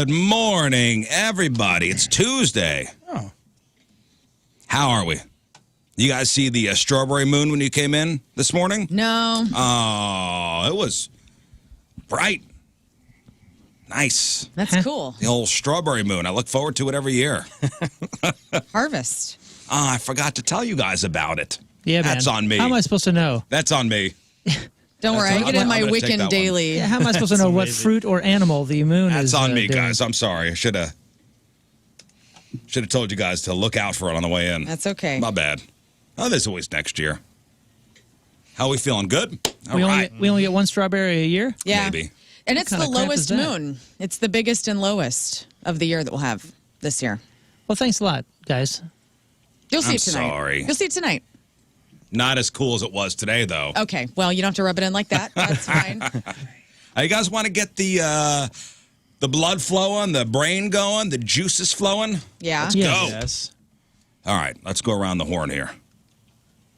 Good morning, everybody. It's Tuesday. Oh. How are we? You guys see the strawberry moon when you came in this morning? No. Oh, it was bright. Nice. That's cool. The old strawberry moon. I look forward to it every year. Harvest. Oh, I forgot to tell you guys about it. Yeah, man. That's on me. How am I supposed to know? That's on me. Don't worry, I get in my I'm gonna take that Wiccan one. daily. Yeah, how am I supposed to know what fruit or animal the moon is? That's on me, doing? guys. I'm sorry. I should have told you guys to look out for it on the way in. That's okay. My bad. Oh, there's always next year. How are we feeling? Good? All We right. only get one strawberry a year? Yeah. Maybe. And it's the kind of crap lowest is that? moon. It's the biggest and lowest of the year that we'll have this year. Well, thanks a lot, guys. You'll see I'm it tonight. sorry. You'll see it tonight. Not as cool as it was today, though. Okay. Well, you don't have to rub it in like that. That's fine. You guys want to get the blood flowing, the brain going, the juices flowing? Yeah. Let's Yes. go. Yes. All right, let's go around the horn here.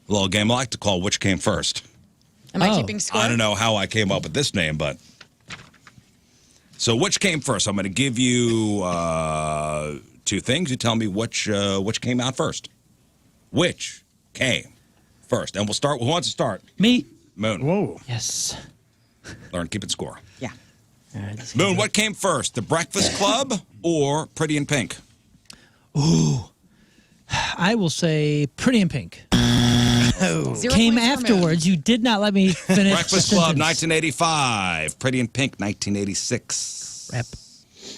A little game I like to call Which Came First. Am I Oh. keeping score? I don't know how I came up with this name, but... So which came first? I'm going to give you two things. You tell me which came out first. Which came first? And we'll start. Who wants to start? Me? Moon. Whoa. Yes. Learn, keep it score. Yeah. All right, let's Moon, get what came first? The Breakfast Club or Pretty in Pink? I will say Pretty in Pink. 0 Came points for afterwards. You did not let me finish. Breakfast the Club, sentence. 1985. Pretty in Pink, 1986. Rep.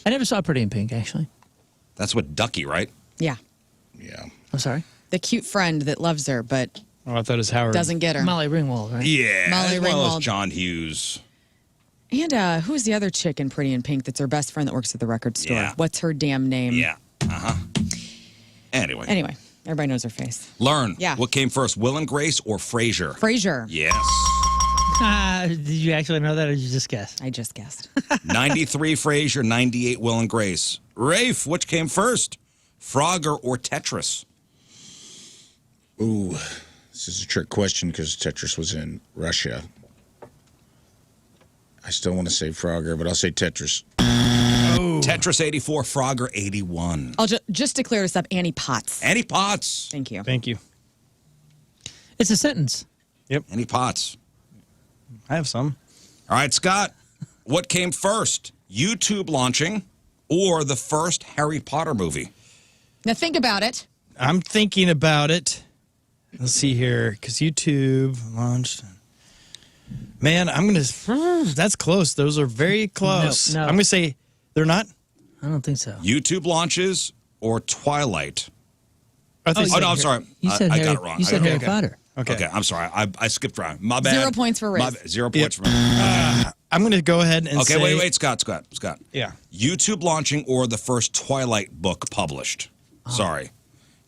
I never saw Pretty in Pink, actually. That's what Ducky, right? Moon. Yeah. Yeah. I'm sorry. The cute friend that loves her but Oh, I thought it was Howard. doesn't get her. Molly Ringwald, right? Yeah. Molly as well as Ringwald. John Hughes. And who's the other chick in Pretty in Pink that's her best friend that works at the record store? Yeah. What's her damn name? Yeah. Uh-huh. Anyway. Anyway, everybody knows her face. Learn. Yeah. What came first, Will and Grace or Frasier? Frasier. Yes. Did you actually know that, or did you just guess? I just guessed. 93 Frasier, 98 Will and Grace. Rafe, which came first, Frogger or Tetris? Ooh, this is a trick question because Tetris was in Russia. I still want to say Frogger, but I'll say Tetris. Tetris 84, Frogger 81. I'll just to clear this up, Annie Potts. Annie Potts. Thank you. Thank you. It's a sentence. Annie Potts. I have some. All right, Scott, what came first, YouTube launching or the first Harry Potter movie? Now think about it. I'm thinking about it. Let's see here, because YouTube launched. Man, I'm going to. That's close. Those are very close. No. I'm going to say they're not. I don't think so. YouTube launches or Twilight? I think Oh, no, I'm sorry. You said I Harry, got it wrong. You said Okay, Harry okay. Potter. Okay, I'm sorry. I skipped around. My bad. 0 points for My Rizz. bad. 0 points for me. I'm going to go ahead and Okay, say. wait, Scott. Yeah. YouTube launching or the first Twilight book published? Sorry.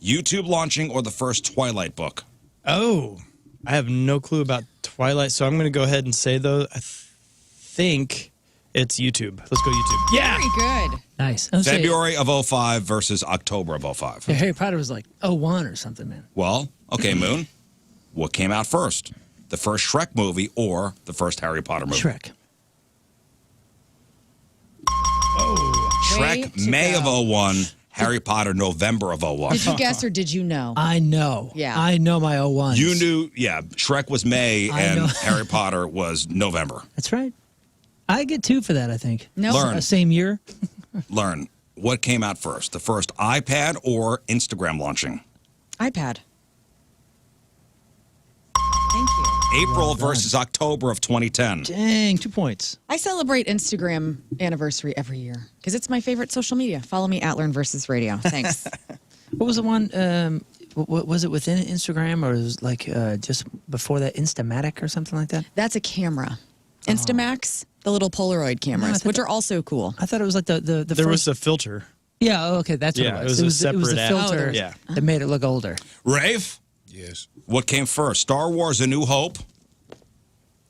YouTube launching or the first Twilight book? Oh, I have no clue about Twilight, so I'm going to go ahead and say, though, I think it's YouTube. Let's go YouTube. Yeah. Very good. Nice. I'm saying- February of 05 versus October of 05. Yeah, Harry Potter was like 01 or something, man. Well, okay, Moon. What came out first? The first Shrek movie or the first Harry Potter movie? Shrek. Shrek, Way to May of go. 01. Harry Potter, November of 01. Did you guess or did you know? I know. Yeah. I know my 01s. You knew, yeah, Shrek was May I and know. Harry Potter was November. That's right. I get 2 for that, I think. No. Learn. Same year. Learn. What came out first? The first iPad or Instagram launching? iPad. Thank you. April versus October of 2010. Dang, 2 points. I celebrate Instagram anniversary every year because it's my favorite social media. Follow me at Lern versus Radio. Thanks. What was the one? Was it within Instagram or was it like just before that, Instamatic or something like that? That's a camera. Instamax, the little Polaroid cameras, thought which that- are also cool. I thought it was like the There first. was a filter. Yeah, okay, that's what Yeah, it was. it was a it was separate the app. filter Oh, Yeah. that made it look older. Rafe, Yes. what came first? Star Wars A New Hope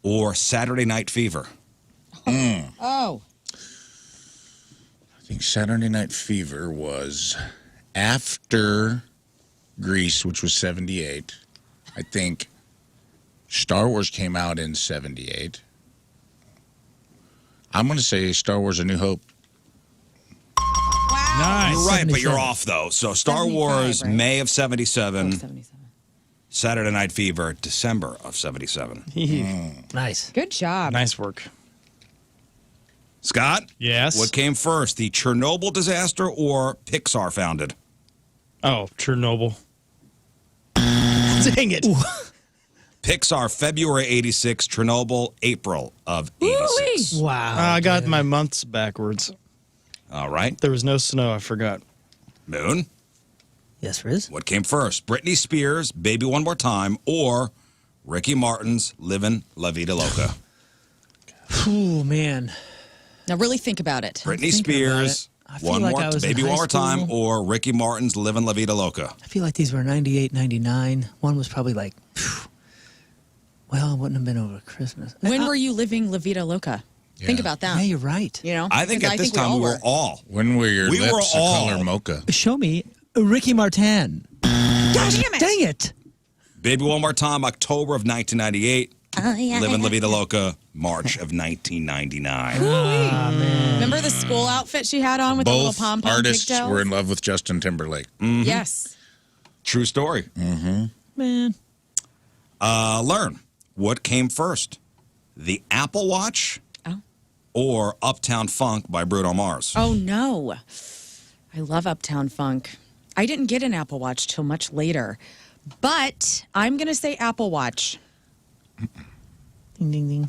or Saturday Night Fever? Oh. I think Saturday Night Fever was after Grease, which was 78. I think Star Wars came out in 78. I'm going to say Star Wars A New Hope. right, but you're 77. off, though. So Star 75, Wars, right? May of 77. 77. Saturday Night Fever, December of 77. Nice. Good job. Nice work. Scott? Yes? What came first, the Chernobyl disaster or Pixar founded? Oh, Chernobyl. Dang it. Pixar, February 86, Chernobyl, April of 86. Wow. I got my months backwards. All right. There was no snow. I forgot. Moon? Yes, Rizz. What came first, Britney Spears, Baby One More Time, or Ricky Martin's Livin' La Vida Loca? Ooh, man. Now really think about it. Britney thinking about Spears, it. I feel like I was in Baby high One More Time, school. or Ricky Martin's Livin' La Vida Loca? I feel like these were 98, 99. One was probably like, well, it wouldn't have been over Christmas. When were you living La Vida Loca? Think Yeah. about that. Yeah, you're right. You know, I think 'Cause at this time we were all. When were your We were lips all- a color mocha? Show me Ricky Martin. God damn it. Dang it. Baby One More Time, October of 1998. Oh, yeah. Livin' La Vida Loca, March of 1999. Remember the school outfit she had on with the little Both pom-pom artists pigtails? were in love with Justin Timberlake. Yes. True story. Man. Learn. What came first? The Apple Watch Oh. or Uptown Funk by Bruno Mars? Oh, no. I love Uptown Funk. I didn't get an Apple Watch till much later, but I'm going to say Apple Watch. Ding, ding, ding.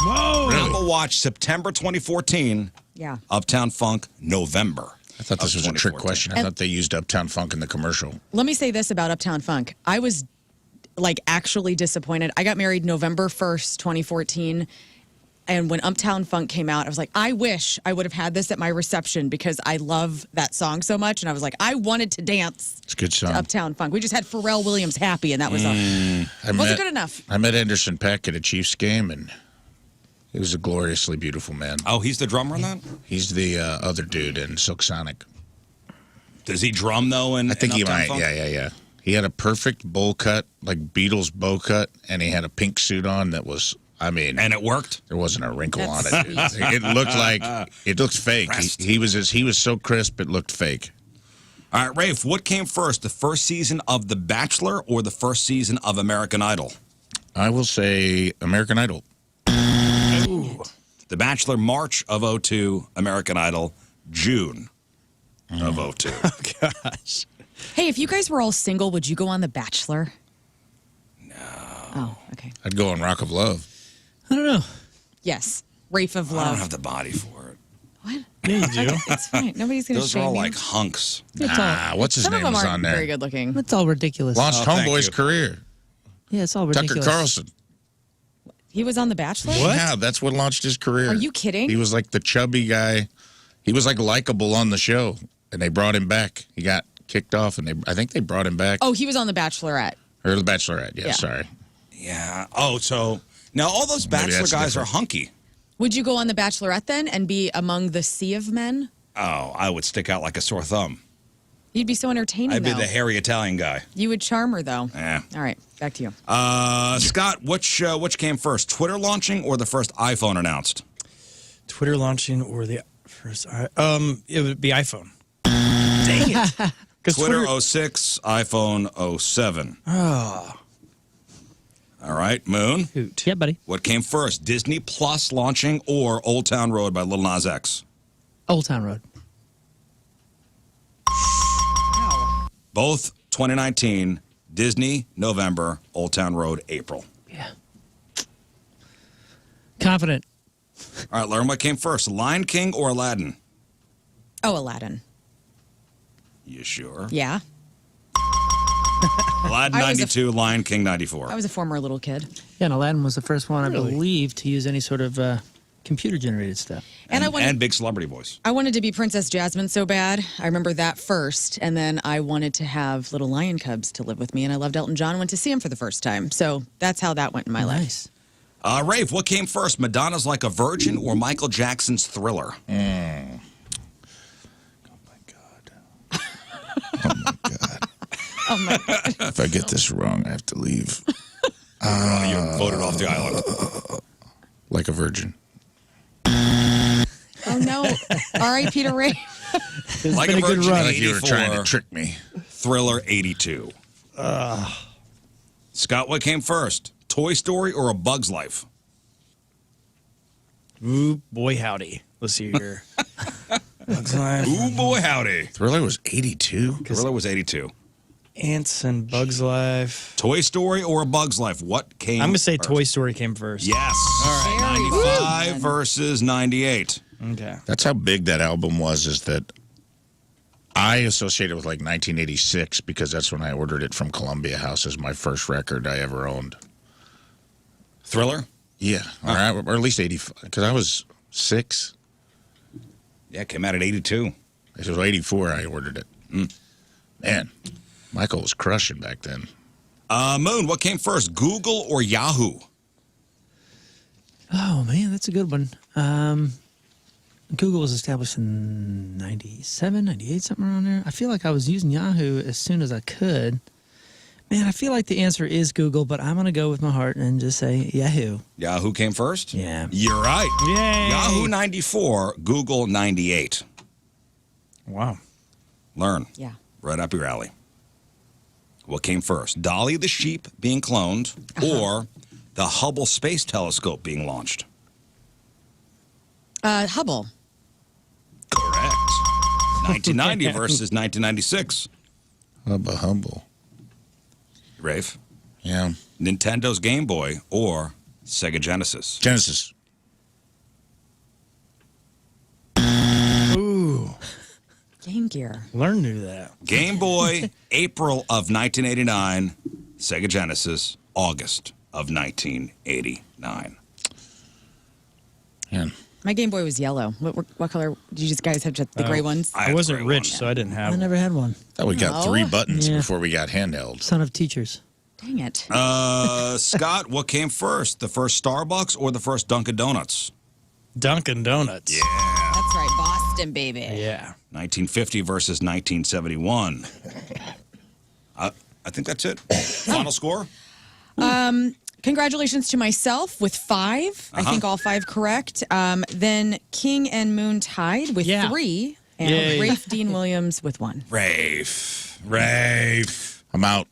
Apple Watch, September 2014. Yeah. Uptown Funk, November. I thought this of was a trick 2014. question. I thought they used Uptown Funk in the commercial. Let me say this about Uptown Funk. I was like actually disappointed. I got married November 1st, 2014. And when Uptown Funk came out, I was like, I wish I would have had this at my reception because I love that song so much. And I was like, I wanted to dance It's a good to song. Uptown Funk. We just had Pharrell Williams Happy, and that was wasn't good enough. I met Anderson .Paak at a Chiefs game, and he was a gloriously beautiful man. Oh, he's the drummer in that? He's the other dude in Silk Sonic. Does he drum, though, in I think in he Uptown might. Funk? Yeah. He had a perfect bowl cut, like Beatles bow cut, and he had a pink suit on that was, I mean, And it worked? there wasn't a wrinkle on it. Dude. It looked like it looked fake. Pressed. He was so crisp it looked fake. All right, Rafe, what came first, the first season of The Bachelor or the first season of American Idol? I will say American Idol. The Bachelor, March of 02, American Idol, June of 02. Gosh. Hey, if you guys were all single, would you go on The Bachelor? No. Oh, okay. I'd go on Rock of Love. I don't know. Yes. Rafe of I don't Love. have the body for it. What? Yeah, you do. It's fine. Nobody's going to Those are shame all you. like hunks. What's his Some of name them was aren't on there? very good looking. It's all ridiculous. Launched Oh, thank Homeboy's you. career. Yeah, it's all Tucker ridiculous. Carlson. He was on The Bachelor? What? Yeah, that's what launched his career. Are you kidding? He was like the chubby guy. He was like likable on the show, and they brought him back. He got kicked off, and I think they brought him back. Oh, he was on The Bachelorette. Or The Bachelorette. Yeah, Yeah. sorry. Yeah. Oh, so now all those Maybe Bachelor that's guys are different. hunky. Would you go on The Bachelorette then and be among the sea of men? Oh, I would stick out like a sore thumb. You'd be so entertaining, I'd be though. the hairy Italian guy. You would charm her, though. Yeah. All right, back to you. Scott, which came first, Twitter launching or the first iPhone announced? Twitter launching or the first? It would be iPhone. Dang it! Because Twitter 06, iPhone 07. Oh. All right, Moon. Hoot. Yeah, buddy. What came first, Disney Plus launching or Old Town Road by Lil Nas X? Old Town Road. Both 2019, Disney, November, Old Town Road, April. Yeah. Confident. All right, Learn what came first, Lion King or Aladdin? Oh, Aladdin. You sure? Yeah. Aladdin I was a- 92, Lion King 94. I was a former little kid. Yeah, and Aladdin was the first one, Really? I believe, to use any sort of computer-generated stuff. And I wanted, and big celebrity voice. I wanted to be Princess Jasmine so bad. I remember that first. And then I wanted to have little lion cubs to live with me. And I loved Elton John, went to see him for the first time. So that's how that went in my life. Nice. Rafe, what came first, Madonna's Like a Virgin or Michael Jackson's Thriller? Oh my God. Oh, my God. If I get this wrong, I have to leave. You voted off the island. Like a virgin. Oh, no. All right, Peter Ray. It's Like been a a good Virgin, run. Like you were trying to 84. trick me. Thriller 82. Scott, what came first? Toy Story or A Bug's Life? Ooh, boy, howdy. Let's see here. Bugs Life. Ooh, boy, howdy. Thriller was 82. Thriller was 82. Ants and Bugs Life. Toy Story or A Bug's Life? What came I'm going to say first? Toy Story came first. Yes. All right. Very 95 versus 98. Okay. That's how big that album was, is that I associated with like 1986 because that's when I ordered it from Columbia House as my first record I ever owned. Thriller? Yeah, or at least 85, because I was 6. Yeah, it came out at 82. It was 84 I ordered it. Man, Michael was crushing back then. Moon, what came first, Google or Yahoo? Oh, man, that's a good one. Google was established in 97, 98, something around there. I feel like I was using Yahoo as soon as I could. Man, I feel like the answer is Google, but I'm going to go with my heart and just say Yahoo. Yahoo came first? Yeah. You're right. Yay. Yahoo 94, Google 98. Wow. Learn. Yeah. Right up your alley. What came first, Dolly the sheep being cloned or the Hubble Space Telescope being launched? Hubble. Correct. 1990 versus 1996. Hubba humble. Rafe, Yeah. Nintendo's Game Boy or Sega Genesis? Genesis. Ooh. Game Gear. Learn knew that. Game Boy, April of 1989. Sega Genesis, August of 1989. Yeah. My Game Boy was yellow. What color? Did you guys have the gray ones? I I had wasn't gray rich, one. so I didn't have I one. never had one. Thought we got No. 3 buttons Yeah. before we got handheld. Son of teachers. Dang it. Scott, what came first, the first Starbucks or the first Dunkin' Donuts? Dunkin' Donuts. Yeah. That's right. Boston, baby. Yeah. 1950 versus 1971. I think that's it. Final score? Congratulations to myself with 5. I think all 5 correct. Then King and Moon tied with Yeah. 3. And Yay. Rafe Dean Williams with 1. Rafe. I'm out.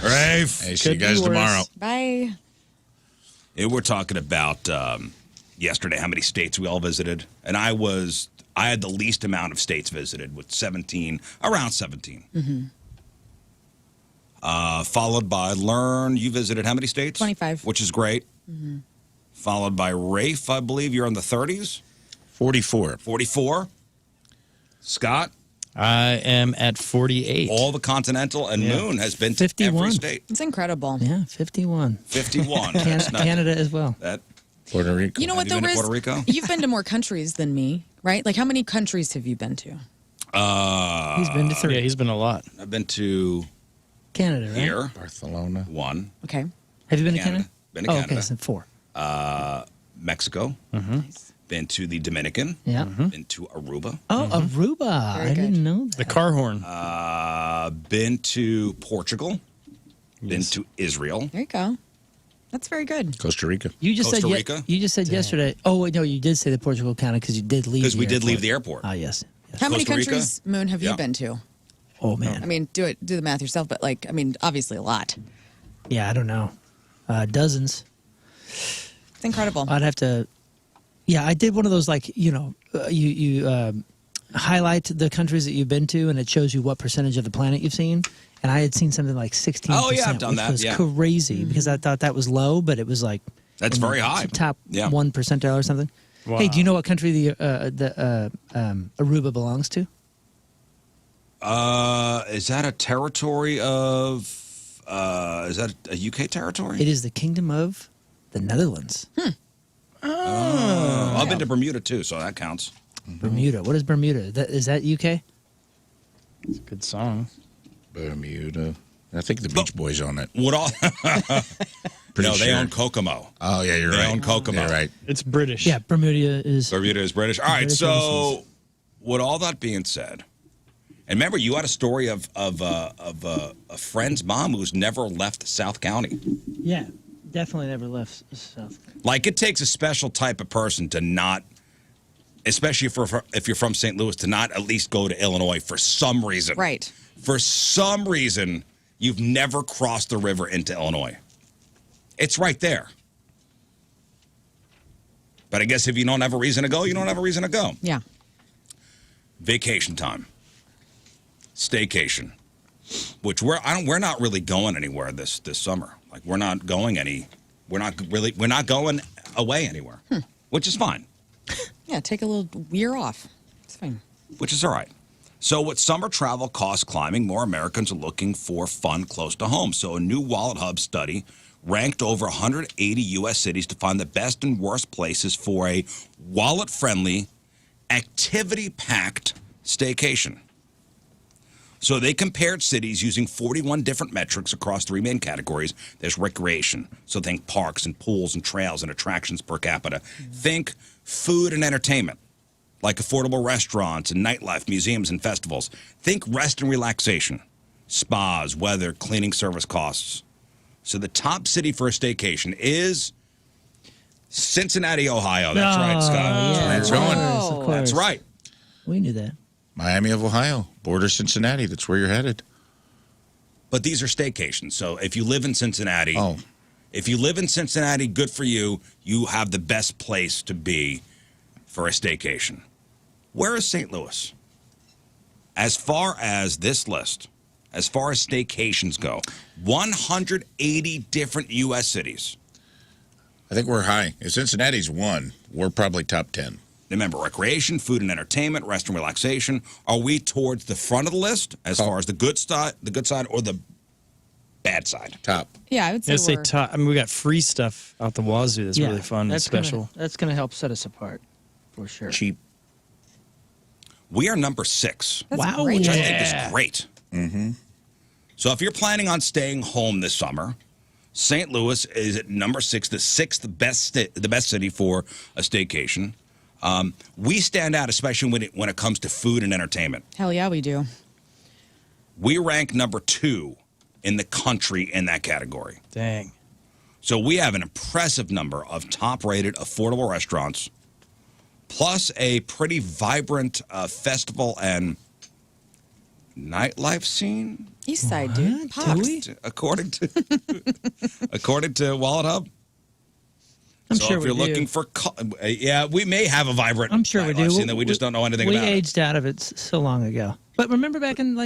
Rafe. Hey, see you Could be guys worse. tomorrow. Bye. We're talking about yesterday how many states we all visited, and I had the least amount of states visited with 17, around 17. Followed by Lern. You visited how many states? 25. Which is great. Followed by Rafe, I believe you're in the 30s. 44. 44. Scott, I am at 48. all the continental, and Moon has been to 51. every state. It's incredible. Yeah, 51. 51. That's not- Canada as well. That, Puerto Rico. You know what, Have you though, been to Rizz? Puerto Rico? You've been to more countries than me, right? Like, how many countries have you been to? He's been to 3. Yeah, he's been a lot. I've been to Canada, right? here, Barcelona. 1. Okay. Have you been to Canada. Canada? Been to oh, Canada. okay, so 4. Mexico. Been to the Dominican. Yeah. Been to Aruba. Oh, Aruba. Very I good. didn't know that. The car horn. Been to Portugal. Been to Israel. There you go. That's very good. Costa Rica. You just Costa said Rica? you just said yesterday. Oh wait, no, you did say the Portugal counted because you did leave. Because we did leave airport. the airport. Ah, yes. Yes. How many Costa Rica? countries, Moon, have you Yeah. been to? Oh man. I mean, do the math yourself, but like, I mean, obviously a lot. Yeah, I don't know. Dozens. It's incredible. I'd have to. Yeah, I did one of those like you highlight the countries that you've been to, and it shows you what percentage of the planet you've seen. And I had seen something like 16%. Oh, yeah, I've done which that, was yeah. crazy because I thought that was low, but it was like That's in the very high. Top Yeah. 1 percentile or something. Wow. Hey, do you know what country the Aruba belongs to? Is that a territory of? Is that a UK territory? It is the Kingdom of the Netherlands. I've been to Bermuda too, so that counts. Bermuda. What is Bermuda? Is that UK? It's a good song. Bermuda. I think the Beach Boys own it. What all? Pretty No, they sure. own Kokomo. Oh, yeah, you're They right. own Kokomo. You're right. It's British. Yeah, Bermuda is. Bermuda is British. All right, British so with all that being said, and remember, you had a story of a friend's mom who's never left South County. Yeah, definitely never left South. Like, it takes a special type of person to not especially if you're from St. Louis, to not at least go to Illinois for some reason. Right. For some reason, you've never crossed the river into Illinois. It's right there. But I guess if you don't have a reason to go, you don't have a reason to go. Yeah. Vacation time. Staycation. Which we're not really going anywhere this summer. Like we're not going away anywhere. Which is fine. Yeah, take a little year off. It's fine. Which is all right. So with summer travel costs climbing, more Americans are looking for fun close to home. So a new Wallet Hub study ranked over 180 U.S. cities to find the best and worst places for a wallet-friendly, activity-packed staycation. So they compared cities using 41 different metrics across 3 main categories. There's recreation, so think parks and pools and trails and attractions per capita. Think food and entertainment, like affordable restaurants and nightlife, museums and festivals. Think rest and relaxation, spas, weather, cleaning service costs. So the top city for a staycation is Cincinnati, Ohio. That's right, Scott. Yeah, That's right. of course. That's right. We knew that. Miami of Ohio, border Cincinnati. That's where you're headed. But these are staycations. So if you live in Cincinnati, Oh, good for you. You have the best place to be for a staycation. Where is St. Louis? As far as this list, as far as staycations go, 180 different U.S. cities. I think we're high. If Cincinnati's 1, we're probably top 10. Remember, recreation, food and entertainment, rest and relaxation. Are we towards the front of the list as far as the good side, or the bad side? Top. Yeah, I would say I'd say we're... top. I mean, we got free stuff out the wazoo that's really fun and that's special. That's going to help set us apart, for sure. Cheap. We are number 6, That's Wow. great. which I Yeah. think is great. Mm-hmm. So if you're planning on staying home this summer, St. Louis is at number 6, the 6th best city for a staycation. We stand out, especially when it comes to food and entertainment. Hell yeah, we do. We rank number 2 in the country in that category. Dang. So we have an impressive number of top-rated, affordable restaurants, plus a pretty vibrant festival and nightlife scene. East Side, dude. Do Pops. we? According to Wallet Hub. I'm So sure if you're we do. looking for, yeah, we may have a vibrant I'm sure we nightlife do. scene that we just don't know anything we about. aged out of it so long ago. But remember back in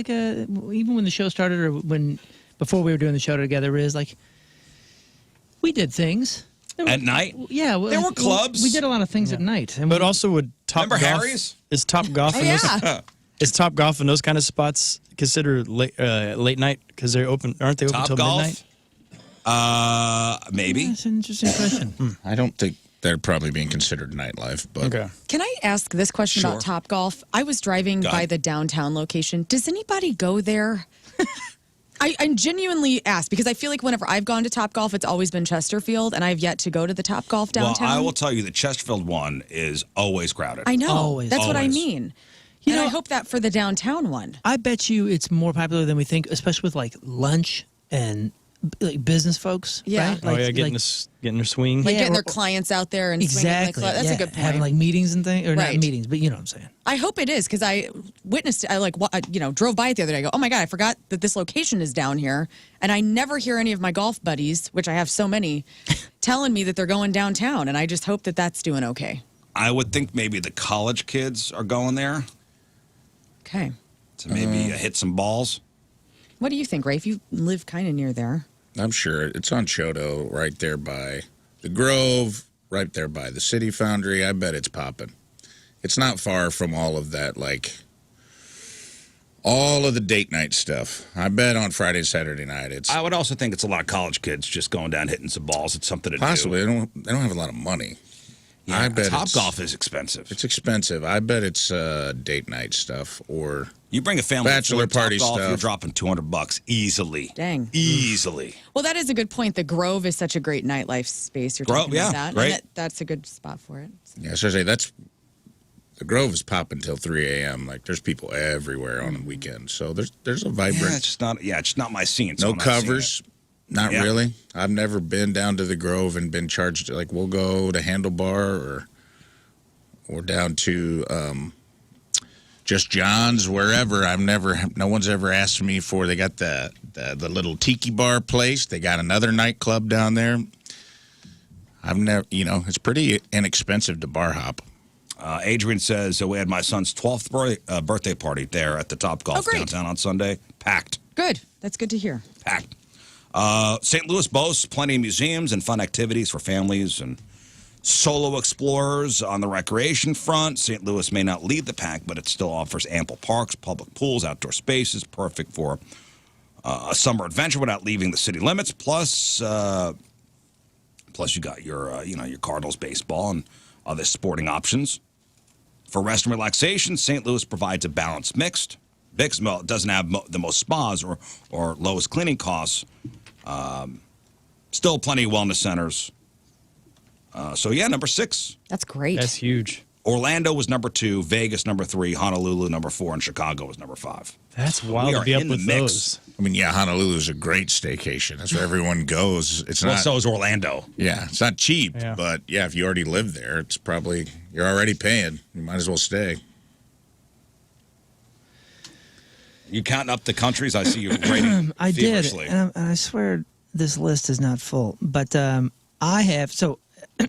even when the show started, or before we were doing the show together, Rizz, we did things At night? Yeah, well, There were clubs. We did a lot of things at night. And But also, would Top Remember Golf Harry's? is Top Golf? Oh, in those, yeah. is Top Golf in those kind of spots considered late night because they're open? Aren't they open Top till Golf? midnight? Maybe. That's an interesting question. I don't think they're probably being considered nightlife, but Okay. Can I ask this question Sure. about Top Golf? I was driving Go by ahead. the downtown location. Does anybody go there? I genuinely ask because I feel like whenever I've gone to Top Golf, it's always been Chesterfield, and I've yet to go to the Top Golf downtown. Well, I will tell you the Chesterfield one is always crowded. I know. Always. That's what I Always. mean. You And I know- hope that for the downtown one. I bet you it's more popular than we think, especially with lunch and business folks. Yeah. Right? Oh yeah, getting their swing. Like Yeah, getting their or- clients out there and swinging in the Exactly. club. That's yeah. a good point. Having meetings and things, or Right. not meetings, but you know what I'm saying. I hope it is because I witnessed it. I drove by it the other day. I go, oh my God, I forgot that this location is down here. And I never hear any of my golf buddies, which I have so many, telling me that they're going downtown. And I just hope that that's doing okay. I would think maybe the college kids are going there Okay. to maybe hit some balls. What do you think, Rafe? You live kind of near there. I'm sure it's on Chodo, right there by the Grove, right there by the City Foundry. I bet it's popping. It's not far from all of that, all of the date night stuff. I bet on Friday and Saturday night it's I would also think it's a lot of college kids just going down hitting some balls. It's something to possibly do. they don't have a lot of money. Yeah, I bet Top it's- Golf is expensive. It's expensive. I bet it's date night stuff or You bring a family Bachelor to Top party Golf, stuff. you're dropping $200 easily. Dang. Easily. Well, that is a good point. The Grove is such a great nightlife space. You're Grove, talking about yeah, that. great. And that's a good spot for it. yeah. So I say that's the Grove is popping till 3 a.m. There's people everywhere on the weekend. So there's a Yeah, vibrant. it's just not my scene. so No I'm not seeing covers. Not Yeah. really. I've never been down to the Grove and been charged. We'll go to Handlebar or or down to just John's, wherever. No one's ever asked me for. They got the little tiki bar place. They got another nightclub down there. I've never, it's pretty inexpensive to bar hop. Adrian says we had my son's 12th birthday party there at the Top Golf downtown on Sunday. Packed. Good. That's good to hear. Packed. St. Louis boasts plenty of museums and fun activities for families and solo explorers. On the recreation front, St. Louis may not lead the pack, but it still offers ample parks, public pools, outdoor spaces, perfect for a summer adventure without leaving the city limits. Plus you got your your Cardinals baseball and other sporting options. For rest and relaxation, St. Louis provides a balanced mix. Doesn't have the most spas or lowest cleaning costs. Still plenty of wellness centers. Number 6. That's great. That's huge. Orlando was number 2, Vegas number 3, Honolulu number 4, and Chicago was number 5. That's wild to be up with those. I mean, Honolulu's a great staycation. That's where everyone goes. It's not. So is Orlando. Yeah, it's not cheap, but if you already live there, it's probably you're already paying. You might as well stay. You counting up the countries? I see you rating I did, feverishly. and I swear this list is not full. But I have. So,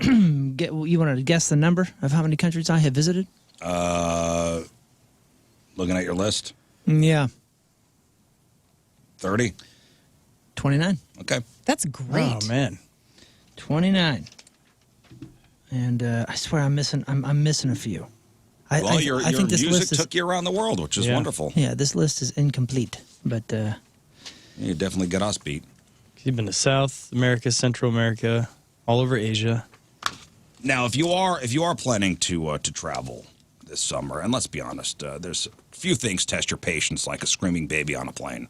you want to guess the number of how many countries I have visited? Looking at your list. Yeah. 30. 29. Okay. That's great. Oh man. 29. And I swear I'm missing a few. Your think this music list took you around the world, which is wonderful. Yeah, this list is incomplete, but You definitely get us beat. You've been to South America, Central America, all over Asia. Now, if you are planning to travel this summer, and let's be honest, there's a few things test your patience, like a screaming baby on a plane.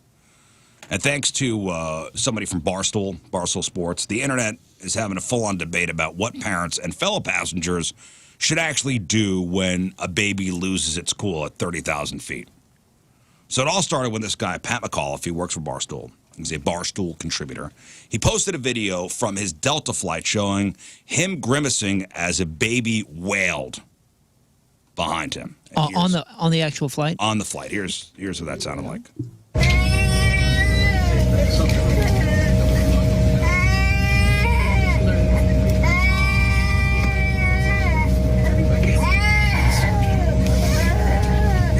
And thanks to somebody from Barstool Sports, the internet is having a full-on debate about what parents and fellow passengers should actually do when a baby loses its cool at 30,000 feet. So it all started when this guy, Pat McAuliffe, he works for Barstool. He's a Barstool contributor. He posted a video from his Delta flight showing him grimacing as a baby wailed behind him. on the actual flight. On the flight. Here's what that sounded like.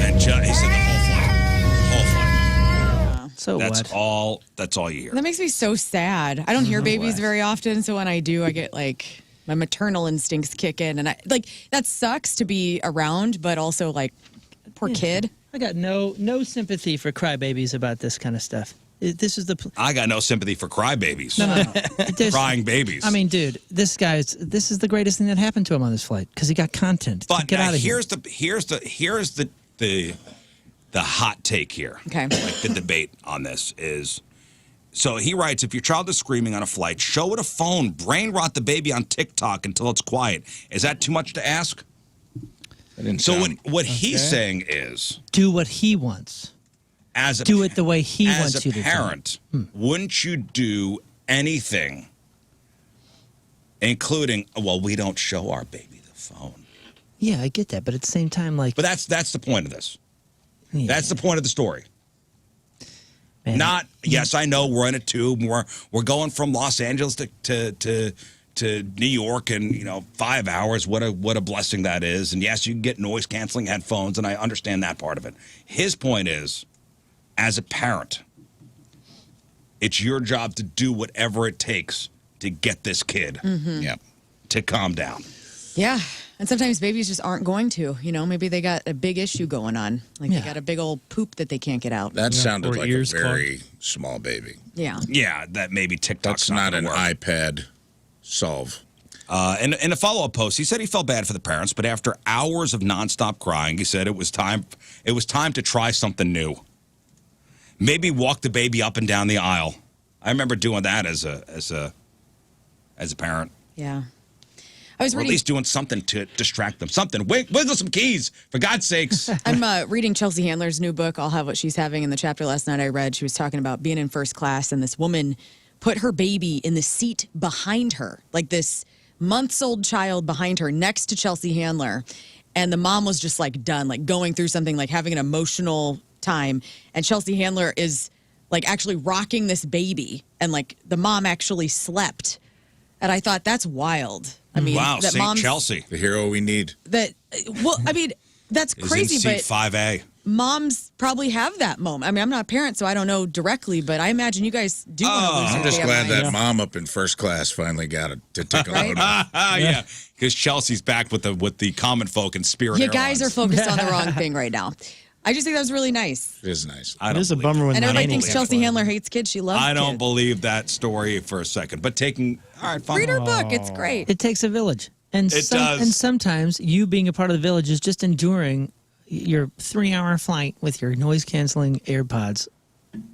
And he said the whole flight. So That's all you hear. That makes me so sad. I don't hear babies very often, so when I do, I get like my maternal instincts kick in, and that sucks to be around, but also like poor kid. I got no sympathy for crybabies about this kind of stuff. This is I got no sympathy for crybabies. No. Crying babies. I mean, dude, this is the greatest thing that happened to him on this flight because he got content. But get out of here. Here's the hot take here. Okay. Like the debate on this is, so he writes, if your child is screaming on a flight, show it a phone, brain rot the baby on TikTok until it's quiet. Is that too much to ask? What he's saying is, Do what he wants. Do it the way he wants you to do it. As a parent, wouldn't you do anything, including, well, we don't show our baby the phone. Yeah, I get that, but at the same time, like. But that's the point of this. Yeah. That's the point of the story. Man. Not, yes, I know we're in a tube. We're going from Los Angeles to New York in 5 hours. What a blessing that is. And yes, you can get noise canceling headphones, and I understand that part of it. His point is, as a parent, it's your job to do whatever it takes to get this kid to calm down. Yeah. And sometimes babies just aren't going to. Maybe they got a big issue going on. Like they got a big old poop that they can't get out. That sounded or like a ears very small baby. Yeah. Yeah, that maybe TikTok's That's not an gonna work. iPad solve. In a follow-up post, he said he felt bad for the parents, but after hours of nonstop crying, he said it was time to try something new. Maybe walk the baby up and down the aisle. I remember doing that as a parent. Yeah. I was Or at reading. least doing something to distract them. Something. Wiggle some keys, for God's sakes. I'm reading Chelsea Handler's new book. I'll have what she's having in the chapter last night I read. She was talking about being in first class, and this woman put her baby in the seat behind her, like this months-old child behind her, next to Chelsea Handler. and the mom was just like done, like going through something, like having an emotional time. And Chelsea Handler is like actually rocking this baby, and like the mom actually slept. And I thought, that's wild. I mean, Wow, that St. Chelsea. The hero we need. Well, I mean, that's crazy, is in but seat 5A. moms probably have that moment. I mean, I'm not a parent, so I don't know directly, but I imagine you guys do want to lose I'm your just damn glad minds. that mom up in first class finally got it to take a Right? load off. Yeah, because Chelsea's back with the common folk and Spirit You Airlines. guys are focused on the wrong thing right now. I just think that was really nice. It is nice. I It don't is a believe bummer when And not everybody any thinks kids Chelsea play. Handler hates kids. She loves I don't kids. believe that story for a second. But all right, fine. Read her book. It's great. It takes a village. And It does. And sometimes you being a part of the village is just enduring your 3-hour flight with your noise-canceling AirPods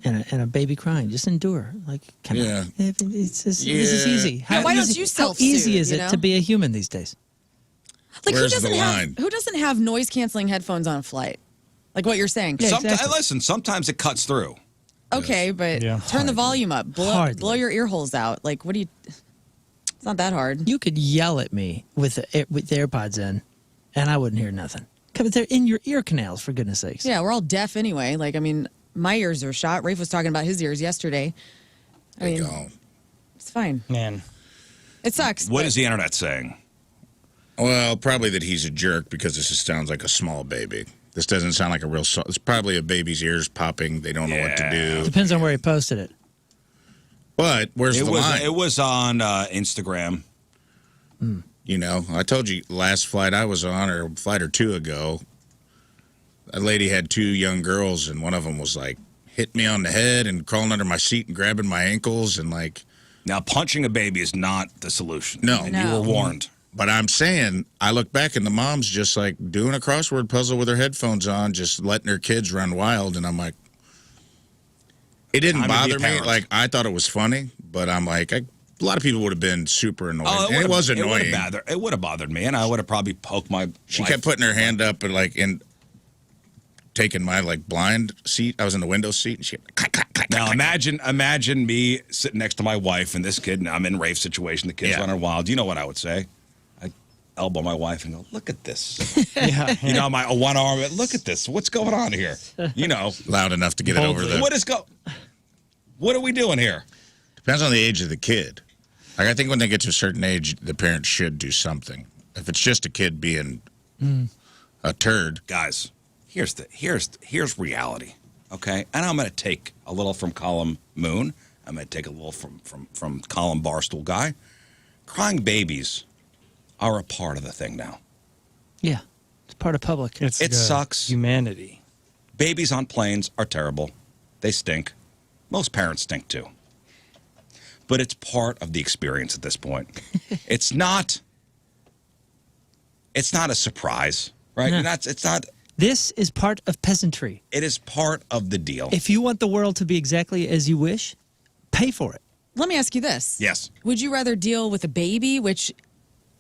and a baby crying. Just endure. Like, come Yeah. on. This is easy. Yeah, why don't you How self-soothe, easy is you it know? to be a human these days? Like, Where's the line? who doesn't have noise-canceling headphones on a flight? Like what you're saying. Yeah. Sometimes, exactly. listen, sometimes it cuts through. Okay, but Yeah. turn the volume up. Hardly. Blow your ear holes out. Like, what do you... It's not that hard. You could yell at me with the AirPods in, and I wouldn't hear nothing. Because they're in your ear canals, for goodness sakes. Yeah, we're all deaf anyway. Like, I mean, my ears are shot. Rafe was talking about his ears yesterday. I There you mean, go. it's fine. Man. It sucks. What but- is the internet saying? Well, probably that he's a jerk because this just sounds like a small baby. This doesn't sound like a real. It's probably a baby's ears popping. They don't know what to Yeah. do. Depends on where he posted it. But where's It the was line? it was on Instagram. You know, I told you last flight I was on, or a flight or two ago, a lady had 2 young girls, and one of them was like hitting me on the head and crawling under my seat and grabbing my ankles and like. Now, punching a baby is not the solution. No. And you No. were warned. But I'm saying, I look back and the mom's just like doing a crossword puzzle with her headphones on, just letting her kids run wild, and I'm like, it didn't Time to be a bother me. parent. Like I thought it was funny, but I'm like, a lot of people would have been super annoyed. Oh, And it was annoying. It would have bothered me, and I would have probably poked my. She wife. kept putting her hand up and like in taking my like blind seat. I was in the window seat, and she clack, clack, clack, Now clack, imagine me sitting next to my wife and this kid, and I'm in Rafe's situation. The kid's Yeah. running wild. You know what I would say? I'd elbow my wife and go, "Look at this." Yeah. You know, my one arm. Look at this. What's going on here? You know, loud enough to get it over the. What are we doing here? Depends on the age of the kid. Like I think when they get to a certain age, the parents should do something. If it's just a kid being a turd, Guys, here's reality, okay? And I'm going to take a little from column Moon. I'm going to take a little from column Barstool Guy. Crying babies are a part of the thing now. Yeah. It's part of public. It sucks. Humanity. Babies on planes are terrible. They stink. Most parents stink too. But it's part of the experience at this point. It's not a surprise, right? No. It's not. This is part of peasantry. It is part of the deal. If you want the world to be exactly as you wish, pay for it. Let me ask you this. Yes. Would you rather deal with a baby, which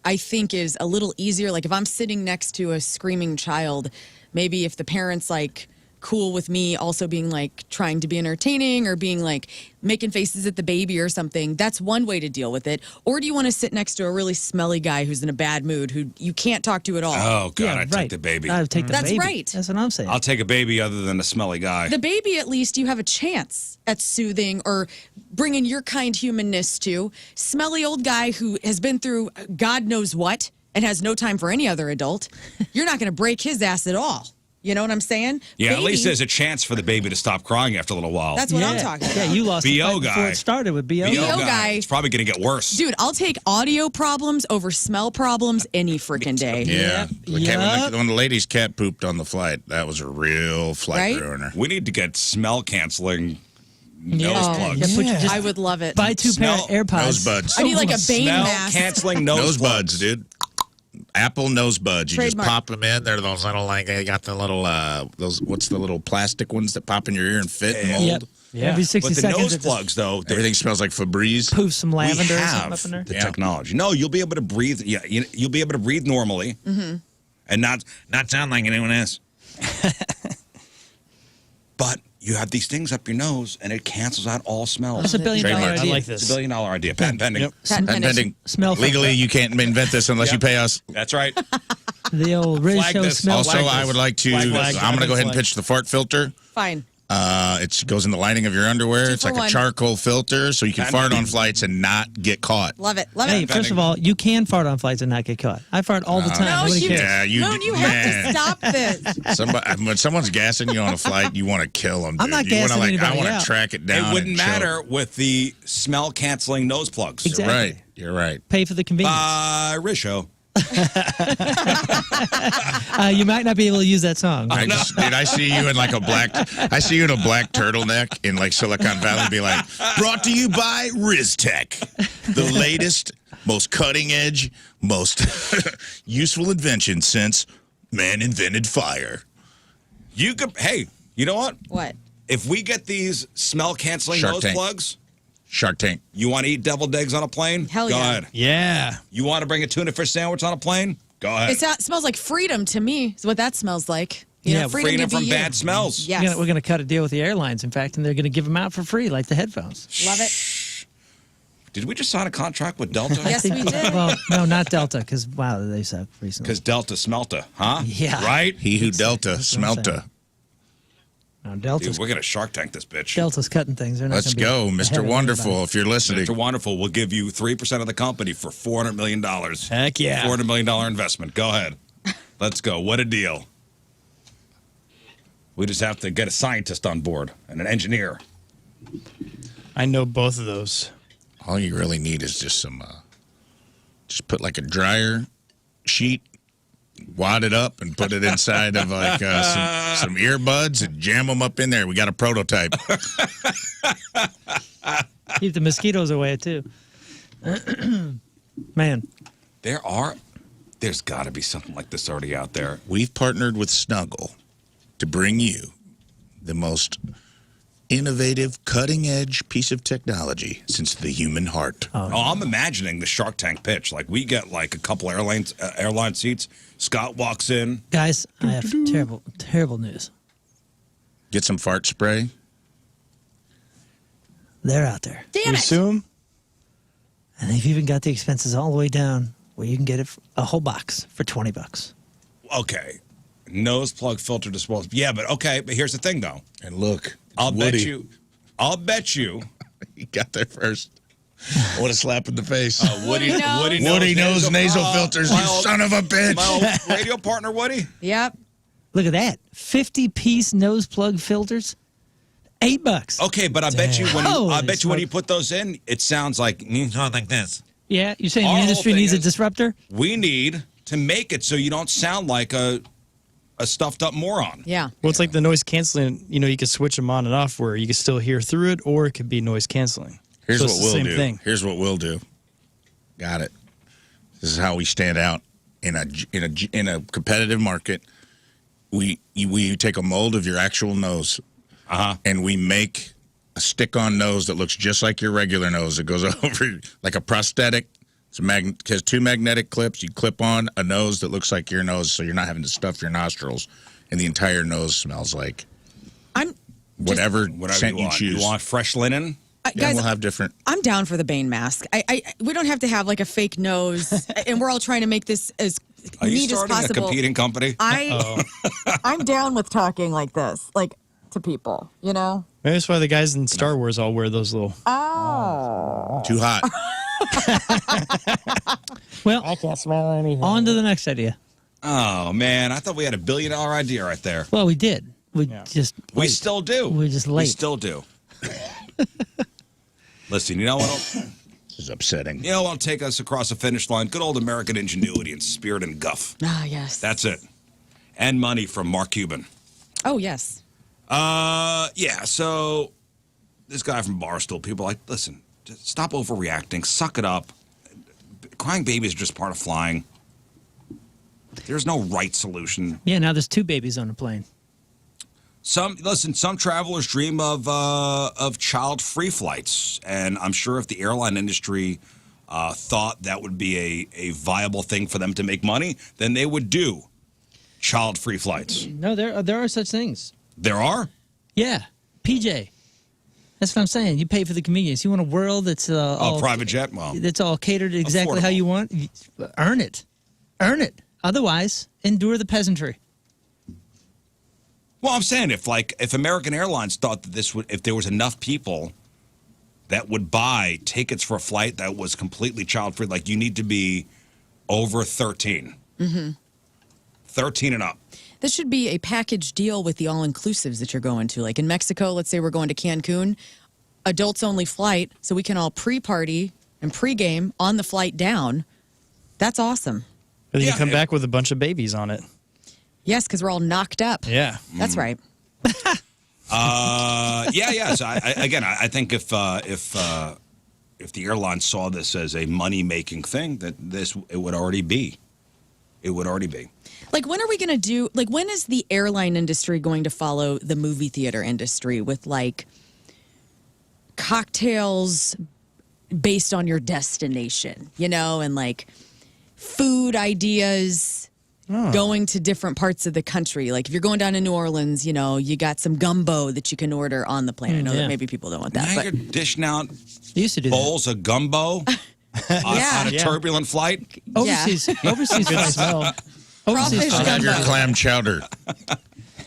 I think is a little easier? Like if I'm sitting next to a screaming child, maybe if the parent's like cool with me also being like trying to be entertaining or being like making faces at the baby or something, that's one way to deal with it. Or do you want to sit next to a really smelly guy who's in a bad mood who you can't talk to at all? Oh, God, I'd right. take the baby. I'd take the That's baby. right. That's what I'm saying. I'll take a baby other than a smelly guy. The baby, at least you have a chance at soothing or bringing your kind humanness to. Smelly old guy who has been through God knows what and has no time for any other adult. You're not going to break his ass at all. You know what I'm saying? Yeah, Baby, at least there's a chance for the baby to stop crying after a little while. That's what I'm talking about. Yeah, you lost the BO fight before guy. it started with BO. BO guy. It's probably going to get worse. Dude, I'll take audio problems over smell problems any freaking day. yeah. Like, Yep. when the lady's cat pooped on the flight, that was a real flight Right? ruiner. We need to get smell canceling nose Oh, plugs. Yeah, just I would love it. buy 2 pair Smell- of AirPods. Nose buds. I need like a Bane Smell mask. canceling nose Nose plugs. buds, dude. Apple nose buds. You Trademark. just pop them in. They're those little like they got the little those what's the little plastic ones that pop in your ear and fit and mold. Yep. Yeah. Every 60 But the seconds, nose it just plugs, though, Everything smells like Febreze. poofs some we lavender or something have up in there. the Yeah. technology. No, you'll be able to breathe. Yeah, you'll be able to breathe normally and not sound like anyone else. But you have these things up your nose, and it cancels out all smells. That's a $1 billion Trademark. idea. I like It's this. $1 billion idea. Patent pending. Yep. Patent And pending. pending. Smell Legally, you can't invent this unless Yep. you pay us. That's right. The old Flag RizzShow this. smell. Also, I would like to. Flag I'm this. going to go ahead and pitch the fart filter. Fine. It goes in the lining of your underwear. Two It's for like a one. charcoal filter, so you can And- fart on flights and not get caught. Love it. Love Hey, it. first of all, you can fart on flights and not get caught. I fart all the time. No, Nobody you, cares. Yeah, you- Moon, you have man. to stop this. Somebody, when someone's gassing you on a flight, you want to kill them. Dude. I'm not you wanna, gassing I anybody want out. to track it down. It wouldn't and choke. matter with the smell-canceling nose plugs. Exactly. Right. You're right. Pay for the convenience. RizzShow. You might not be able to use that song. Dude, I see you in like a black. I see you in a black turtleneck in like Silicon Valley. And be like, brought to you by RizzTech, the latest, most cutting edge, most useful invention since man invented fire. You could. Hey, you know what? What? If we get these smell-canceling Shark nose Tank. plugs, Shark Tank. you want to eat deviled eggs on a plane? Hell Go yeah. ahead. Yeah. You want to bring a tuna fish sandwich on a plane? Go ahead. It smells like freedom to me. Is what that smells like. You Yeah, know, freedom, Freedom to be from you. bad smells. Yes. We're going to cut a deal with the airlines, in fact, and they're going to give them out for free, like the headphones. Love it. Did we just sign a contract with Delta? Yes, we did. Well, no, not Delta, because, wow, they suck recently. Because Delta smelta, huh? Yeah. Right? He who Delta That's what I'm smelta. saying. No, Delta's, Dude, we're going to Shark Tank this bitch. Delta's cutting things. They're not Let's gonna be go, ahead Mr. of Wonderful. everybody. If you're listening, Mr. Wonderful will give you 3% of the company for $400 million. Heck yeah. $400 million investment. Go ahead. Let's go. What a deal. We just have to get a scientist on board and an engineer. I know both of those. all you really need is just some, just put like a dryer sheet, wad it up, and put it inside of like some earbuds and jam them up in there. We got a prototype. Keep the mosquitoes away, too. Man. There's got to be something like this already out there. We've partnered with Snuggle to bring you the most innovative, cutting-edge piece of technology since the human heart. Oh, I'm imagining the Shark Tank pitch. Like, we get like a couple airline seats. Scott walks in. Guys, I have terrible, terrible news. Get some fart spray. They're out there. Damn it. Assume? And they've even got the expenses all the way down where you can get it a whole box for $20. Okay. Nose plug filter disposal. Yeah, but okay. But here's the thing, though. And look, I'll Woody. bet you. He got there first. What a slap in the face. Woody knows. Woody knows nasal filters, you son of a bitch. My old radio partner, Woody. Yep. Look at that. 50-piece nose plug filters. $8. Okay, but I bet you when Holy when you smoke. put those in, it sounds like something like this. Yeah, you're saying Our the whole industry thing needs a is- disruptor? We need to make it so you don't sound like a stuffed up moron. Yeah. Well, it's like the noise canceling. You know, you can switch them on and off where you can still hear through it, or it could be noise canceling. Here's So what it's the we'll same do. thing. Here's what we'll do. Got it. This is how we stand out in a competitive market. We take a mold of your actual nose, and we make a stick-on nose that looks just like your regular nose. It goes over like a prosthetic. It has two magnetic clips. You clip on a nose that looks like your nose, so you're not having to stuff your nostrils, and the entire nose smells like I'm whatever Whatever scent you you want. choose. You want fresh linen? Yeah, guys, we'll have different. I'm down for the Bane mask. We don't have to have like a fake nose, and we're all trying to make this as Are you neat as starting a possible. competing company? I'm down with talking like this, like to people, you know. Maybe that's why the guys in Star Wars all wear those little. Too hot. Well, I can't smell anything. on to the next idea. Oh, man. I thought we had $1 billion idea right there. Well, we did. We just We late. still do. We're just We late. still do. Listen, you know what? This is upsetting. You know what'll take us across the finish line? Good old American ingenuity and spirit and guff. Ah, yes. That's it. And money from Mark Cuban. Oh, yes. Yeah, so this guy from Barstool, people are like, listen, just stop overreacting, suck it up. Crying babies are just part of flying. There's no right solution. Yeah, now there's 2 babies on the plane. Some travelers dream of child-free flights, and I'm sure if the airline industry thought that would be a viable thing for them to make money, then they would do child-free flights. No, there are such things. There are? Yeah, PJ. That's what I'm saying. You pay for the convenience. You want a world that's all Private jet? Well, that's all catered exactly how you want. Earn it. Earn it. Otherwise, endure the peasantry. Well, I'm saying if American Airlines thought that if there was enough people that would buy tickets for a flight that was completely child-free, like you need to be over 13. 13 and up. This should be a package deal with the all-inclusives that you're going to. Like in Mexico, let's say we're going to Cancun, adults-only flight, so we can all pre-party and pre-game on the flight down. That's awesome. But you come back with a bunch of babies on it. Yes, because we're all knocked up. Yeah. That's right. Yeah. So I think if the airline saw this as a money-making thing, that it would already be. It would already be. Like, when are we going to do, like, when is the airline industry going to follow the movie theater industry with, like, cocktails based on your destination, you know, and, like, food ideas going to different parts of the country? Like, if you're going down to New Orleans, you know, you got some gumbo that you can order on the plane. I know that maybe people don't want that. Now But you're dishing out They used to do bowls of gumbo on a turbulent flight. that. Overseas flights. Crawfish I'll have your gumbo. clam chowder.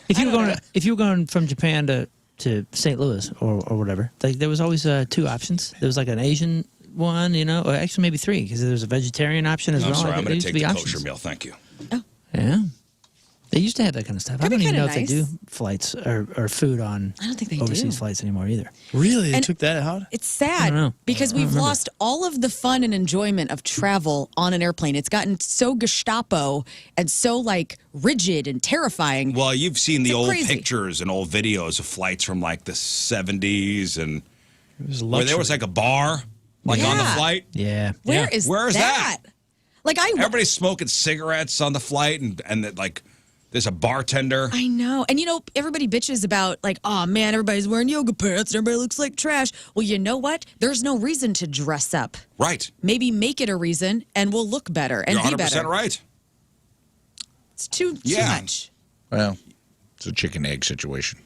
If you were going from Japan to St. Louis or whatever, like, there was always two options. There was like an Asian one, you know, or actually maybe three, because there was a vegetarian option as I'm well. sorry, I'm There going to used take the be kosher options. meal. Thank you. Yeah. They used to have that kind of stuff. I That'd don't be even know kinda if they nice. do flights or food on I don't think they overseas do. flights anymore either. Really? They And- took that out? It's I sad don't know. because we've lost all of the fun and enjoyment of travel on an airplane. It's gotten so Gestapo and so, like, rigid and terrifying. Well, you've seen the old crazy. pictures and old videos of flights from like the 70s and It was where there was like a bar on the Yeah. flight. Yeah. Where is that? Like, Everybody's smoking cigarettes on the flight and that, like, there's a bartender. I know. And, you know, everybody bitches about, like, oh, man, everybody's wearing yoga pants. Everybody looks like trash. Well, you know what? There's no reason to dress up. Right. Maybe make it a reason, and we'll look better and You're be 100% better. right. It's too Yeah. much. Well, it's a chicken egg situation.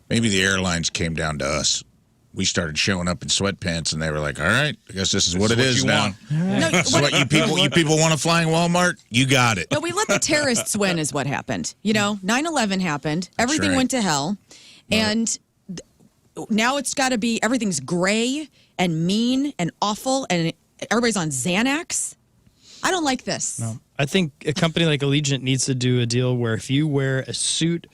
Maybe the airlines came down to us. We started showing up in sweatpants, and they were like, "All right, I guess this is what it is you now. want. No, This is what you people want a flying Walmart? You got it." No, we let the terrorists win is what happened. You know, 9/11 happened. Everything right. went to hell. And now it's got to be, everything's gray and mean and awful, and everybody's on Xanax. I don't like this. No. I think a company like Allegiant needs to do a deal where if you wear a suit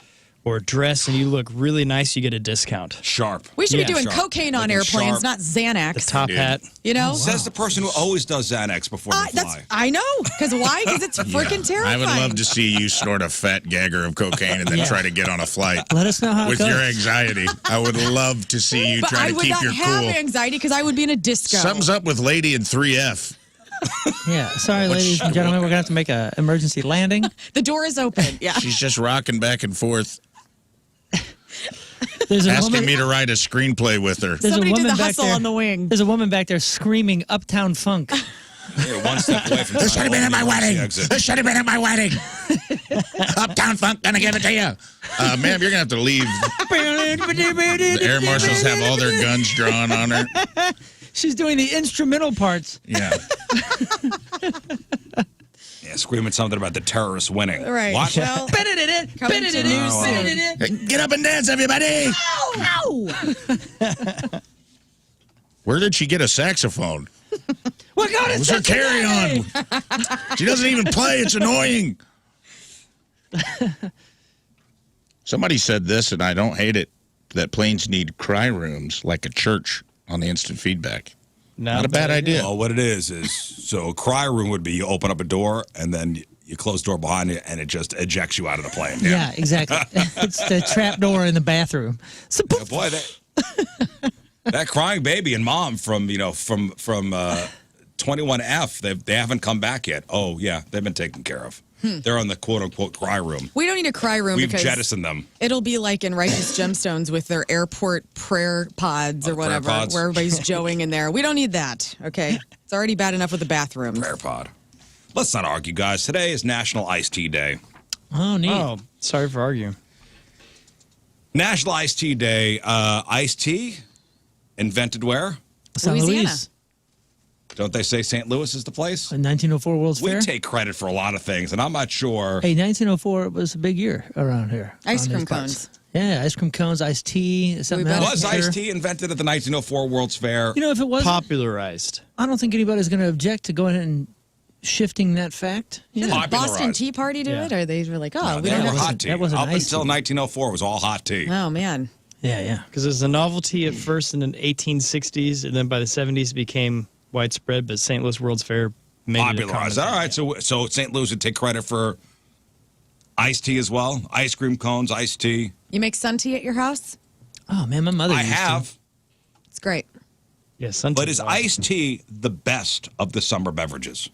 or a dress and you look really nice, you get a discount. Sharp. We should Yeah. be doing Sharp. cocaine on Looking airplanes, sharp. not Xanax. The top Dude. hat. You know? Says the person who always does Xanax before they That's, fly. I know. Because why? Because it's freaking I terrifying. would love to see you snort a fat gagger of cocaine and then try to get on a flight Let us know how with it goes. your anxiety. I would love to see you But try I to would keep not your have cool. anxiety because I would be in a disco. Something's up with Lady in 3F. Yeah. Sorry, ladies and gentlemen, we're going to have to make an emergency landing. The door is open. Yeah. She's just rocking back and forth, There's a asking woman, me to write a screenplay with her. there's Somebody a did woman the back hustle there. on the wing. There's a woman back there screaming Uptown Funk. You're one step away from This should have been at my wedding. Exit. This should have been at my wedding. Uptown Funk, gonna give it to you. Ma'am, you're gonna have to leave. The air marshals have all their guns drawn on her. She's doing the instrumental parts. Yeah. Yeah, screaming something about the terrorists winning. Right. What? Well, coming to news soon. Get up and dance, everybody. Where did she get a saxophone? We're going to What's her carry on? She doesn't even play. It's annoying. Somebody said this, and I don't hate it, that planes need cry rooms like a church on the instant feedback. Not a bad idea. Well, what it is so a cry room would be you open up a door and then you close the door behind you and it just ejects you out of the plane. Yeah, exactly. It's the trap door in the bathroom. So, Yeah, boy, that crying baby and mom from 21F, they haven't come back yet. Oh yeah, they've been taken care of. They're on the quote unquote cry room. We don't need a cry room We've because jettisoned them. it'll be like in Righteous Gemstones with their airport prayer pods or prayer whatever, pods. where everybody's joeing in there. We don't need that, okay? It's already bad enough with the bathrooms. Prayer pod. Let's not argue, guys. Today is National Iced Tea Day. oh, neat. Oh, sorry for arguing. National Iced Tea Day. Iced tea invented where? San Louisiana. Luis. Don't they say St. Louis is the place? 1904 World's We Fair. take credit for a lot of things, and I'm not sure. Hey, 1904 was a big year around here. Ice on cream these parts. cones. Yeah, ice cream cones, iced tea, something better- else. Was Sure. iced tea invented at the 1904 World's Fair? You know, if it wasn't, Popularized. I don't think anybody's going to object to going ahead and shifting that fact. Did Yeah. the Popularized. Boston Tea Party do Yeah. it? Or they were like, oh, No, we they don't were have hot tea. that wasn't Up iced until tea. 1904, it was all hot tea. Oh, man. Yeah. Because it was a novelty at first in the 1860s, and then by the 70s it became widespread, but St. Louis World's Fair made Popularized. it a All common right, thing. so St. Louis would take credit for iced tea as well. Ice cream cones, iced tea. You make sun tea at your house? Oh man, my mother. I used to. have. It's great. Yeah, Sun But Tea's is awesome. iced tea the best of the summer beverages?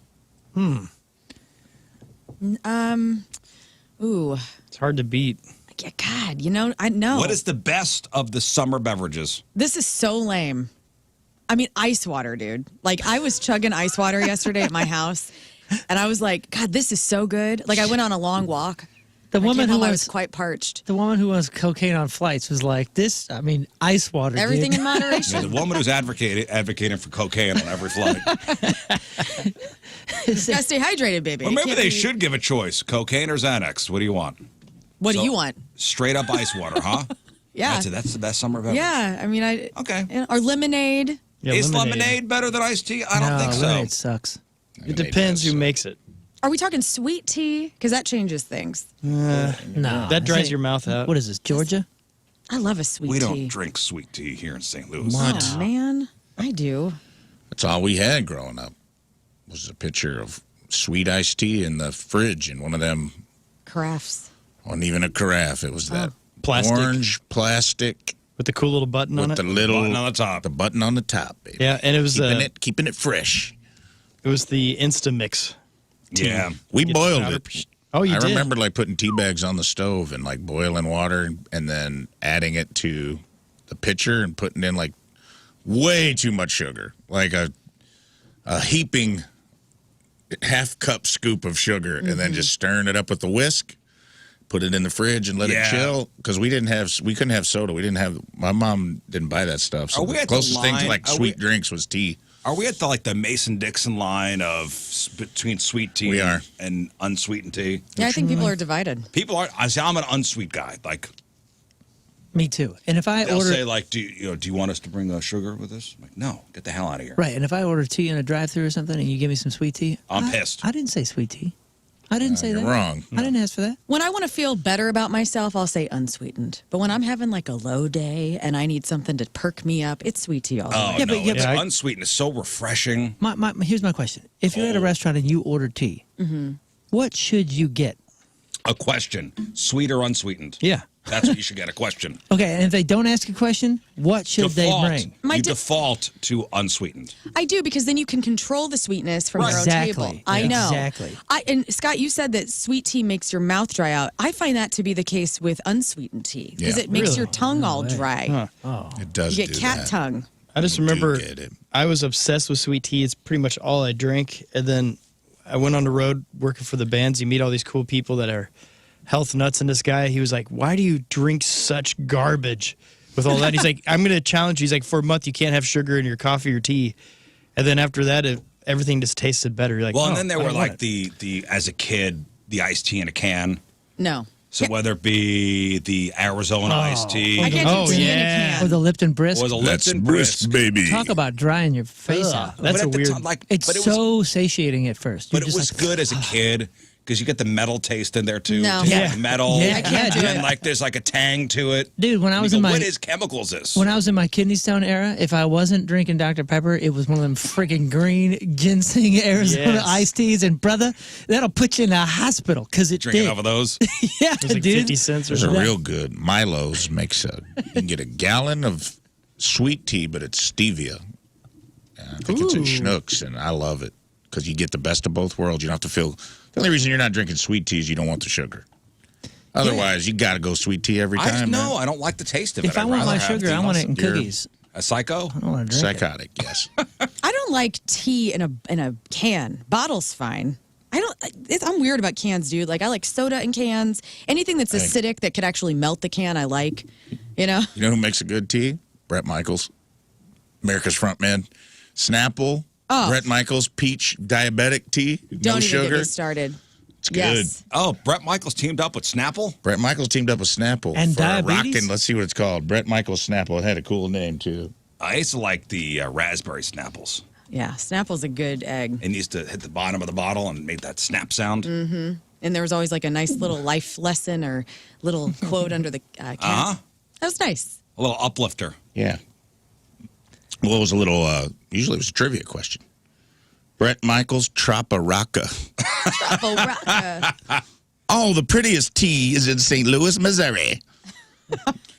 Ooh. It's hard to beat. Yeah, God, you know, I know. What is the best of the summer beverages? This is so lame. I mean, ice water, dude. Like, I was chugging ice water yesterday at my house, and I was like, God, this is so good. Like, I went on a long walk. The I woman came who home, I was was quite parched. the woman who was cocaine on flights was like, "This, I mean, ice water. Everything dude. in Yeah, moderation. the woman who's advocating for cocaine on every flight. Gotta stay hydrated, baby. Or You maybe can't they be- should give a choice: cocaine or Xanax. What do you want? What do So, you want? Straight up ice water, huh? Yeah. That's the best summer beverage. Yeah. I mean, Okay. Or lemonade. Yeah, Is lemonade better than iced tea? I don't No, think so. lemonade sucks. It depends who makes it. Are we talking sweet tea? Because that changes things. No, That dries your mouth out. What is this, Georgia? I love a sweet We tea. don't drink sweet tea here in St. Louis. Oh, man. I do. That's all we had growing up. Was a pitcher of sweet iced tea in the fridge in one of them. Crafts. Wasn't even a carafe. It was that Plastic. orange plastic With the cool little button on with it. the little Button on the top. The button on the top, baby. Yeah, and it was keeping it fresh. it was the Instamix. Yeah. We Get boiled powder. it. Oh, you I did? remember like putting tea bags on the stove and like boiling water and then adding it to the pitcher and putting in like way too much sugar, like a heaping half cup scoop of sugar, and then just stirring it up with the whisk. Put it in the fridge and let Yeah. it chill because we couldn't have soda. My mom didn't buy that stuff. So Are we the at the closest thing to line- like are sweet we- drinks was tea. Are we at the Mason-Dixon line of between sweet tea We are. and unsweetened tea? Yeah, I think people are divided. People are. I say I'm an unsweet guy. Like Me too. And if I they'll order say, like, do you want us to bring sugar with us? I'm like, no, get the hell out of here. right, and if I order tea in a drive-through or something, and you give me some sweet tea, I'm pissed. I didn't say sweet tea. I didn't say You're that. wrong. I didn't ask for that. When I want to feel better about myself, I'll say unsweetened. But when I'm having like a low day and I need something to perk me up, it's sweet tea all the Oh way. Yeah, no, but- yeah, it's but- unsweetened. It's so refreshing. Here's my question: if you're at a restaurant and you order tea, what should you get? A question: sweet or unsweetened? Yeah. That's what you should get. A question. Okay, and if they don't ask a question, what should Default. they bring? My You de- default to unsweetened. I do because then you can control the sweetness from your own Exactly. table. I know. Exactly. And Scott, you said that sweet tea makes your mouth dry out. I find that to be the case with unsweetened tea because Yeah. it makes Really? your tongue all dry. It does. You get do cat that. tongue. I just You do remember get it. I was obsessed with sweet tea. It's pretty much all I drink. And then I went on the road working for the bands. You meet all these cool people that are health nuts. And this guy, he was like, why do you drink such garbage with all that? He's like, I'm going to challenge you. He's like, for a month, you can't have sugar in your coffee or tea. And then after that, everything just tasted better. You're like, Well, oh, and then there I were don't like want it. the as a kid the iced tea in a can. No. So Yeah. whether it be the Arizona iced tea I can't Oh, do tea in a yeah. can. Or the Lipton Brisk? or the That's Lipton brisk, Brisk. baby. Talk about drying your face Ugh, out. that's But a at the weird. time, like, It's but it was, so satiating at first. but You're it just was like, good as a kid because you get the metal taste in there too. No. Just Yeah. like metal. Yeah. I can't do and it. then like there's like a tang to it. Dude, when I And was you in go, my what is chemicals this? when I was in my kidney stone era, if I wasn't drinking Dr. Pepper, it was one of them freaking green ginseng Arizona Yes. iced teas. And brother, that'll put you in a hospital because it Drinking did. off of those. Yeah, It was like dude. 50 cents or Those are something. real good. Milo's makes you can get a gallon of sweet tea, but it's stevia. I think it's in Ooh. Schnucks, and I love it because you get the best of both worlds. You don't have to feel. The only reason you're not drinking sweet tea is you don't want the sugar. Otherwise, you got to go sweet tea every I time. no, man. I don't like the taste of it. If I I'd want rather my have sugar, the I want it in you're cookies. A psycho? I don't want to drink it. Psychotic, yes. I don't like tea in a can. Bottle's fine. I'm weird about cans, dude. Like I like soda in cans. Anything that's acidic that could actually melt the can, I like. You know? You know who makes a good tea? Brett Michaels, America's front man. Snapple, Oh, Brett Michaels peach diabetic tea, don't no even sugar. get me started. It's good. Yes. Oh, Brett Michaels teamed up with Snapple? Brett Michaels teamed up with Snapple And for diabetes? rockin'. Let's see what it's called. Brett Michaels Snapple. It had a cool name too. I used to like the raspberry Snapples. Yeah, Snapple's a good egg. And used to hit the bottom of the bottle and make that snap sound. And there was always like a nice little life lesson or little quote under the cap. That was nice. A little uplifter. Yeah. Well, it was a little. Usually, it was a trivia question. Brett Michaels Traparaka. Oh, the prettiest tea is in St. Louis, Missouri.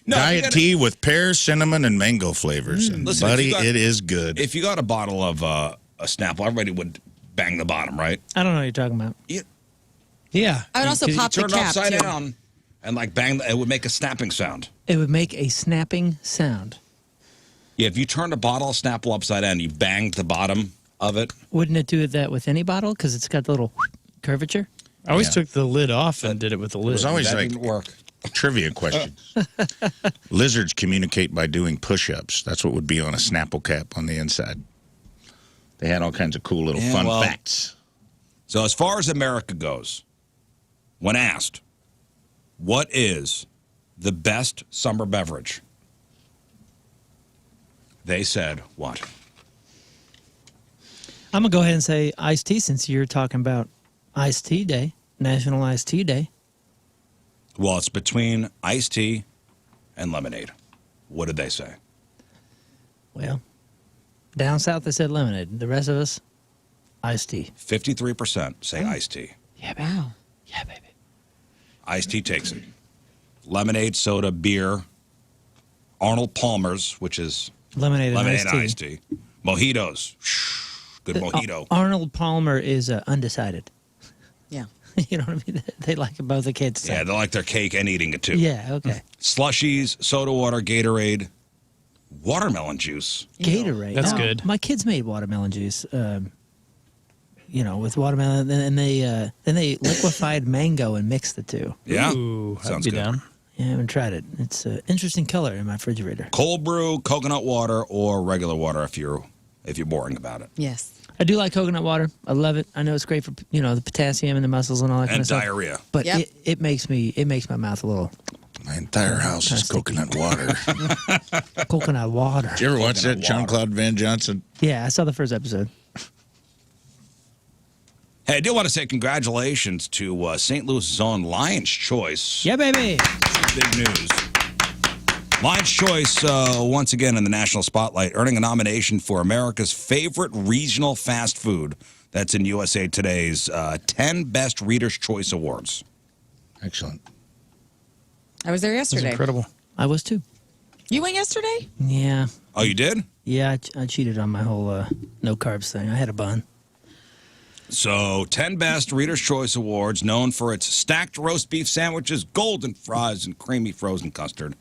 No, Diet tea with pear, cinnamon, and mango flavors. And Listen, if buddy, you got- it is good. If you got a bottle of a Snapple, everybody would bang the bottom, right? I don't know what you're talking about. Yeah. I would also You pop the turn it cap upside too. down and like bang, it would make a snapping sound. It would make a snapping sound. Yeah, if you turned a bottle of Snapple upside down, you banged the bottom of it. Wouldn't it do that with any bottle? Because it's got the little curvature. I always Yeah. took the lid off and did it with the lid. was always That like didn't work. trivia questions. Lizards communicate by doing push-ups. That's what would be on a Snapple cap on the inside. They had all kinds of cool little Yeah, fun well- facts. So as far as America goes, when asked, what is the best summer beverage? They said what? I'm going to go ahead and say iced tea since you're talking about iced tea day, National Iced Tea Day. Well, it's between iced tea and lemonade. What did they say? Well, down south they said lemonade. The rest of us, iced tea. 53% say iced tea. Yeah, baby. Wow. Yeah, baby. Iced tea takes it. Lemonade, soda, beer, Arnold Palmer's, which is Lemonade and lemonade and iced tea. iced tea. Mojitos. Good mojito. Arnold Palmer is undecided. Yeah. You know what I mean? They like it both. They can't decide. Yeah, they like their cake and eating it too. Yeah, okay. Slushies, soda water, Gatorade, watermelon juice. Gatorade. That's No, good. My kids made watermelon juice. You know, with watermelon, and then they liquefied mango and mixed the two. Yeah, Ooh, I'd sounds be good. down. Yeah, I haven't tried it. It's an interesting color in my refrigerator. Cold brew, coconut water, or regular water if you're boring about it. Yes. I do like coconut water. I love it. I know it's great for the potassium and the muscles and all that kind And of stuff. diarrhea. But Yep. it makes my mouth a little My entire house is coconut water. coconut water. Did you ever watch that Coconut John water. Claude Van Johnson? Yeah, I saw the first episode. Hey, I do want to say congratulations to St. Louis' own Lion's Choice. Yeah, baby. Big news. Lion's Choice, once again in the national spotlight, earning a nomination for America's favorite regional fast food. That's in USA Today's 10 Best Reader's Choice Awards. Excellent. I was there It's yesterday. incredible. I was too. You went yesterday? Yeah. Oh, you did? Yeah, I cheated on my whole no carbs thing. I had a bun. So, 10 Best Reader's Choice Awards, known for its stacked roast beef sandwiches, golden fries, and creamy frozen custard.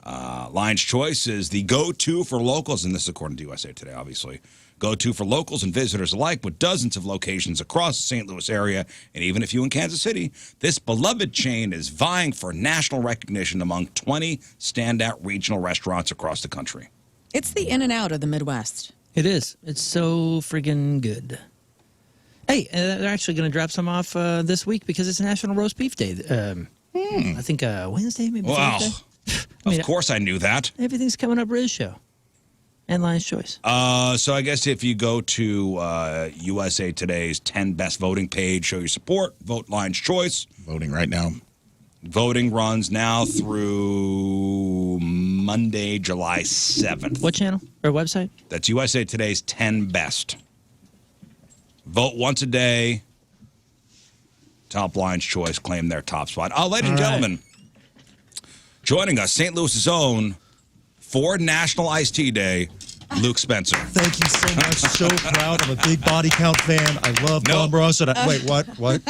Lion's Choice is the go-to for locals, and this is according to USA Today, obviously. Go-to for locals and visitors alike, with dozens of locations across the St. Louis area. And even if you in Kansas City, this beloved chain is vying for national recognition among 20 standout regional restaurants across the country. It's the in and out of the Midwest. It is. It's so friggin' good. Hey, they're actually going to drop some off this week because it's National Roast Beef Day. I think Wednesday, maybe Wow. Thursday. I mean, Of course I knew that. everything's coming up RizzShow and Lion's Choice. So I guess if you go to USA Today's 10 Best Voting page, show your support, vote Lion's Choice. Voting right now. Voting runs now through Monday, July 7th. What channel or website? That's USA Today's 10 Best. Vote once a day. Top Lion's Choice claim their top spot. Ladies and All right. gentlemen, joining us, St. Louis' own for National Iced Tea Day, Luke Spencer. Thank you so much. So proud. I'm a big Body Count fan. I love No. Bob Ross. Wait, what? What?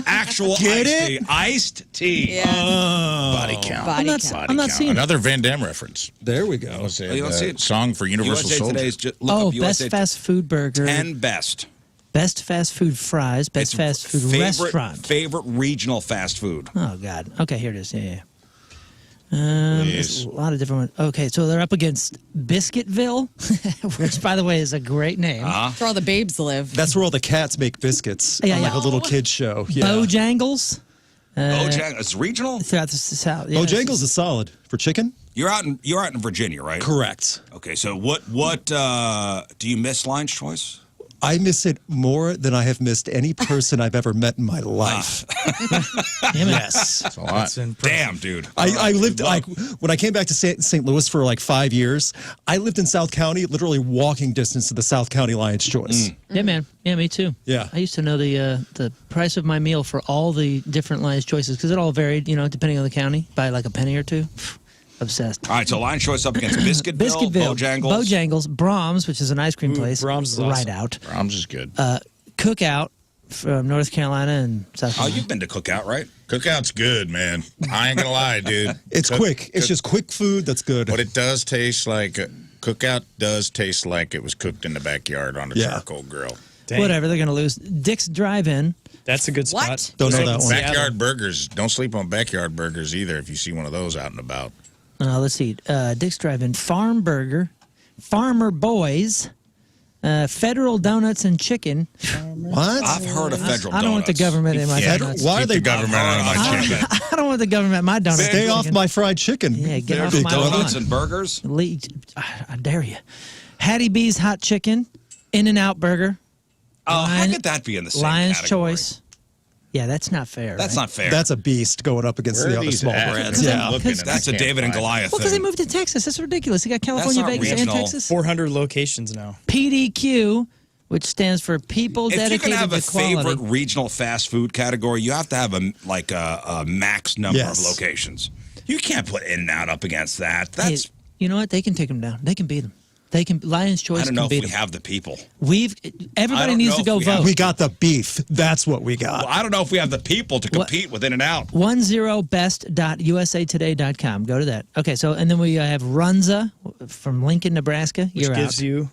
Actual Get iced it? tea. Iced tea. Yeah. Body count. Body I'm not, count. I'm not seeing it. Another Van Damme reference. There we go. Let's say Oh, you don't see the it? song for Universal USA Soldier. Today's look Oh, up USA best fast food burger. 10 Best. Best fast food fries. Best fast food restaurant. Favorite regional fast food. Oh, God. Okay, here it is. Yeah, yeah. There's a lot of different ones. Okay, so they're up against Biscuitville, which, by the way, is a great name. That's where all the babes live. That's where all the cats make biscuits. Yeah, on, yeah. like a little kid's show. Yeah. Bojangles. Bojangles, it's regional. Throughout the South. Yeah, Bojangles is solid for chicken. You're out in Virginia, right? Correct. Okay, so what do you miss Lion's Choice? I miss it more than I have missed any person I've ever met in my life. Yes. That's a lot. That's impressive. Damn, dude. I lived when I came back to St. Louis for like 5 years. I lived in South County, literally walking distance to the South County Lion's Choice. Yeah, man. Yeah, me too. Yeah. I used to know the price of my meal for all the different Lion's Choices because it all varied, depending on the county, by like a penny or two. Obsessed. All right, so Lion's Choice up against Biscuitville, Bojangles, Brahms, which is an ice cream place. Brahms is right awesome. out. Brahms is good. Cookout from North Carolina and South Oh, Carolina. you've been to Cookout, right? Cookout's good, man. I ain't gonna lie, dude. It's quick. It's just quick food that's good. What it does taste like, Cookout does taste like it was cooked in the backyard on a charcoal grill. Dang. Whatever, they're going to lose. Dick's Drive-In. That's a good spot. What? Don't know Those that are one. Seattle. Backyard burgers. Don't sleep on backyard burgers either if you see one of those out and about. Let's see. Dick's Drive-In, Farm Burger, Farmer Boys, Federal Donuts and Chicken. What? I've heard of Federal I don't want the Donuts. government in my donuts. Why are Keep they the government out of my chicken? I don't want the government in my donuts. Stay off my fried chicken? Yeah, get off Big my donut. Donuts and burgers? I dare you. Hattie B's Hot Chicken, In-N-Out Burger, Oh, how could that be in the same Lion's category? Choice. Yeah, that's not fair. That's right? not fair. That's a beast going up against Where the are other these small at? brands. Because Yeah. I'm looking and That's I a can't David and find it. Goliath Well, because they thing. moved to Texas. That's ridiculous. They got California, not Vegas, and regional. Texas. 400 locations now. PDQ, which stands for People If you Dedicated can have to a Quality. favorite regional fast food category, you have to have a max number Yes. of locations. You can't put In-N-Out up against that. Hey, That's you know what? They can take them down. They can beat them. They can. Lion's Choice I don't know can if beat we them. have the people. Everybody don't needs know to if go we have- vote. We got the beef. That's what we got. Well, I don't know if we have the people to compete with In-N-Out. 10best.usatoday.com. Go to that. Okay, so and then we have Runza from Lincoln, Nebraska. Which You're gives out. you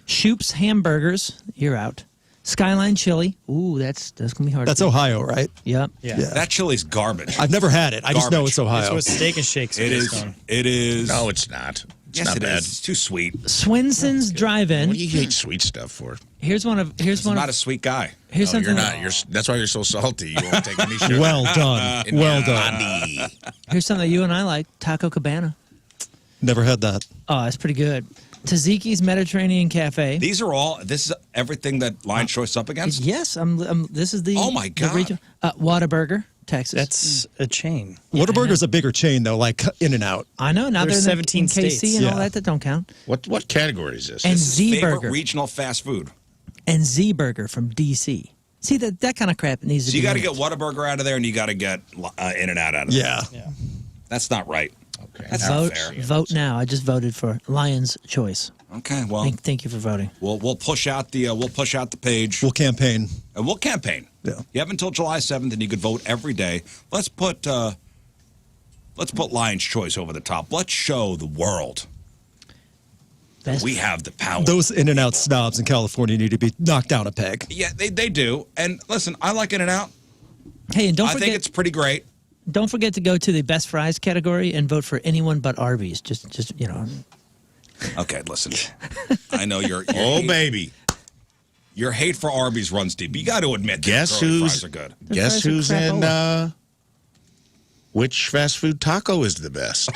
Shoop's Hamburgers. You're out. Skyline Chili. Ooh, that's gonna be hard. That's to beat. Ohio, right? Yep. yeah. That chili's garbage. I've never had it. I just know Garbage. it's Ohio. That's what Steak and Shakes It based is. on. It is. No, it's not. It's yes, not it bad. is. It's too sweet. Swinson's Drive-In. What do you hate sweet stuff for? Here's one of. Here's I'm one not a of. sweet guy. Here's No, something. you're not. That's why you're so salty. You won't take any sugar. Well done. In Well your done. body. Here's something that you and I like. Taco Cabana. Never had that. Oh, that's pretty good. Taziki's Mediterranean Cafe. This is everything that Lion's Choice is up against? Yes, this is the. Oh, my the God. region- Whataburger, Texas. That's a chain. Whataburger's a bigger chain, though, like In-N-Out. I know. Now There's they're 17 in KC states. and all Yeah. that don't count. What category is this? And This is Z favorite Burger regional fast food. and Z Burger from DC. See that kind of crap needs to So be. you got to get moved. Whataburger out of there, and you got to get In-N-Out out of there. Yeah. Yeah. That's not right. Okay. That's now not Vote, fair. vote now. I just voted for Lion's Choice. Okay, well, Thank you for voting. we'll push out the page. We'll campaign. And we'll campaign. Yeah. You have until July 7th, and you could vote every day. Let's put Lion's Choice over the top. Let's show the world that Best- we have the power. Those In-N-Out snobs in California need to be knocked down a peg. Yeah, they do. And listen, I like In-N-Out. Hey, and I think it's pretty great. don't forget to go to the best fries category and vote for anyone but Arby's. Just Okay, listen. I know your Oh, hate, baby. your hate for Arby's runs deep. You got to admit that Guess curly who's fries are good. Guess fries are who's in crapola. which fast food taco is the best?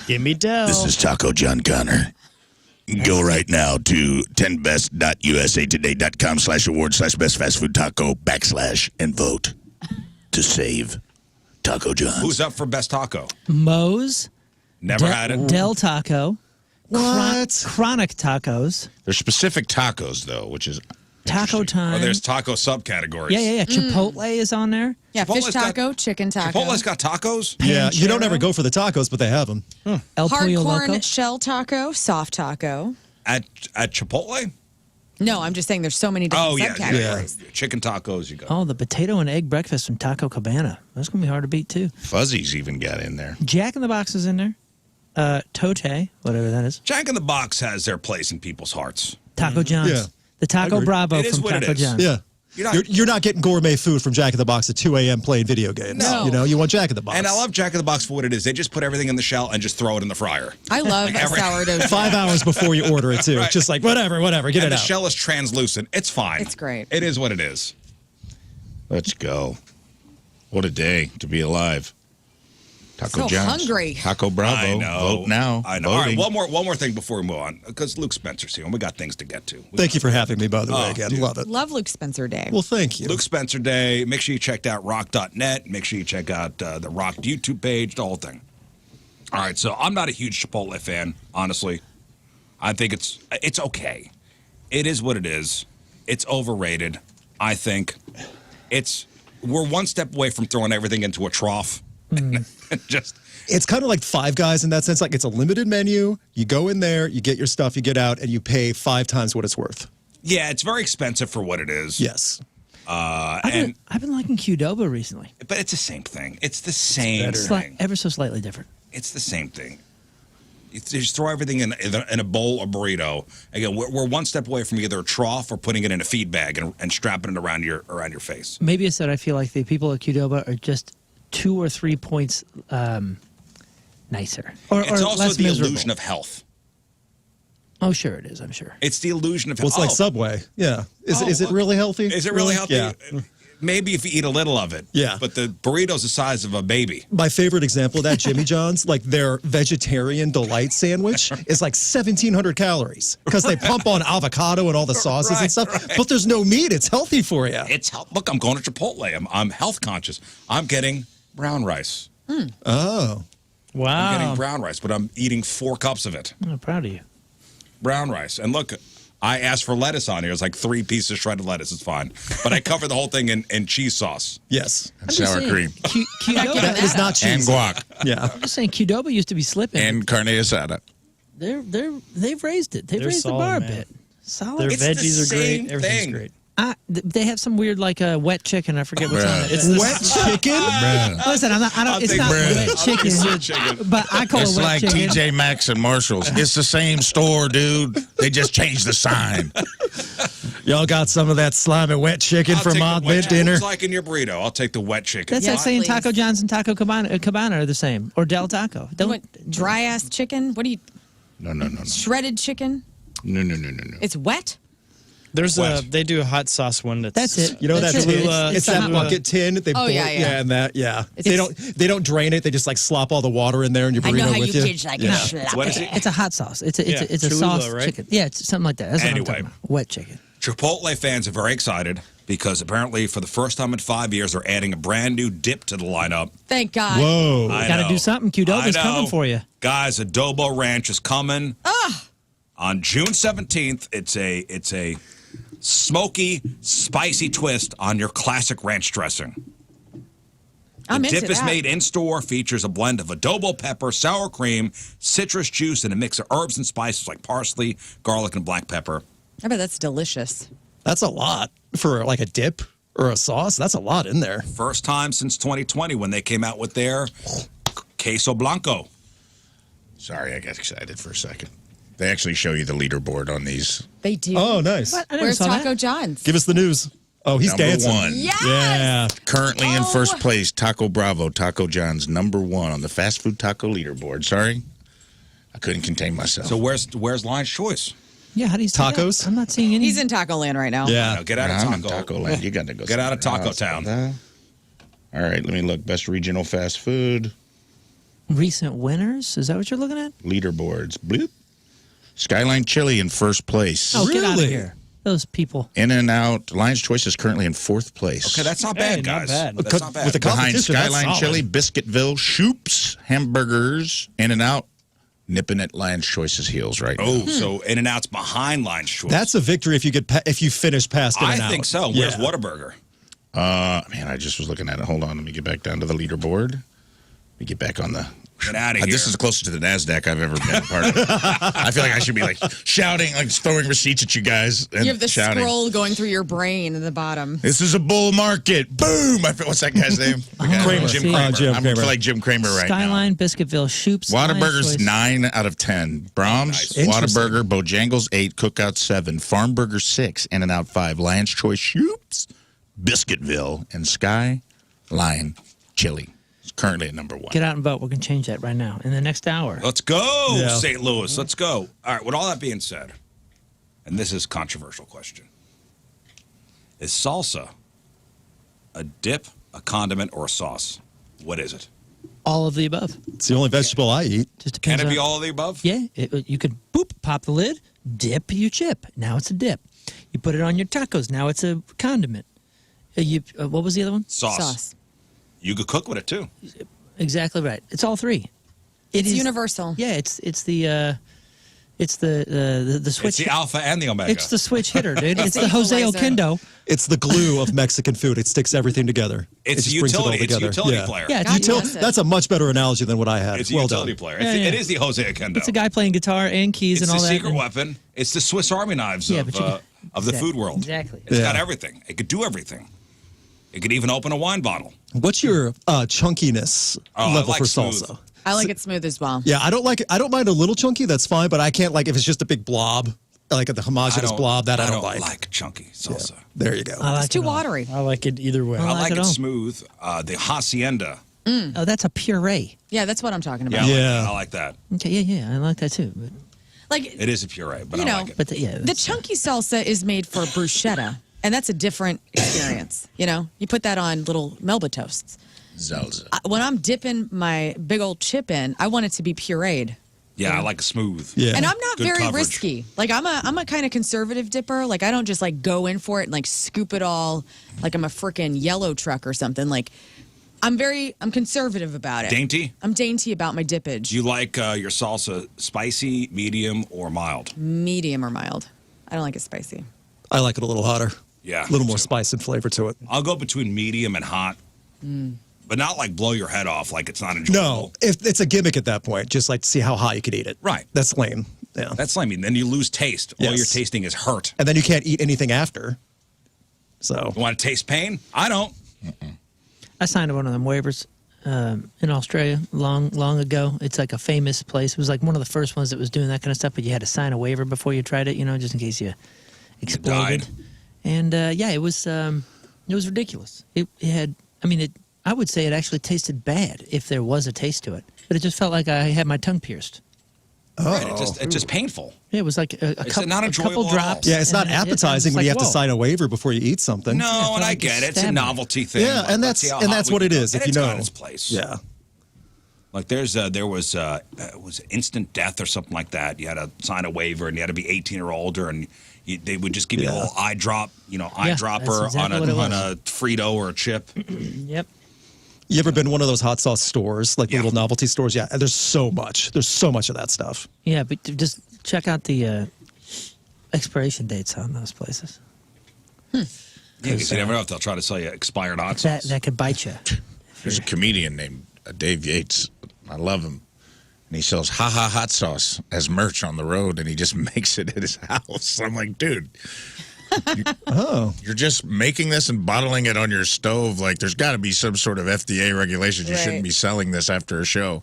Give me Dell. This is Taco John Connor. Go right now to 10best.usatoday.com/award/best fast food taco / and vote to save Taco John's. Who's up for best taco? Moe's, Never had it. Del Taco, What? Chronic Tacos, There's specific tacos though, which is Taco Time. Oh, there's taco subcategories. yeah. Chipotle is on there. Yeah, fish Chipotle's got- taco, chicken taco. Chipotle's got tacos. Yeah, you don't Panchero. ever go for the tacos, but they have them. El hard Pollo corn Loco. shell taco, soft taco. At Chipotle? No, I'm just saying there's so many different Oh, yeah. subcategories. Chicken tacos, you got. Oh, the potato and egg breakfast from Taco Cabana. That's going to be hard to beat, too. Fuzzies even got in there. Jack in the Box is in there. Tote, whatever that is. Jack in the Box has their place in people's hearts. Taco John's. Yeah. The Taco agree. Bravo It is from what it Taco is. John's. Yeah. You're not getting gourmet food from Jack in the Box at 2 a.m. playing video games. No. You know, you want Jack in the Box. And I love Jack in the Box for what it is. They just put everything in the shell and just throw it in the fryer. I love a sourdough. 5 hours before you order it, too. Right. Just like, whatever, get And it the out. shell is translucent. It's fine. It's great. It is what it is. Let's go. What a day to be alive. Taco So John's. hungry. Taco Bravo. I know. Vote now. I know. All right, Voting. one more thing before we move on, because Luke Spencer's here, and we got things to get to. Thank you for having me, by the way, Oh, again. dude. Love it. Love Luke Spencer Day. Well, thank you. Luke Spencer Day. Make sure you checked out rock.net. Make sure you check out the Rock YouTube page, the whole thing. All right, so I'm not a huge Chipotle fan, honestly. I think it's okay. It is what it is. It's overrated, I think. We're one step away from throwing everything into a trough. Just It's kind of like Five Guys in that sense. Like, it's a limited menu. You go in there, you get your stuff, you get out, and you pay 5 times what it's worth. yeah, it's very expensive for what it is. Yes. I've been liking Qdoba recently. But it's the same thing. It's the same Sli- thing. ever so slightly different. It's the same thing. You just throw everything in a bowl or burrito. Again, we're one step away from either a trough or putting it in a feed bag and strapping it around your face. Maybe it's that I feel like the people at Qdoba are just 2 or 3 points nicer. Or It's also less the miserable. illusion of health. Oh, sure it is, I'm sure. It's the illusion of Well, health. it's like Subway. Yeah. Is it really healthy? Is it really healthy? Yeah. Maybe if you eat a little of it. Yeah. But the burrito's the size of a baby. My favorite example of that, Jimmy John's, like their vegetarian delight sandwich is like 1,700 calories because they pump on avocado and all the sauces and stuff. Right. But there's no meat. It's healthy for you. It's health. Look, I'm going to Chipotle. I'm health conscious. I'm getting brown rice. Oh. I'm Wow. getting brown rice, but I'm eating 4 cups of it. I'm proud of you. Brown rice. And look, I asked for lettuce on here. It's like 3 pieces of shredded lettuce. It's fine. But I cover the whole thing in cheese sauce. Yes. And sour cream. Qdoba, That is not And cheese. guac. Yeah. I'm just saying, Qdoba used to be slipping. And carne asada. They've raised it. They've They're raised solid, the bar a man. bit. Solid. Their It's the veggies are same great. Everything's thing. great. They have some weird like wet chicken. I forget what's on it. It's the Wet chicken? Listen, I don't. It's take not bread. wet I'll take chicken, sweet chicken. but I call It's it wet like chicken. TJ Maxx and Marshall's. It's the same store, dude. They just changed the sign. Y'all got some of that slimy wet chicken I'll for take my the wet mid chicken. dinner? It's like in your burrito. I'll take the wet chicken. That's Yeah, like saying please. Taco John's and Taco Cabana are the same, or Del Taco. You Don't. want dry ass chicken? What do you No. shredded chicken? No. It's wet? There's Wet. They do a hot sauce one That's it. You know That's that it. tin? It's the that hot bucket tin. They Oh, boil, yeah, yeah. and that, yeah. It's- They don't drain it. They just like slop all the water in there in your I burrito know how with you you. kids like yeah. it. What is it? It's a hot sauce. It's a Yeah, sauce Cholula, right? chicken. Yeah, it's something like that. That's what I'm Anyway. talking about. Wet chicken. Chipotle fans are very excited because apparently for the first time in 5 years, they're adding a brand new dip to the lineup. Thank God. Whoa. I Got to know. do something. Qdoba's I know. coming for you. Guys, Adobo Ranch is coming. On June 17th. It's a smoky, spicy twist on your classic ranch dressing. I'm The into dip is that. made in-store, features a blend of adobo pepper, sour cream, citrus juice, and a mix of herbs and spices like parsley, garlic, and black pepper. I bet that's delicious. That's a lot for like a dip or a sauce. That's a lot in there. First time since 2020 when they came out with their queso blanco. Sorry, I got excited for a second. They actually show you the leaderboard on these. They do. Oh, nice. What? I never Where's saw Taco that. John's? Give us the news. Oh, he's Number dancing. 1. Yes! Yeah. Currently in Oh. first place, Taco Bravo, Taco John's number 1 on the fast food taco leaderboard. Sorry, I couldn't contain myself. So where's Lion's Choice? Yeah, how do you say that? Tacos? I'm not seeing any. He's in Taco Land right now. Yeah. Now, get out I'm of in Taco. Taco Land. You got to go. Get out of somewhere Taco else. Town. All right, let me look. Best regional fast food recent winners. Is that what you're looking at? leaderboards. Bloop. Skyline Chili in first place. Oh, get out of Really? here. Those people. In and Out. Lion's Choice is currently in 4th place. Okay, that's not Hey, bad, not guys. bad. That's not bad. With the behind competition, that's Skyline solid. Chili, Biscuitville, Shoop's, Hamburgers, In and Out, nipping at Lion's Choice's heels right now. Oh, so In-N-Out's behind Lion's Choice. That's a victory if you finish past I In-N-Out. think so. Yeah. Where's Whataburger? Man, I just was looking at it. Hold on, let me get back down to the leaderboard. Let me get back on the... Get out of here. This is the closest to the NASDAQ I've ever been a part of. I feel like I should be like shouting, like throwing receipts at you guys and You have the shouting. scroll going through your brain at the bottom. This is a bull market. Boom! What's that guy's name? The guy- Kramer. Jim See. Kramer. Jim I Kramer. feel like Jim Kramer right Skyline, Biscuitville, Shoop's. now. Lion's Whataburger's Choice. 9 out of 10. Brahms, Nice. Interesting. Whataburger, Bojangles 8, Cookout 7, Farm Burger 6, In-N-Out 5, Lion's Choice, Shoop's, Biscuitville, and Skyline Chili. It's currently at number 1. Get out and vote. We can change that right now in the next hour. Let's go, Yeah. St. Louis. Let's go. All right, with all that being said, and this is a controversial question. Is salsa a dip, a condiment, or a sauce? What is it? All of the above. It's the only vegetable I eat. Just Can depends it be on- all of the above? Yeah, you could boop, pop the lid, dip, you chip. Now it's a dip. You put it on your tacos. Now it's a condiment. What was the other one? Sauce. You could cook with it too. Exactly right. It's all three. It's universal. Yeah, it's the switch. It's the alpha and the omega. It's the switch hitter, dude. It's the the Jose equalizer. Okendo. It's the glue of Mexican food. It sticks everything together. It's it a just brings it all utility. It's a together. utility Yeah. player. Yeah, it's, God util- bless it. That's a much better analogy than what I had. It's a well utility done. player. Yeah, It yeah. is the Jose Okendo. it's a guy playing guitar and keys It's and all the that. secret and- weapon. It's the Swiss Army knives Yeah, of, but you- of the Exactly. food world. Exactly. It's got Yeah. everything. It could do everything. It could even open a wine bottle. What's your chunkiness I level like for smooth. salsa? I like it smooth as well. Yeah, I don't like it. I don't mind a little chunky. That's fine, but I can't like if it's just a big blob, like the homogeneous blob. That I don't like. chunky salsa. There you go. I like It's too it all. watery. I like it either way. I I like like it it all. smooth. The hacienda. Oh, that's a puree. Yeah, that's what I'm talking Yeah, about. Yeah. I like that. Okay, yeah, I like that too. But, Like, It is a puree, but You I know, like it. yeah, the chunky salsa is made for bruschetta, and that's a different experience. You know, you put that on little Melba toasts. Salsa. When I'm dipping my big old chip in, I want it to be pureed. Yeah, I like smooth. Yeah. And I'm not Good very coverage. risky. Like I'm a kind of conservative dipper. Like I don't just like go in for it and like scoop it all like I'm a freaking yellow truck or something. Like I'm conservative about it. Dainty? I'm dainty about my dippage. Do you like your salsa spicy, medium, or mild? Medium or mild. I don't like it spicy. I like it a little hotter. Yeah, a little me more too. spice and flavor to it. I'll go between medium and hot, but not like blow your head off like it's not enjoyable. No, if it's a gimmick at that point, just like to see how hot you could eat it. Right. That's lame. Yeah. That's lame. Then you lose taste. All Yes. you're tasting is hurt. And then you can't eat anything after. So You want to taste pain? I don't. I signed one of them waivers in Australia long ago. It's like a famous place. It was like one of the first ones that was doing that kind of stuff, but you had to sign a waiver before you tried it, just in case you exploded. died. And it was ridiculous. It had, I would say it actually tasted bad if there was a taste to it, but it just felt like I had my tongue pierced. Right. It's just painful. Yeah, it was like a It's couple, not a couple enjoyable at all. drops. yeah, it's and not then appetizing it's when you like, have to whoa. sign a waiver before you eat something. No, I and feel I like get it's it. It's a stabbing. novelty thing. Yeah, Like, and let's see that's how and hot that's we what can it go. is. And If you it's know, got its place. yeah. Like there was instant death or something like that. You had to sign a waiver and you had to be 18 or older, and they would just give you a Yeah. little eye drop, that's eyedropper exactly what it on was. a Frito or a chip. Yep. You ever been one of those hot sauce stores, like the Yeah. little novelty stores? Yeah, and there's so much. There's so much of that stuff. Yeah, but just check out the expiration dates on those places. Yeah, because you never know if they'll try to sell you expired hot That sauce. that could bite you. There's a comedian named Dave Yates. I love him. And he sells hot sauce as merch on the road, and he just makes it at his house. I'm like, dude, you're just making this and bottling it on your stove. Like, there's got to be some sort of FDA regulations. You Right. shouldn't be selling this after a show.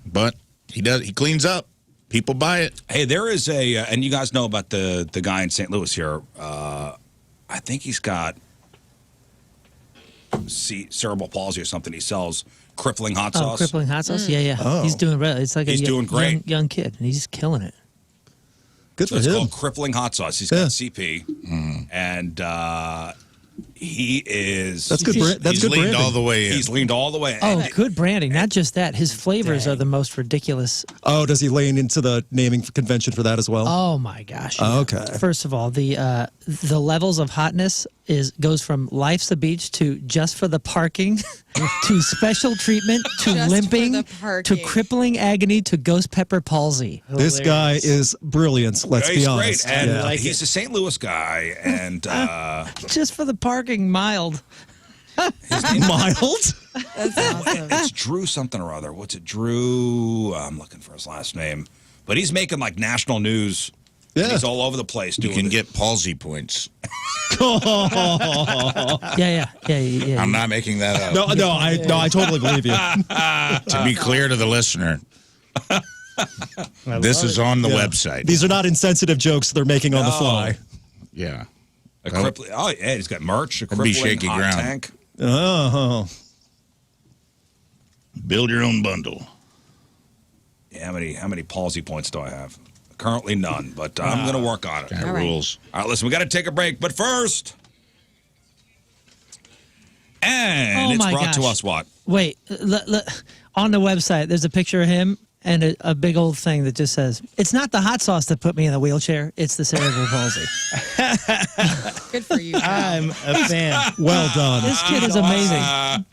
But he does. He cleans up. People buy it. Hey, there is and you guys know about the guy in St. Louis here. I think he's got cerebral palsy or something. He sells crippling hot Oh, sauce. crippling hot sauce. Yeah. Oh. He's doing well. It's like He's a doing great. young kid, and he's just killing it. Good So for it's him. called crippling hot sauce. He's Yeah. got CP, and he is. That's good. That's He's good leaned branding. all the way in. He's leaned all the way. Oh, And good branding. Not just that. His flavors are the most ridiculous. Oh, does he lean into the naming convention for that as well? Oh my gosh. Oh, yeah. okay. First of all, the levels of hotness goes from life's a beach to just for the parking to special treatment to Just for limping the to parking. crippling agony to ghost pepper palsy. This guy Hilarious. is brilliant. Let's he's be honest. great, and Yeah. he's a St. Louis guy, and Just for the parking, mild. Mild. That's awesome. it's Drew something or other. What's it, Drew? I'm looking for his last name, but he's making like national news. Yeah. He's all over the place You doing can it. get palsy points. Yeah. I'm not making that up. No, I totally believe you. To be clear to the listener, this is on the Yeah. website. These are not insensitive jokes they're making on the No. fly. Yeah. Oh, yeah, he's got merch. A That'd be crippling shaky hot ground. tank. Oh. Build your own bundle. Yeah, how many palsy points do I have? Currently none, but I'm going to work on it. All right. Rules. All right, listen, we got to take a break, but first, and Oh it's my brought to gosh. us what? Wait, on the website, there's a picture of him and a big old thing that just says, "It's not the hot sauce that put me in the wheelchair; it's the cerebral palsy." Good for you. I'm a fan. Well done. This kid is amazing,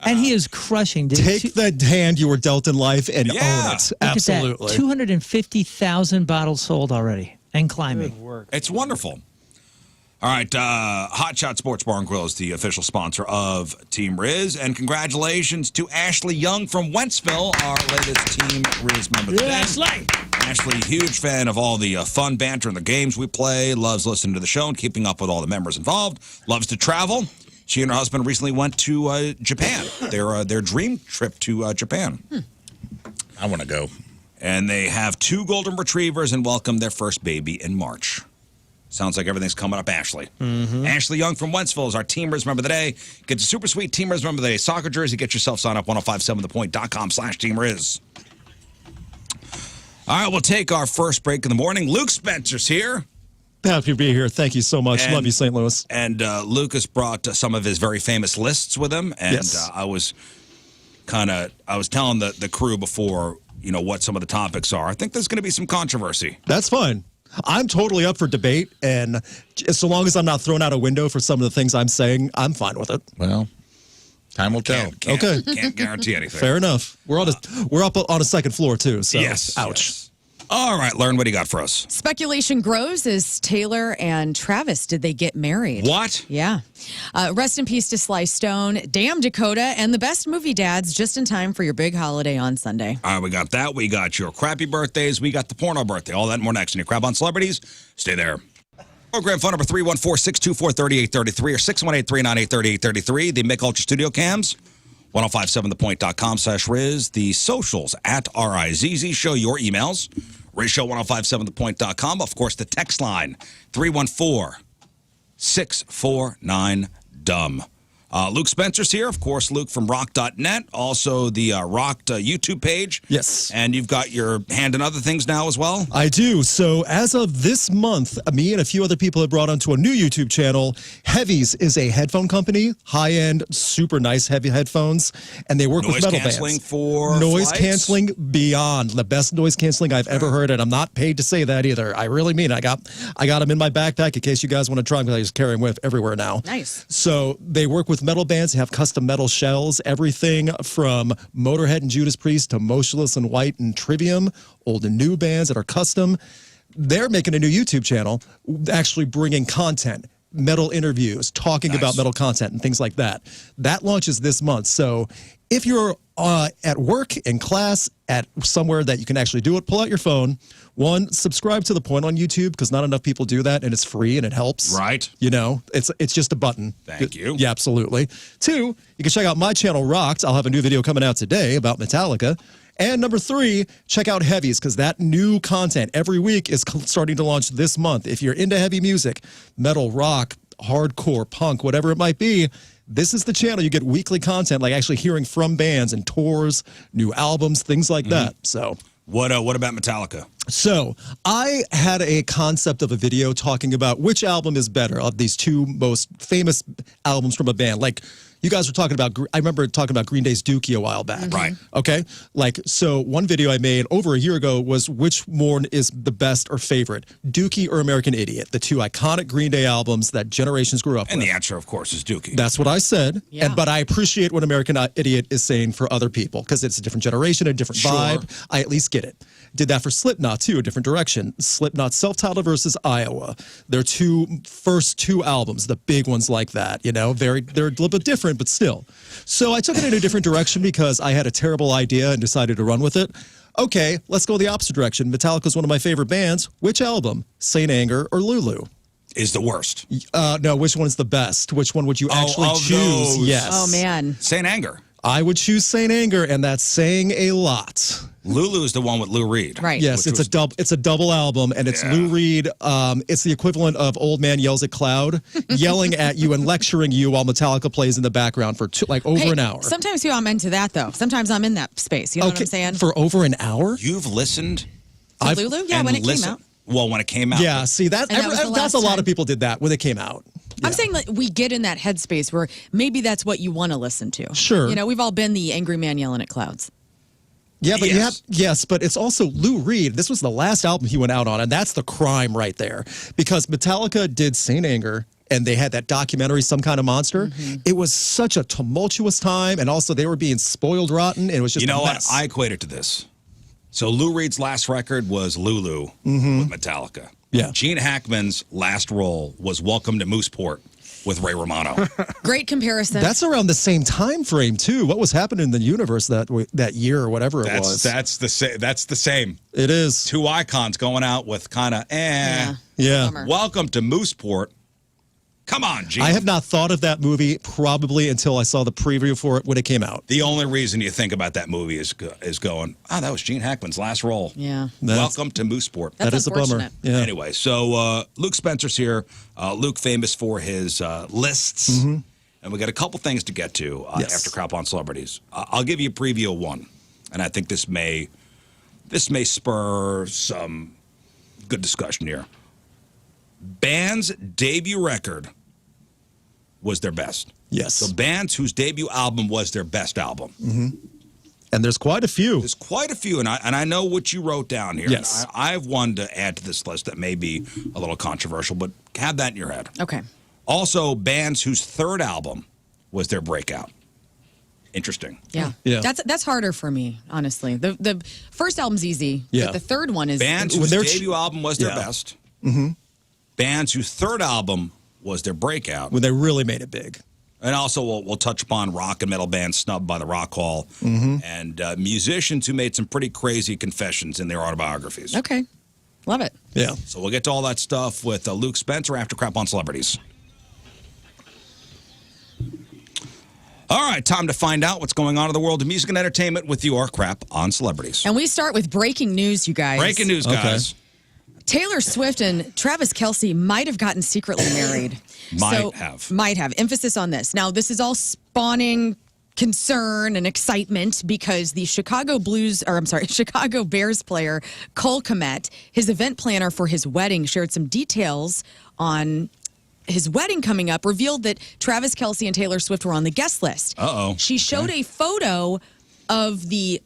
and he is crushing. Dude. Take the hand you were dealt in life and Yeah. own it. Look at Absolutely. that, 250,000 bottles sold already and climbing. Work. It's wonderful. All right, Hot Shot Sports Bar and Grill is the official sponsor of Team Rizz, and congratulations to Ashley Young from Wentzville, our latest Team Rizz member today. Ashley, huge fan of all the fun banter and the games we play, loves listening to the show and keeping up with all the members involved, loves to travel. She and her husband recently went to Japan, their dream trip to Japan. I want to go. And they have 2 golden retrievers and welcome their first baby in March. Sounds like everything's coming up, Ashley. Ashley Young from Wentzville is our Team Rizz member of the day. Get the super sweet Team Rizz member of the day soccer jersey. Get yourself signed up 1057thepoint.com/Team Rizz. All right, we'll take our first break in the morning. Luke Spencer's here. Happy to be here. Thank you so much. And- Love you, St. Louis. And Lucas brought some of his very famous lists with him. And Yes. I was telling the crew before, what some of the topics are. I think there's going to be some controversy. That's fine. I'm totally up for debate, and so long as I'm not thrown out a window for some of the things I'm saying, I'm fine with it. Well, time will tell. Okay. Can't guarantee anything. Fair enough. We're up on a second floor too. So Yes. ouch. yes. All right, Lern, what do you got for us? Speculation grows as Taylor and Travis, did they get married? What? Yeah. Rest in peace to Sly Stone, Damn Dakota, and the best movie dads just in time for your big holiday on Sunday. All right, we got that. We got your crappy birthdays. We got the porno birthday. All that and more next. And your crap on celebrities. Stay there. Program phone number 314-624-3833 or 618-398-3833. The Mick Ultra Studio Cams. 1057thepoint.com/Rizz. The socials at RizzShow. Show your emails. RizzShow1057thepoint.com. Of course, the text line 314-649-DUMB. Luke Spencer's here. Of course, Luke from rock.net. Also, the Rocked YouTube page. Yes. And you've got your hand in other things now as well. I do. So as of this month, me and a few other people have brought onto a new YouTube channel. Heavies is a headphone company, high-end, super nice heavy headphones, and they work with Noise metal canceling bands. for Noise flights? canceling beyond the best noise canceling I've ever heard, and I'm not paid to say that either. I really mean it. I got them in my backpack in case you guys want to try them, because I just carry them with everywhere now. Nice. So they work with metal bands. They have custom metal shells, everything from Motorhead and Judas Priest to Motionless and White and Trivium, old and new bands that are custom. They're making a new YouTube channel, actually bringing content, metal interviews, talking Nice. about metal content and things like that. That launches this month. So if you're at work, in class, at somewhere that you can actually do it, pull out your phone. One, subscribe to The Point on YouTube, because not enough people do that, and it's free and it helps. Right. It's just a button. Thank you. Yeah, absolutely. Two, you can check out my channel, Rocked. I'll have a new video coming out today about Metallica. And number three, check out Heavies, because that new content every week is starting to launch this month. If you're into heavy music, metal, rock, hardcore, punk, whatever it might be, this is the channel. You get weekly content, like actually hearing from bands and tours, new albums, things like that. So What about Metallica? So I had a concept of a video talking about which album is better of these two most famous albums from a band. Like you guys were talking about, I remember talking about Green Day's Dookie a while back. Right. Okay. So one video I made over a year ago was which one is the best or favorite, Dookie or American Idiot, the two iconic Green Day albums that generations grew up And with. the answer, of course, is Dookie. That's what I said. Yeah. But I appreciate what American Idiot is saying for other people, because it's a different generation, a different Sure. vibe. I at least get it. Did that for Slipknot too, a different direction. Slipknot self-titled versus Iowa. Their first two albums, the big ones like that, they're a little bit different, but still. So I took it in a different direction because I had a terrible idea and decided to run with it. Okay, let's go the opposite direction. Metallica's one of my favorite bands. Which album? Saint Anger or Lulu? Is the worst. No, which one's the best? Which one would you actually of choose? those. Yes. Oh, man. Saint Anger. I would choose Saint Anger, and that's saying a lot. Lulu is the one with Lou Reed. Right. Yes, it's a double album, and it's Lou Reed. It's the equivalent of Old Man Yells at Cloud, yelling at you and lecturing you while Metallica plays in the background for over an hour. Sometimes I'm into that though. Sometimes I'm in that space. You know what I'm saying? For over an hour? You've listened to Lulu? Yeah, when it came out. Well, when it came out. Yeah, see, that's a lot of people did that when it came out. I'm saying like we get in that headspace where maybe that's what you want to listen to. Sure. You know, we've all been the angry man yelling at clouds. Yeah, but but it's also Lou Reed. This was the last album he went out on, and that's the crime right there. Because Metallica did Saint Anger, and they had that documentary, Some Kind of Monster. It was such a tumultuous time, and also they were being spoiled rotten, and it was just a mess. What? I equate it to this. So Lou Reed's last record was Lulu with Metallica. Yeah. Gene Hackman's last role was Welcome to Mooseport with Ray Romano. Great comparison. That's around the same time frame too. What was happening in the universe that year or whatever it was? That's the same. It is. Two icons going out with kind of Yeah. Bummer. Welcome to Mooseport. Come on, Gene. I have not thought of that movie probably until I saw the preview for it when it came out. The only reason you think about that movie is going, that was Gene Hackman's last role. Yeah. Welcome to Mooseport. That is a bummer. unfortunate. Yeah. Anyway, so Luke Spencer's here. Luke famous for his lists. And we got a couple things to get to after Crap on Celebrities. I'll give you a preview of one. And I think this may spur some good discussion here. Band's debut record was their best. Yes. So bands whose debut album was their best album. And there's quite a few. There's quite a few, and I know what you wrote down here. Yes. I have one to add to this list that may be a little controversial, but have that in your head. Okay. Also, bands whose third album was their breakout. Interesting. Yeah. That's harder for me, honestly. The first album's easy. Yeah. But the third one is Bands whose debut album was their best. Bands whose third album was their breakout. When they really made it big. And also, we'll touch upon rock and metal bands snubbed by the Rock Hall and musicians who made some pretty crazy confessions in their autobiographies. Okay. Love it. Yeah. So we'll get to all that stuff with Luke Spencer after Crap on Celebrities. All right, time to find out what's going on in the world of music and entertainment with your Crap on Celebrities. And we start with breaking news, you guys. Breaking news, guys. Taylor Swift and Travis Kelce might have gotten secretly married. Might have. Might have. Emphasis on this. Now, this is all spawning concern and excitement because the Chicago Bears player Cole Kmet, his event planner for his wedding, shared some details on his wedding coming up, revealed that Travis Kelce and Taylor Swift were on the guest list. She showed a photo of the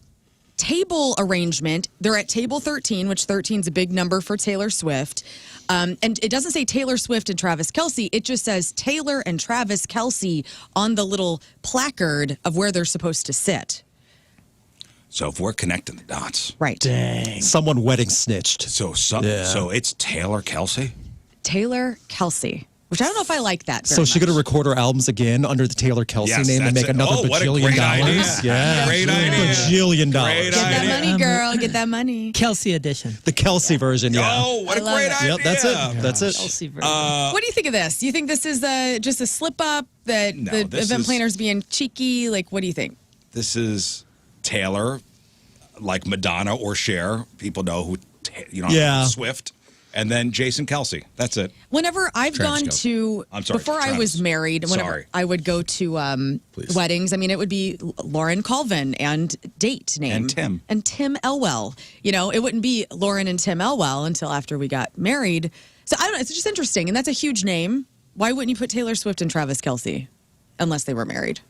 table arrangement. They're at table 13, which 13 is a big number for Taylor Swift. And it doesn't say Taylor Swift and Travis Kelce. It just says Taylor and Travis Kelce on the little placard of where they're supposed to sit. So if we're connecting the dots. Right. Dang. Someone wedding snitched. So it's Taylor Kelce? Taylor Kelce. Which I don't know if I like that very So she's going to much. record her albums again under the Taylor Kelce name and make another bajillion dollars? Yeah. Great idea. Bajillion dollars. Great Get that idea. money, girl. Get that money. Kelce edition. The Kelce version, Oh, what a love great it. idea. Yep, that's it. That's it. Kelce version. What do you think of this? Do you think this is just a slip up that the event planner's being cheeky? Like, what do you think? This is Taylor, like Madonna or Cher. People know who, Swift. And then Jason Kelce. That's it. Whenever I've Travis gone Kelce. to, I'm sorry, before I Travis. was married, whenever I would go to weddings, I mean, it would be Lauren Colvin and date name. And Tim. And Tim Elwell. You know, it wouldn't be Lauren and Tim Elwell until after we got married. So I don't know. It's just interesting. And that's a huge name. Why wouldn't you put Taylor Swift and Travis Kelce unless they were married?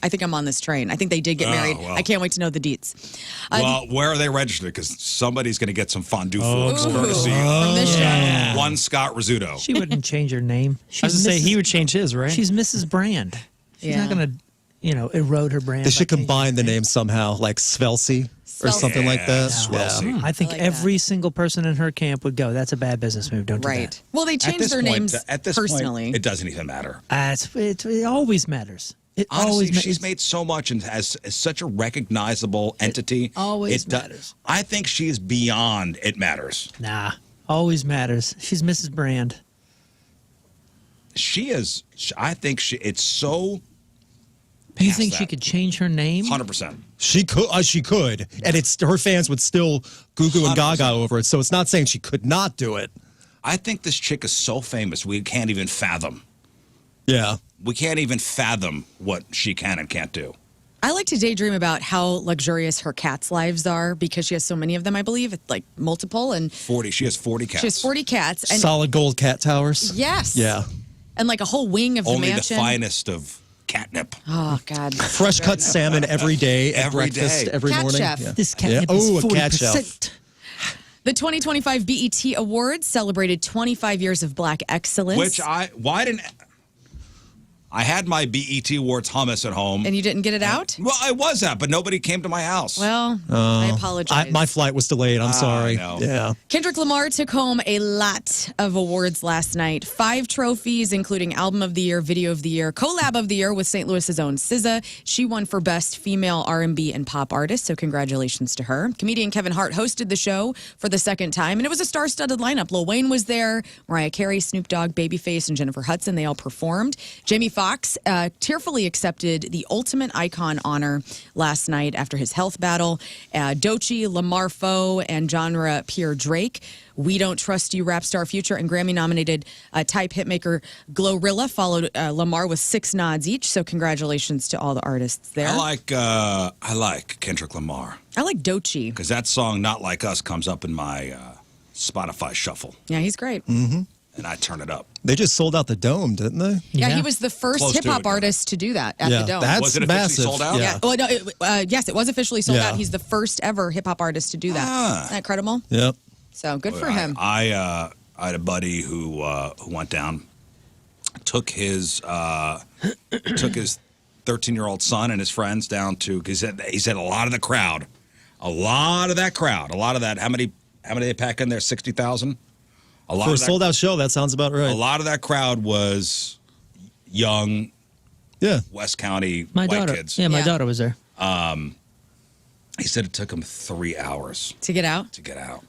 I think I'm on this train. I think they did get married. well. I can't wait to know the deets. Well, where are they registered? Because somebody's going to get some fondue foods courtesy From this show. one Scott Rizzuto. She wouldn't change her name. I was going to say, he would change his, right? She's Mrs. Brand. She's not going to, erode her brand. They should by changing combine the her name. names somehow, like Svelsey or something like that. Swelsey. I think I like every single person in her camp would go, that's a bad business move. Don't do Right. that. Well, they changed their names at this personally. point, it doesn't even matter. It always matters. It Honestly, always she's made so much and has such a recognizable entity. always do- matters. I think she is beyond it matters. Nah, always matters. She's Mrs. Brand. She is. I think it's so You past think that. she could change her name? 100%. She could, and it's her fans would still goo and gaga over it. So it's not saying she could not do it. I think this chick is so famous we can't even fathom. Yeah. We can't even fathom what she can and can't do. I like to daydream about how luxurious her cats' lives are because she has so many of them, I believe, like multiple. And 40. She has 40 cats. she has 40 cats. And Solid gold cat towers. yes. Yeah. And like a whole wing of Only the mansion. the finest of catnip. Oh, God. Fresh cut salmon every day at Every breakfast, day. every Cat morning. chef. Yeah. This Yeah. catnip Oh, is a 40%. cat chef. The 2025 BET Awards celebrated 25 years of Black excellence. Which I had my BET Awards hummus at home. And you didn't get it out? Well, I was at, but nobody came to my house. Well, I apologize. My flight was delayed. I'm sorry. know. Yeah. Kendrick Lamar took home a lot of awards last night. 5 trophies, including Album of the Year, Video of the Year, Collab of the Year with St. Louis's own SZA. She won for Best Female R&B and Pop Artist, so congratulations to her. Comedian Kevin Hart hosted the show for the second time, and it was a star-studded lineup. Lil Wayne was there, Mariah Carey, Snoop Dogg, Babyface, and Jennifer Hudson. They all performed. Jamie Foxx tearfully accepted the Ultimate Icon honor last night after his health battle. Doechii, Lamar Foe, and genre Pierre Drake. We Don't Trust You, rap star Future, and Grammy-nominated type hitmaker Glorilla followed Lamar with 6 nods each. So congratulations to all the artists there. I like Kendrick Lamar I like Doechii. because that song "Not Like Us" comes up in my Spotify shuffle, Yeah, he's great. and I turn it up. They just sold out the Dome, didn't they? Yeah, Yeah. he was the first Close to hip-hop it, yeah. artist to do that at the Dome. That's Was it officially massive. sold out? Yeah. Well, no, yes, it was officially sold Yeah. out. He's the first ever hip-hop artist to do that. Isn't that incredible? Yep. So good for him. I had a buddy who went down, took his 13-year-old son and his friends down to because he said a lot of that crowd. How many they pack in there? 60,000. A lot For a of that, sold out show, that sounds about a right. lot of that crowd was young Yeah. West County My white daughter. kids. Yeah, my Yeah. daughter was there. He said it took him 3 hours To get out? to get out.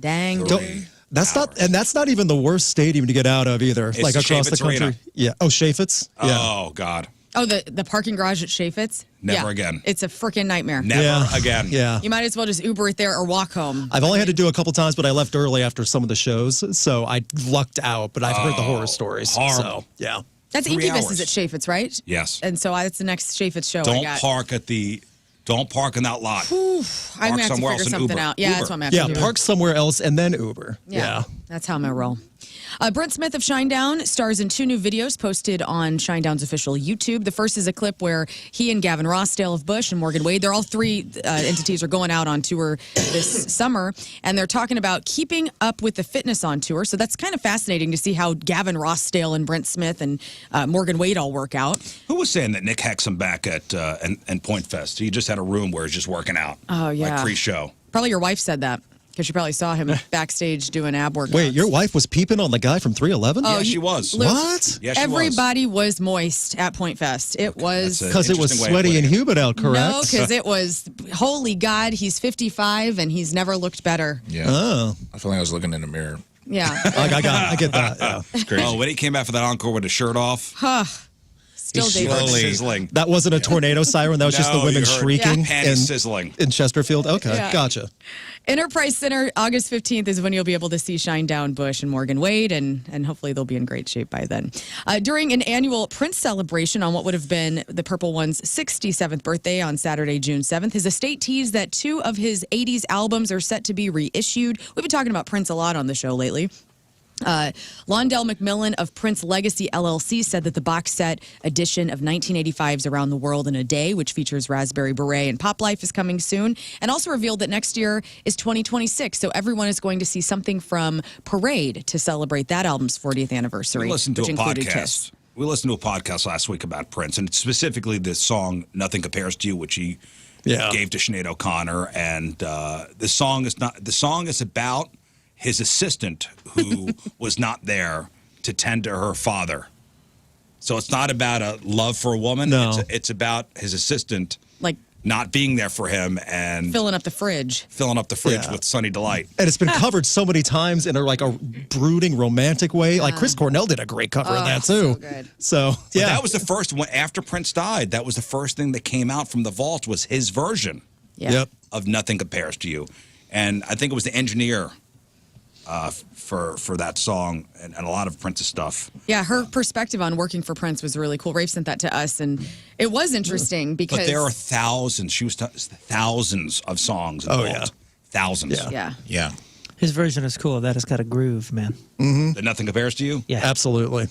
Dang. Three That's hours. not even the worst stadium to get out of either. It's like the across the Chaffetz country. Arena. Yeah. Oh, Chaffetz? Yeah. Oh God, Oh, the parking garage at Chaffetz? Never Yeah. again. It's a freaking nightmare. never Yeah. again. Yeah. You might as well just Uber it there or walk home. I've only had to do it a couple times, but I left early after some of the shows, so I lucked out. But I've heard the horror stories. horrible. So, yeah. That's 3 Incubus hours. is at Chaffetz, right? Yes. And so that's the next Chaffetz show I Don't got. park in that lot. I'm going to have to somewhere figure else and something Uber. out. Yeah, Uber. that's what I'm going to Yeah, have to do. park somewhere else and then Uber. Yeah. That's how I'm going to roll. Brent Smith of Shinedown stars in 2 new videos posted on Shinedown's official YouTube. The first is a clip where he and Gavin Rossdale of Bush and Morgan Wade, they're all 3 entities are going out on tour this summer, and they're talking about keeping up with the fitness on tour. So that's kind of fascinating to see how Gavin Rossdale and Brent Smith and Morgan Wade all work out. Who was saying that Nick Hexum back at and Point Fest? He just had a room where he's just working out. Oh, yeah. Like pre-show. Probably your wife said that because you probably saw him backstage doing ab workouts. Wait, your wife was peeping on the guy from 311? Yeah, she was. Luke, What? Yeah, she Everybody was moist at Point Fest. It was. That's Because it was Interesting way of sweaty and putting it. humid out, correct? No, because it was, holy God, he's 55 and he's never looked better. Yeah. Oh. I feel like I was looking in the mirror. Yeah. I get that. Yeah. It's crazy. Oh, when he came back for that encore with his shirt off, Still he's dangerous. slowly sizzling. That wasn't a tornado siren. That was just the No, women you heard shrieking panties sizzling. in Chesterfield. Okay, Yeah. gotcha. Enterprise Center, August 15th is when you'll be able to see Shinedown, Bush, and Morgan Wade, and hopefully they'll be in great shape by then. During an annual Prince celebration on what would have been the Purple One's 67th birthday on Saturday, June 7th, his estate teased that 2 of his 80s albums are set to be reissued. We've been talking about Prince a lot on the show lately. Londell McMillan of Prince Legacy LLC said that the box set edition of 1985's Around the World in a Day, which features Raspberry Beret and Pop Life, is coming soon, and also revealed that next year is 2026, so everyone is going to see something from Parade to celebrate that album's 40th anniversary, We listened to which a included podcast. Kiss. We listened to a podcast last week about Prince, and specifically this song "Nothing Compares to You," which he gave to Sinead O'Connor. And the song is about his assistant who was not there to tend to her father. So it's not about a love for a woman. No. It's about his assistant. Like not being there for him and Filling up the fridge. Yeah. with Sunny Delight. And it's been covered so many times in a brooding, romantic way. Like Chris Cornell did a great cover of that too. So good. So But yeah, that was the first one after Prince died. That was the first thing that came out from the vault was his version Yeah. Yep. of Nothing Compares to You. And I think it was the engineer for that song and a lot of Prince's stuff. Yeah, her perspective on working for Prince was really cool. Rafe sent that to us, and it was interesting because. But there are thousands. She was thousands of songs involved. yeah. Thousands. Yeah. Yeah. Yeah. His version is cool. That has got a groove, man. That Nothing Compares to You? Yeah. absolutely.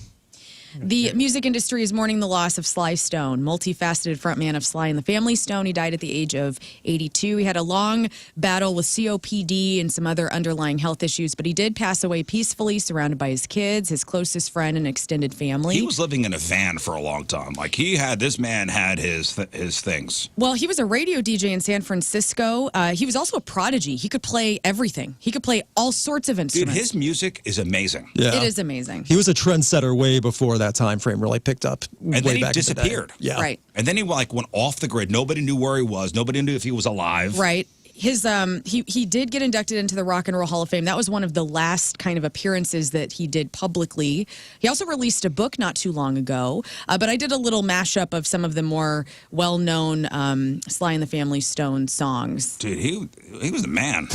The music industry is mourning the loss of Sly Stone, multifaceted frontman of Sly and the Family Stone. He died at the age of 82. He had a long battle with COPD and some other underlying health issues, but he did pass away peacefully, surrounded by his kids, his closest friend, and extended family. He was living in a van for a long time. Like this man had his things. Well, he was a radio DJ in San Francisco. He was also a prodigy. He could play everything. He could play all sorts of Dude, instruments. his music is amazing. Yeah, It is amazing. He was a trendsetter way before that time frame really picked up. And way then he back in the day. disappeared. Yeah, Right. And then he went off the grid. Nobody knew where he was. Nobody knew if he was alive. Right. His he did get inducted into the Rock and Roll Hall of Fame. That was one of the last kind of appearances that he did publicly. He also released a book not too long ago. But I did a little mashup of some of the more well-known Sly and the Family Stone songs. Dude, he was the man.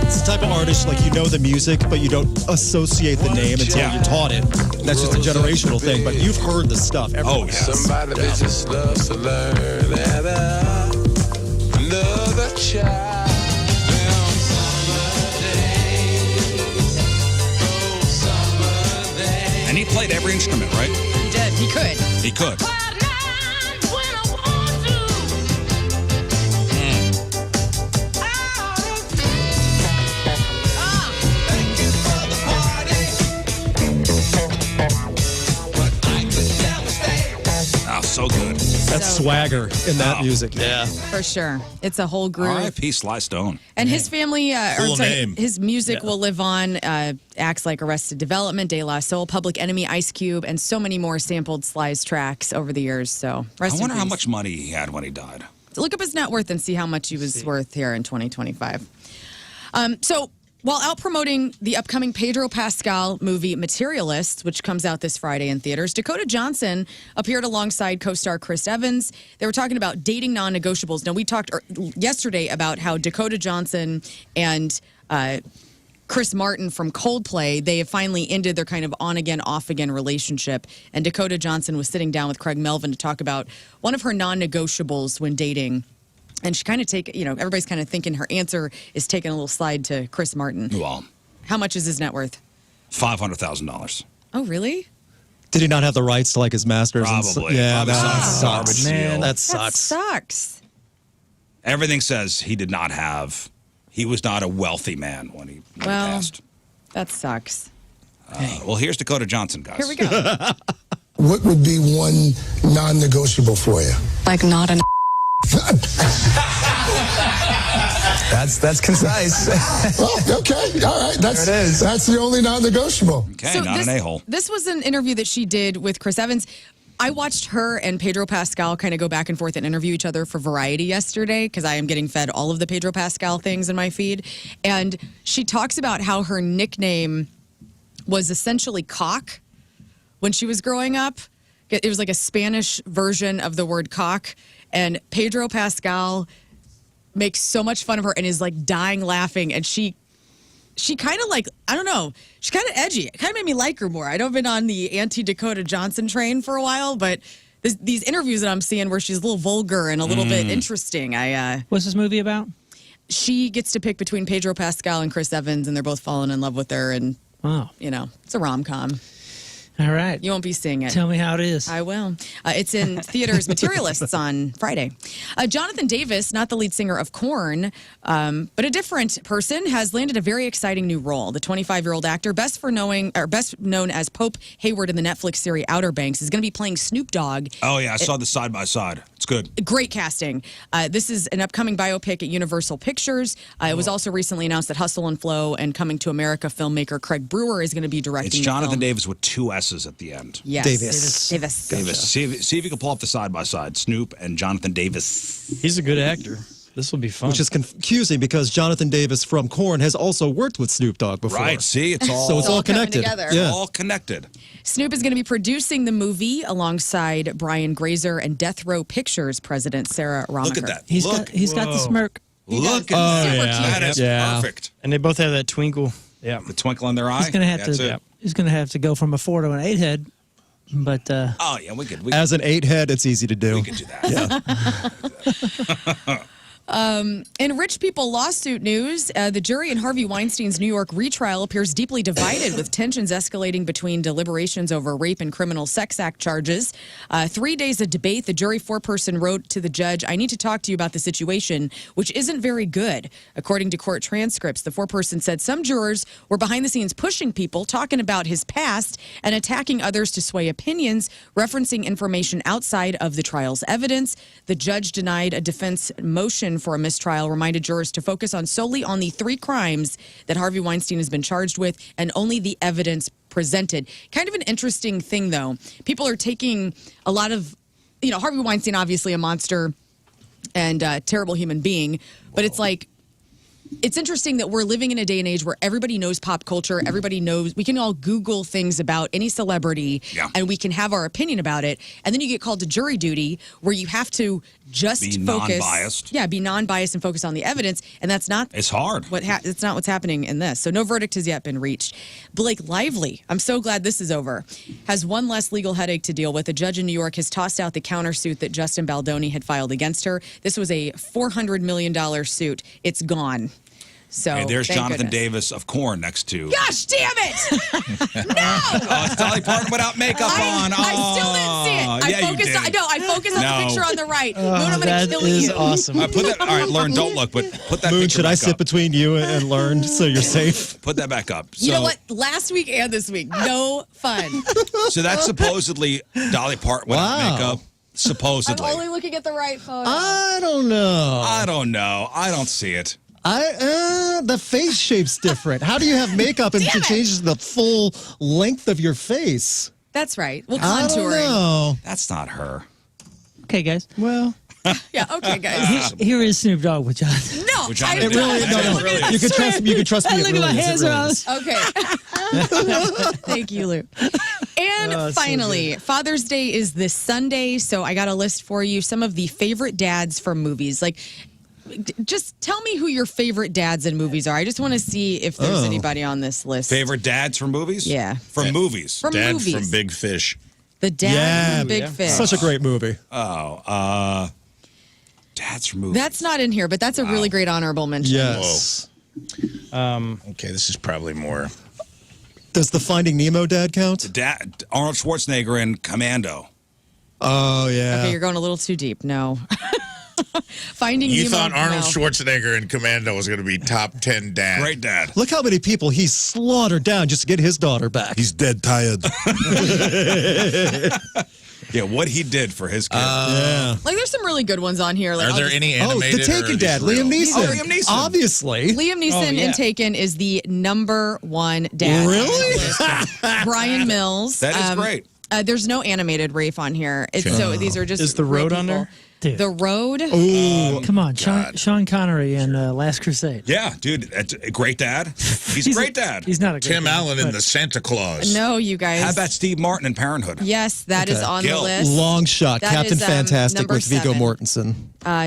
It's the type of artist like you know the music, but you don't associate the name until you taught it. That's just a generational thing. But you've heard the stuff. Everyone has. Somebody that just loves to learn that another child. And he played every instrument, right? He did. He could. He could. Oh, so good. That's swagger in that music. Yeah. For sure. It's a whole groove. R.I.P. Sly Stone. And his family, Cool name. his music will live on. Acts like Arrested Development, De La Soul, Public Enemy, Ice Cube, and so many more sampled Sly's tracks over the years. So, rest I in wonder how peace. much money he had when he died. Look up his net worth and see how much he was worth here in 2025. So, while out promoting the upcoming Pedro Pascal movie Materialist, which comes out this Friday in theaters, Dakota Johnson appeared alongside co-star Chris Evans. They were talking about dating non-negotiables. Now, we talked yesterday about how Dakota Johnson and Chris Martin from Coldplay, they have finally ended their kind of on-again, off-again relationship. And Dakota Johnson was sitting down with Craig Melvin to talk about one of her non-negotiables when dating. And she kind of everybody's kind of thinking her answer is taking a little slide to Chris Martin. Well, How much is his net worth? $500,000. Oh, really? Did he not have the rights to like his masters? Probably. Yeah, Probably that some sucks, garbage man. deal. That That sucks. sucks. Everything says he did not have. He was not a wealthy man when he passed. That sucks. Well, here's Dakota Johnson, guys. Here we go. What would be one non-negotiable for you? Like not an That's concise. Well, okay, all right. That's There it is. That's the only non-negotiable. Okay, not an a-hole. This was an interview that she did with Chris Evans. I watched her and Pedro Pascal kind of go back and forth and interview each other for Variety yesterday because I am getting fed all of the Pedro Pascal things in my feed. And she talks about how her nickname was essentially cock when she was growing up. It was like a Spanish version of the word cock. And Pedro Pascal makes so much fun of her and is like dying laughing. And she kind of like, I don't know, she's kind of edgy. It kind of made me like her more. I know I've been on the anti-Dakota Johnson train for a while, but these interviews that I'm seeing where she's a little vulgar and a little bit interesting. What's this movie about? She gets to pick between Pedro Pascal and Chris Evans, and they're both falling in love with her. And, Wow. you know, it's a rom-com. All right. You won't be seeing it. Tell me how it is. I will. It's in theaters Materialists on Friday. Jonathan Davis, not the lead singer of Korn, but a different person, has landed a very exciting new role. The 25-year-old actor, best known as Pope Hayward in the Netflix series Outer Banks, is going to be playing Snoop Dogg. Oh, yeah, I saw the side by side. It's good. Great casting. This is an upcoming biopic at Universal Pictures. It was also recently announced that Hustle and Flow and Coming to America filmmaker Craig Brewer is going to be directing It's the Jonathan film. Davis with 2 S's at the end. Yes. Davis. Davis. See if you can pull up the side by side. Snoop and Jonathan Davis. He's a good actor. This will be fun. Which is confusing because Jonathan Davis from Korn has also worked with Snoop Dogg before. Right. See, it's all So it's all coming connected. together. Yeah. all connected. Snoop is going to be producing the movie alongside Brian Grazer and Death Row Pictures president Sarah Romacher. Look at that. He's Look. got the smirk. Look at Super that. cute. That is Yeah. perfect. and they both have that twinkle. Yeah. The twinkle in their eye. He's gonna have That's to. it. He's gonna have to go from a 4 to an 8 head. But Oh, yeah, we could As an 8 head, it's easy to do. do that. Yeah. In rich people lawsuit news, the jury in Harvey Weinstein's New York retrial appears deeply divided, with tensions escalating between deliberations over rape and criminal sex act charges. 3 days of debate, the jury foreperson wrote to the judge, "I need to talk to you about the situation, which isn't very good." According to court transcripts, the foreperson said some jurors were behind the scenes pushing people, talking about his past, and attacking others to sway opinions, referencing information outside of the trial's evidence. The judge denied a defense motion for a mistrial, reminded jurors to focus solely on the 3 crimes that Harvey Weinstein has been charged with and only the evidence presented. Kind of an interesting thing, though. People are taking a lot of, Harvey Weinstein, obviously a monster and a terrible human being, but it's like, it's interesting that we're living in a day and age where everybody knows pop culture. Everybody knows, we can all Google things about any celebrity and we can have our opinion about it. And then you get called to jury duty where you have to just Be focus. non-biased. Yeah, be non-biased and focus on the evidence. And that's not It's hard. it's not what's happening in this. So no verdict has yet been reached. Blake Lively, I'm so glad this is over, has one less legal headache to deal with. A judge in New York has tossed out the countersuit that Justin Baldoni had filed against her. This was a $400 million suit. It's gone. So Hey, there's thank Jonathan goodness. Davis of Korn next to. Gosh damn it! Oh, it's Dolly Parton without makeup on. I still didn't see it. Oh, yeah, you did. I focused on No. the picture on the right. Moon, I'm going That to kill is you. awesome. Put that. All right, Lern, don't look, but put that Moon, picture should I back sit up. between you and Learn so you're safe? Put that back up. You know what? Last week and this week, no fun. So that's supposedly Dolly Parton without Wow. makeup. Supposedly. I'm only looking at the right photo. I don't know. I don't know. I don't see it. The face shape's different. How do you have makeup and Damn it it. changes the full length of your face? That's right. Well, I don't contouring. know. That's not her. okay, guys. Well, Yeah, okay, guys. Here is Snoop Dogg with Jonathan. No, Which I I it didn't really, know. no, no. It really is. You can trust me. You can trust me. Look It at my really is. hands It are really on. is. Okay. Thank you, Lou. And Oh, it's so finally, Father's Day is this Sunday, so I got a list for you. Some of the favorite dads from movies. Like, just tell me who your favorite dads in movies are. I just want to see if there's anybody on this list. Favorite dads from movies? Yeah. From movies. From Dad movies. from Big Fish. The dad Yeah, from Big Fish. Such a great movie. Dads from movies. That's not in here, but that's a really great honorable mention. Yes. Okay, this is probably more. Does the Finding Nemo dad count? Dad, Arnold Schwarzenegger in Commando. Oh yeah. Okay, you're going a little too deep. No. Finding You Nemo. thought Arnold no. Schwarzenegger in Commando was going to be top 10 dad. Great dad. Look how many people he slaughtered down just to get his daughter back. He's dead tired. Yeah, what he did for his kid. Yeah. Like, there's some really good ones on here. Like, Are I'll there just- any Oh, animated the or are Taken these dad, real? Liam Neeson. Oh, Liam Neeson. Obviously. Liam Neeson Oh, yeah. in Taken is the number one dad. Really? Brian Mills. That is great. There's no animated Rafe on here. So these are just. Is The real Road on people. there? Dude. The Road. Ooh. Come on, God. Sean Connery in Last Crusade. Yeah, dude, that's a great dad. He's a great dad. He's not a great Tim dad, Allen in but- The Santa Claus. No, you guys. How about Steve Martin in Parenthood? Yes, that is Okay. on Gil. the list. Long shot. That Captain is, Fantastic number with Viggo 7. Mortensen.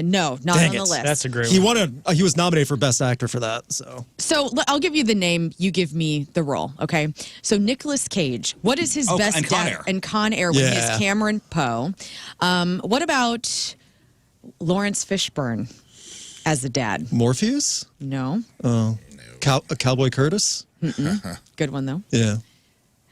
No, not Dang on the it. list. That's a great He one. he was nominated for Best Actor for that. So I'll give you the name. You give me the role. Okay. So Nicolas Cage. What is his best and Con dad? Air. And Con Air with Yeah. his Cameron Poe. What about Lawrence Fishburne as the dad? Morpheus? No. Cowboy Curtis? Good one though. Yeah.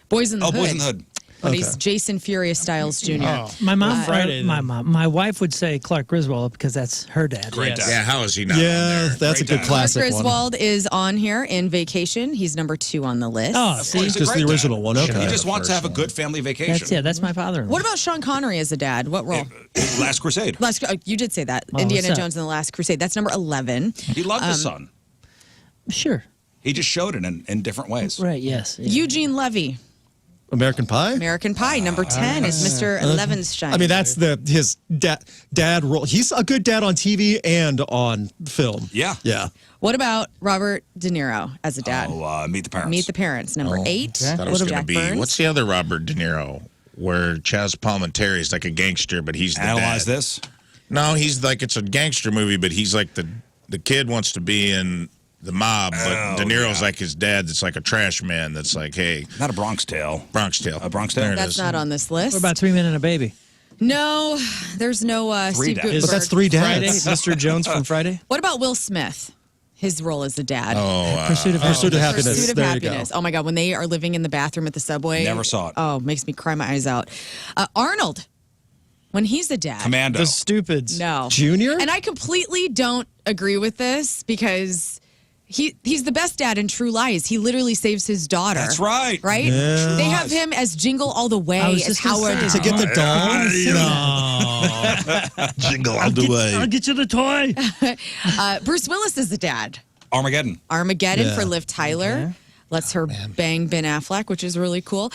Boys in the Oh, Hood. Boys in the Hood. But he's Jason Furious Styles Jr. Oh. My mom, Friday, my wife would say Clark Griswold because that's her dad. Great dad. Yeah, how is he not on Yeah, there? that's a Great good dad. classic one. Griswold is on here in Vacation. He's number 2 on the list. Oh, Well, see, he's a Just great the dad. original one, okay. He just wants to have a good family vacation. that's my father-in-law. What about Sean Connery as a dad? What role? Last Crusade. You did say that. Well, Indiana what's up? Jones and the Last Crusade. That's number 11. He loved his son. Sure. He just showed it in different ways. Right. Yes. Yeah. Eugene Levy, American Pie? American Pie. Number 10 is Mr. Levenstein. I mean, that's his dad role. He's a good dad on TV and on film. Yeah. Yeah. What about Robert De Niro as a dad? Oh, Meet the Parents. Meet the Parents. Number 8. I thought it was going to be, what's the other Robert De Niro? Where Chaz Palminteri is like a gangster, but he's the Analyze dad. this. No, he's like, it's a gangster movie, but he's like the kid wants to be in the mob, but De Niro's like his dad that's like a trash man that's like, hey. Not a Bronx Tale. Bronx Tale. A Bronx Tale? There it That's is. not on this list. What about 3 Men and a Baby? No, there's no Steve dads. Guttenberg. But that's 3 Friday, dads. Mr. Jones from Friday. What about Will Smith? His role as a dad. Pursuit of Pursuit of Happiness. Happiness. Pursuit of There Happiness. you go. Oh my God, when they are living in the bathroom at the subway. Never saw it. Oh, makes me cry my eyes out. Arnold, when he's a dad. Commando. The Stupids. No. Junior? And I completely don't agree with this because he's the best dad in True Lies. He literally saves his daughter. That's right. Right? Yeah. They have him as Jingle All the Way, I was as just gonna Howard. say. To get the doll? Jingle all the way. I'll get you the toy. Bruce Willis is the dad. Armageddon. Armageddon Yeah. for Liv Tyler. Lets her bang Ben Affleck, which is really cool.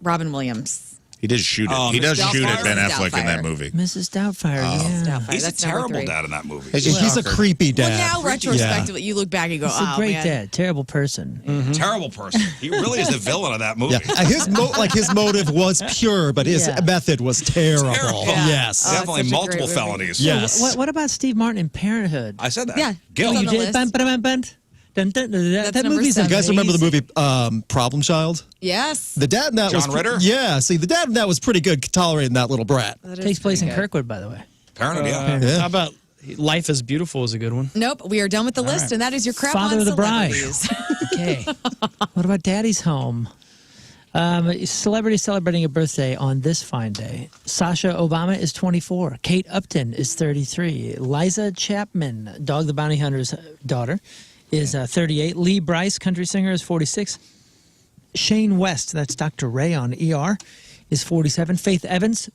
Robin Williams. He does shoot it. He does Mr. shoot at Ben Doubtfire. Affleck in that movie. Mrs. Doubtfire. Yeah. Doubtfire. He's That's a number terrible 3. dad in that movie. He's a creepy dad. Well, now retrospectively, you look back and go, He's a oh, great man. dad. Terrible person. Terrible person. He really is the villain of that movie. Yeah. His motive was pure, but his Yeah. method was terrible. Terrible. Yeah. Yes. Definitely such a multiple great movie. felonies. Yes. What about Steve Martin in Parenthood? I said that. Yeah. Gil. He's on You the did? list. Bun, bun, bun, bun. Dun, dun, dun, dun. That's That number movie's 7. You guys remember the amazing. movie Problem Child? Yes. The dad in that was John Ritter? Yeah, see, the dad in that was pretty good tolerating that little brat. That is Takes place in pretty good. Kirkwood, by the way. Parenthood, yeah. Yeah. How about Life is Beautiful is a good one. Nope, we are done with the list, and that is your crap Father on of the Bride. celebrities. Okay. What about Daddy's Home? Celebrity celebrating a birthday on this fine day. Sasha Obama is 24. Kate Upton is 33. Liza Chapman, Dog the Bounty Hunter's daughter, is 38. Lee Brice, country singer, is 46. Shane West, that's Dr. Ray on ER, is 47. Faith Evans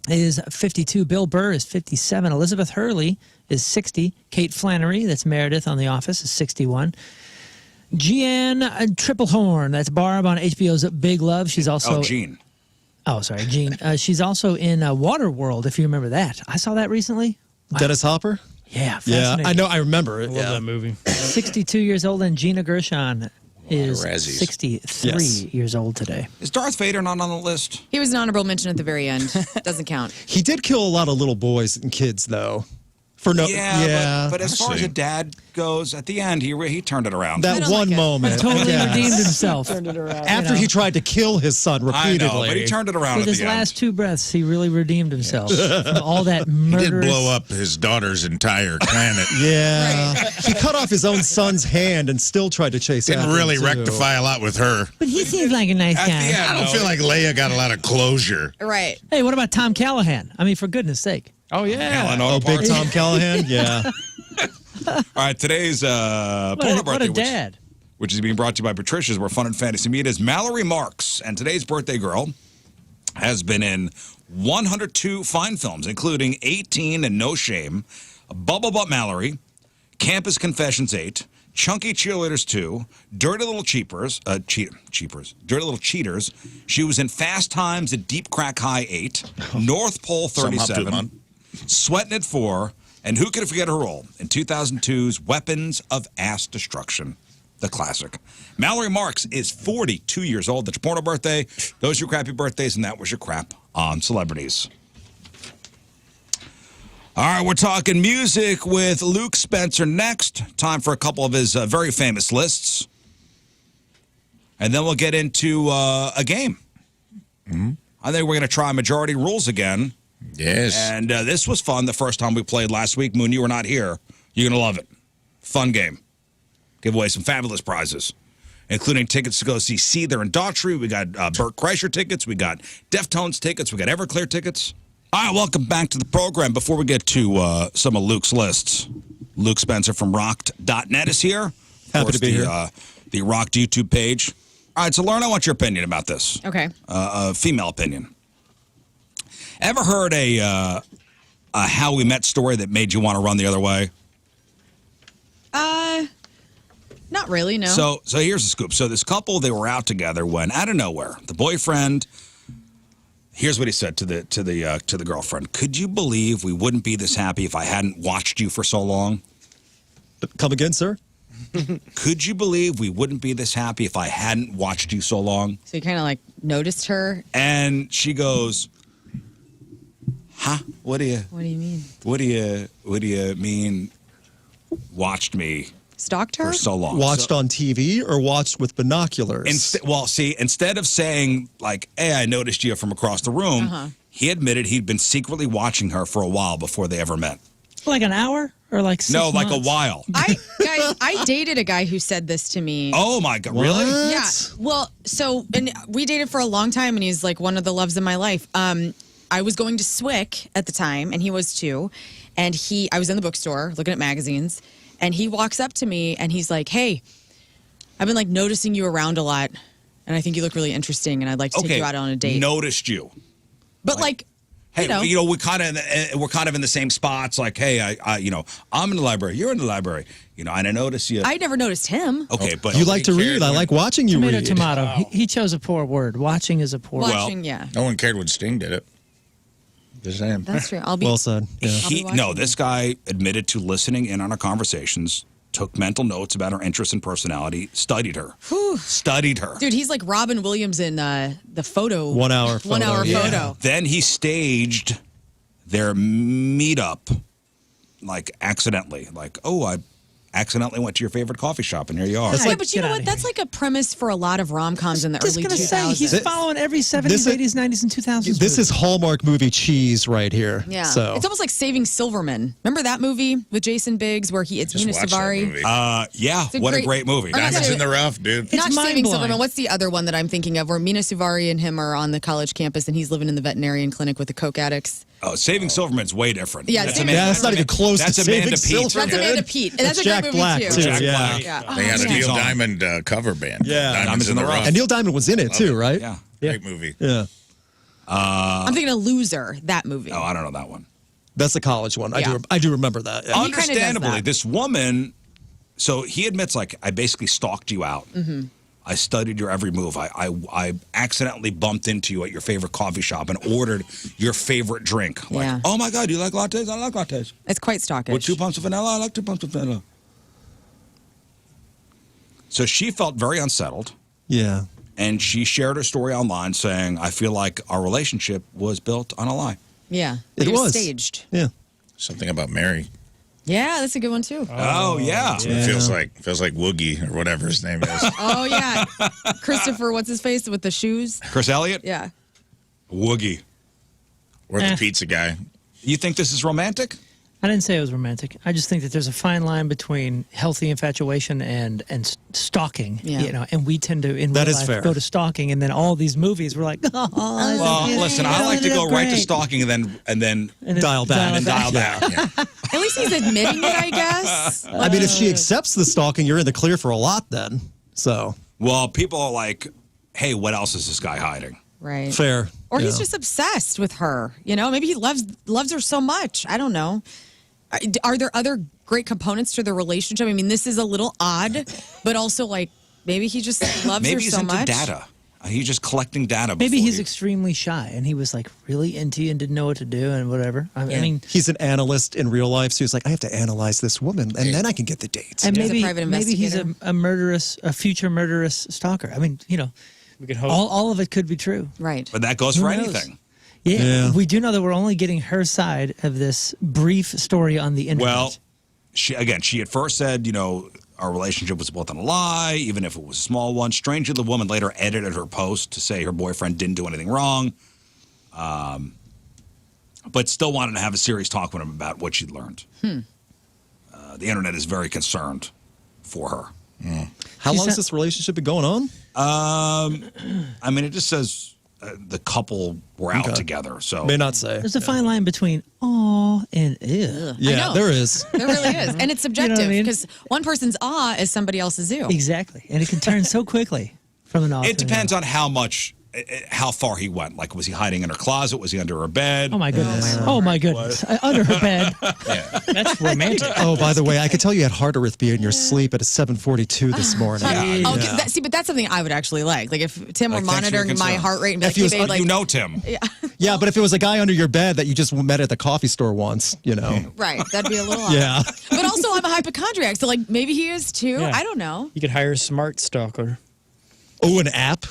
is 52. Bill Burr is 57. Elizabeth Hurley is 60. Kate Flannery, that's Meredith on The Office, is 61. Jeanne Triplehorn, that's Barb on HBO's Big Love. She's also Oh, Gene. Oh, sorry, Jean. She's also in Waterworld, if you remember that. I saw that recently. Dennis Hopper? Yeah, Yeah, fascinating. I know. I remember I it. love Yeah. that movie. 62 years old, and Gina Gershon is Razzies. 63 Yes. years old today. Is Darth Vader not on the list? He was an honorable mention at the very end. Doesn't count. He did kill a lot of little boys and kids, though. For no, But as far as see. a dad goes, at the end, he turned it around. that don't one like it. moment. Totally yes. redeemed himself. After he tried to kill his son I repeatedly. know, but he turned it around With at his the last end. 2 breaths, he really redeemed himself from all that He murderous. did blow up his daughter's entire planet. Yeah. He cut off his own son's hand and still tried to chase Didn't after really him, too. rectify a lot with her. But he seems like a nice At guy. the end, I don't feel like Leia got a lot of closure. Right. Hey, what about Tom Callahan? I mean, for goodness sake. Oh, yeah. Alan Oh, Auto big Parts. Tom Callahan? Yeah. All right, today's Porno What birthday, a dad. which is being brought to you by Patricia's, where fun and fantasy meet, is Mallory Marks. And today's birthday girl has been in 102 fine films, including 18 and No Shame, Bubble Butt Mallory, Campus Confessions 8, Chunky Cheerleaders 2, Dirty Little Dirty Little Cheaters. She was in Fast Times at Deep Crack High 8, North Pole Some up to 37, them. Sweating at 4, and who could forget her role in 2002's Weapons of Ass Destruction, the classic. Mallory Marks is 42 years old. That's your porno birthday. Those are your crappy birthdays, and that was your crap on celebrities. All right, we're talking music with Luke Spencer next. Time for a couple of his very famous lists. And then we'll get into a game. I think we're going to try Majority Rules again. Yes. And this was fun the first time we played last week. Moon, you were not here. You're going to love it. Fun game. Give away some fabulous prizes. including tickets to go see their in Daughtry. We got Burt Kreischer tickets. We got Deftones tickets. We got Everclear tickets. All right, welcome back to the program. Before we get to some of Luke's lists, Luke Spencer from rocked.net is here. Of Happy course, to be here. The Rocked YouTube page. All right, so Lern, I want your opinion about this. Okay. Female opinion. Ever heard a how we met story that made you want to run the other way? Not really, no. So here's the scoop. So this couple, they were out together when out of nowhere, the boyfriend. Here's what he said to the girlfriend. Could you believe we wouldn't be this happy if I hadn't watched you for so long? Come again, sir? Could you believe we wouldn't be this happy if I hadn't watched you so long? So you kind of like noticed her. And she goes, huh? What do you mean? What do you mean watched me Stalked her? for so long? Watched on TV or watched with binoculars? Instead of saying, like, hey, I noticed you from across the room, he admitted he'd been secretly watching her for a while before they ever met. Like an hour or like 6 months? No, like a while. I dated a guy who said this to me. Oh, my God. Really? Yeah. Well, and we dated for a long time, and he's like one of the loves of my life. I was going to Swick at the time, and he was too. And I was in the bookstore looking at magazines, and he walks up to me, and he's like, hey, I've been like noticing you around a lot, and I think you look really interesting, and I'd like to take you out on a date. Noticed you. But like Hey, you know we're kind of in the same spots. Like, hey, I'm in the library. You're in the library. And I noticed you. I never noticed him. Okay, but You like to read. I like watching you read. Tomato. He chose a poor word. Watching is a poor word. Watching, yeah. No one cared when Sting did it. Just saying. That's true. I'll be Well said. Yeah. This guy admitted to listening in on our conversations, took mental notes about her interests and personality, studied her. Studied her. Dude, he's like Robin Williams in the photo. 1 hour photo. 1 hour Yeah. photo. Then he staged their meetup, like accidentally. Like, oh, I accidentally went to your favorite coffee shop, and here you are. Yeah, but you know what? That's like a premise for a lot of rom-coms in the Just early gonna 2000s. say he's following every 70s, This is- 80s, 90s, and 2000s. This movie. is Hallmark movie cheese right here. Yeah. So It's almost like Saving Silverman. Remember that movie with Jason Biggs where it's Just Mina watch that Savari? movie. Yeah, It's a what a great- great movie. Or not Diamonds that- in the rough, dude. Not Saving mind-blowing. Silverman. What's the other one that I'm thinking of where Mina Savari and him are on the college campus and he's living in the veterinarian clinic with the coke addicts? Oh, Saving Silverman's way different. Yeah, that's Saving- yeah, that's not even close That's to Amanda Saving Peet. Silverman. That's Amanda Peet. And that's It's a great Jack movie Black, too. too. Jack yeah. Black. Yeah. They had a man. Neil Song. Diamond cover band. Yeah. Diamonds in the rough. And Neil Diamond was in it too, right? Yeah. Great movie. Yeah. I'm thinking of Loser, that movie. Oh, I don't know that one. That's the college one. Yeah. I do remember that. Yeah. He kinda does Understandably, that. this woman, so he admits, like, I basically stalked you out. Mm-hmm. I studied your every move. I accidentally bumped into you at your favorite coffee shop and ordered your favorite drink. Like, Yeah. oh my God, do you like lattes? I like lattes. It's quite stalkish. With 2 pumps of vanilla? I like 2 pumps of vanilla. So she felt very unsettled, Yeah. and she shared her story online saying, I feel like our relationship was built on a lie. Yeah. It was staged. Yeah. Something about Mary. Yeah, that's a good one too. Oh, yeah. It feels like Woogie or whatever his name is. Oh yeah, Christopher, what's his face with the shoes? Chris Elliott? Yeah. Woogie. Or the pizza guy. You think this is romantic? I didn't say it was romantic. I just think that there's a fine line between healthy infatuation and stalking. Yeah. And we tend to in That real is life fair. go to stalking, and then all these movies we're like, oh, Well, listen, I like to go right to stalking and then Dial back. and dial back. Yeah. At least he's admitting it, I guess. I mean, if she accepts the stalking, you're in the clear for a lot then. So Well, people are like, hey, what else is this guy hiding? Right. fair. Or he's Yeah. just obsessed with her. Maybe he loves her so much. I don't know. Are there other great components to the relationship? I mean, this is a little odd, but also like maybe he just loves Maybe her he's so into much. data. He's just collecting data. Maybe before he's he- extremely shy, and he was like really into you and didn't know what to do and whatever. I mean, He's an analyst in real life, so he's like, I have to analyze this woman, and then I can get the dates. and He's a maybe private maybe he's investigator. a future murderous stalker. I mean, We could hope. all of it could be true. Right. But that goes Who for knows? anything. Yeah, Yeah. we do know that we're only getting her side of this brief story on the internet. Well, she at first said, our relationship was built on a lie, even if it was a small one. Strangely, the woman later edited her post to say her boyfriend didn't do anything wrong, but still wanted to have a serious talk with him about what she'd learned. The internet is very concerned for her. How long has this relationship been going on? I mean, it just says the couple were out together. So May not say. There's a fine line between aw and ew. Yeah, know. there is. There really is. And it's subjective I mean? because one person's awe is somebody else's ew. Exactly. And it can turn so quickly from an aw. it depends on how far he went. Like, was he hiding in her closet? Was he under her bed? Oh my goodness. Oh my goodness. Under her bed. That's romantic. Oh, by the way, I could tell you had heart arrhythmia in your sleep at 7:42 this morning. Oh, see, but that's something I would actually like. Like if Tim were Like, thanks for your monitoring my concern. heart rate and be If like, he was- hey, babe, like, You know Tim. Yeah, but if it was a guy under your bed that you just met at the coffee store once, you know. right, that'd be a little odd. Yeah. But also, I'm a hypochondriac, so like maybe he is too. Yeah. I don't know. You could hire a smart stalker. Oh, an app?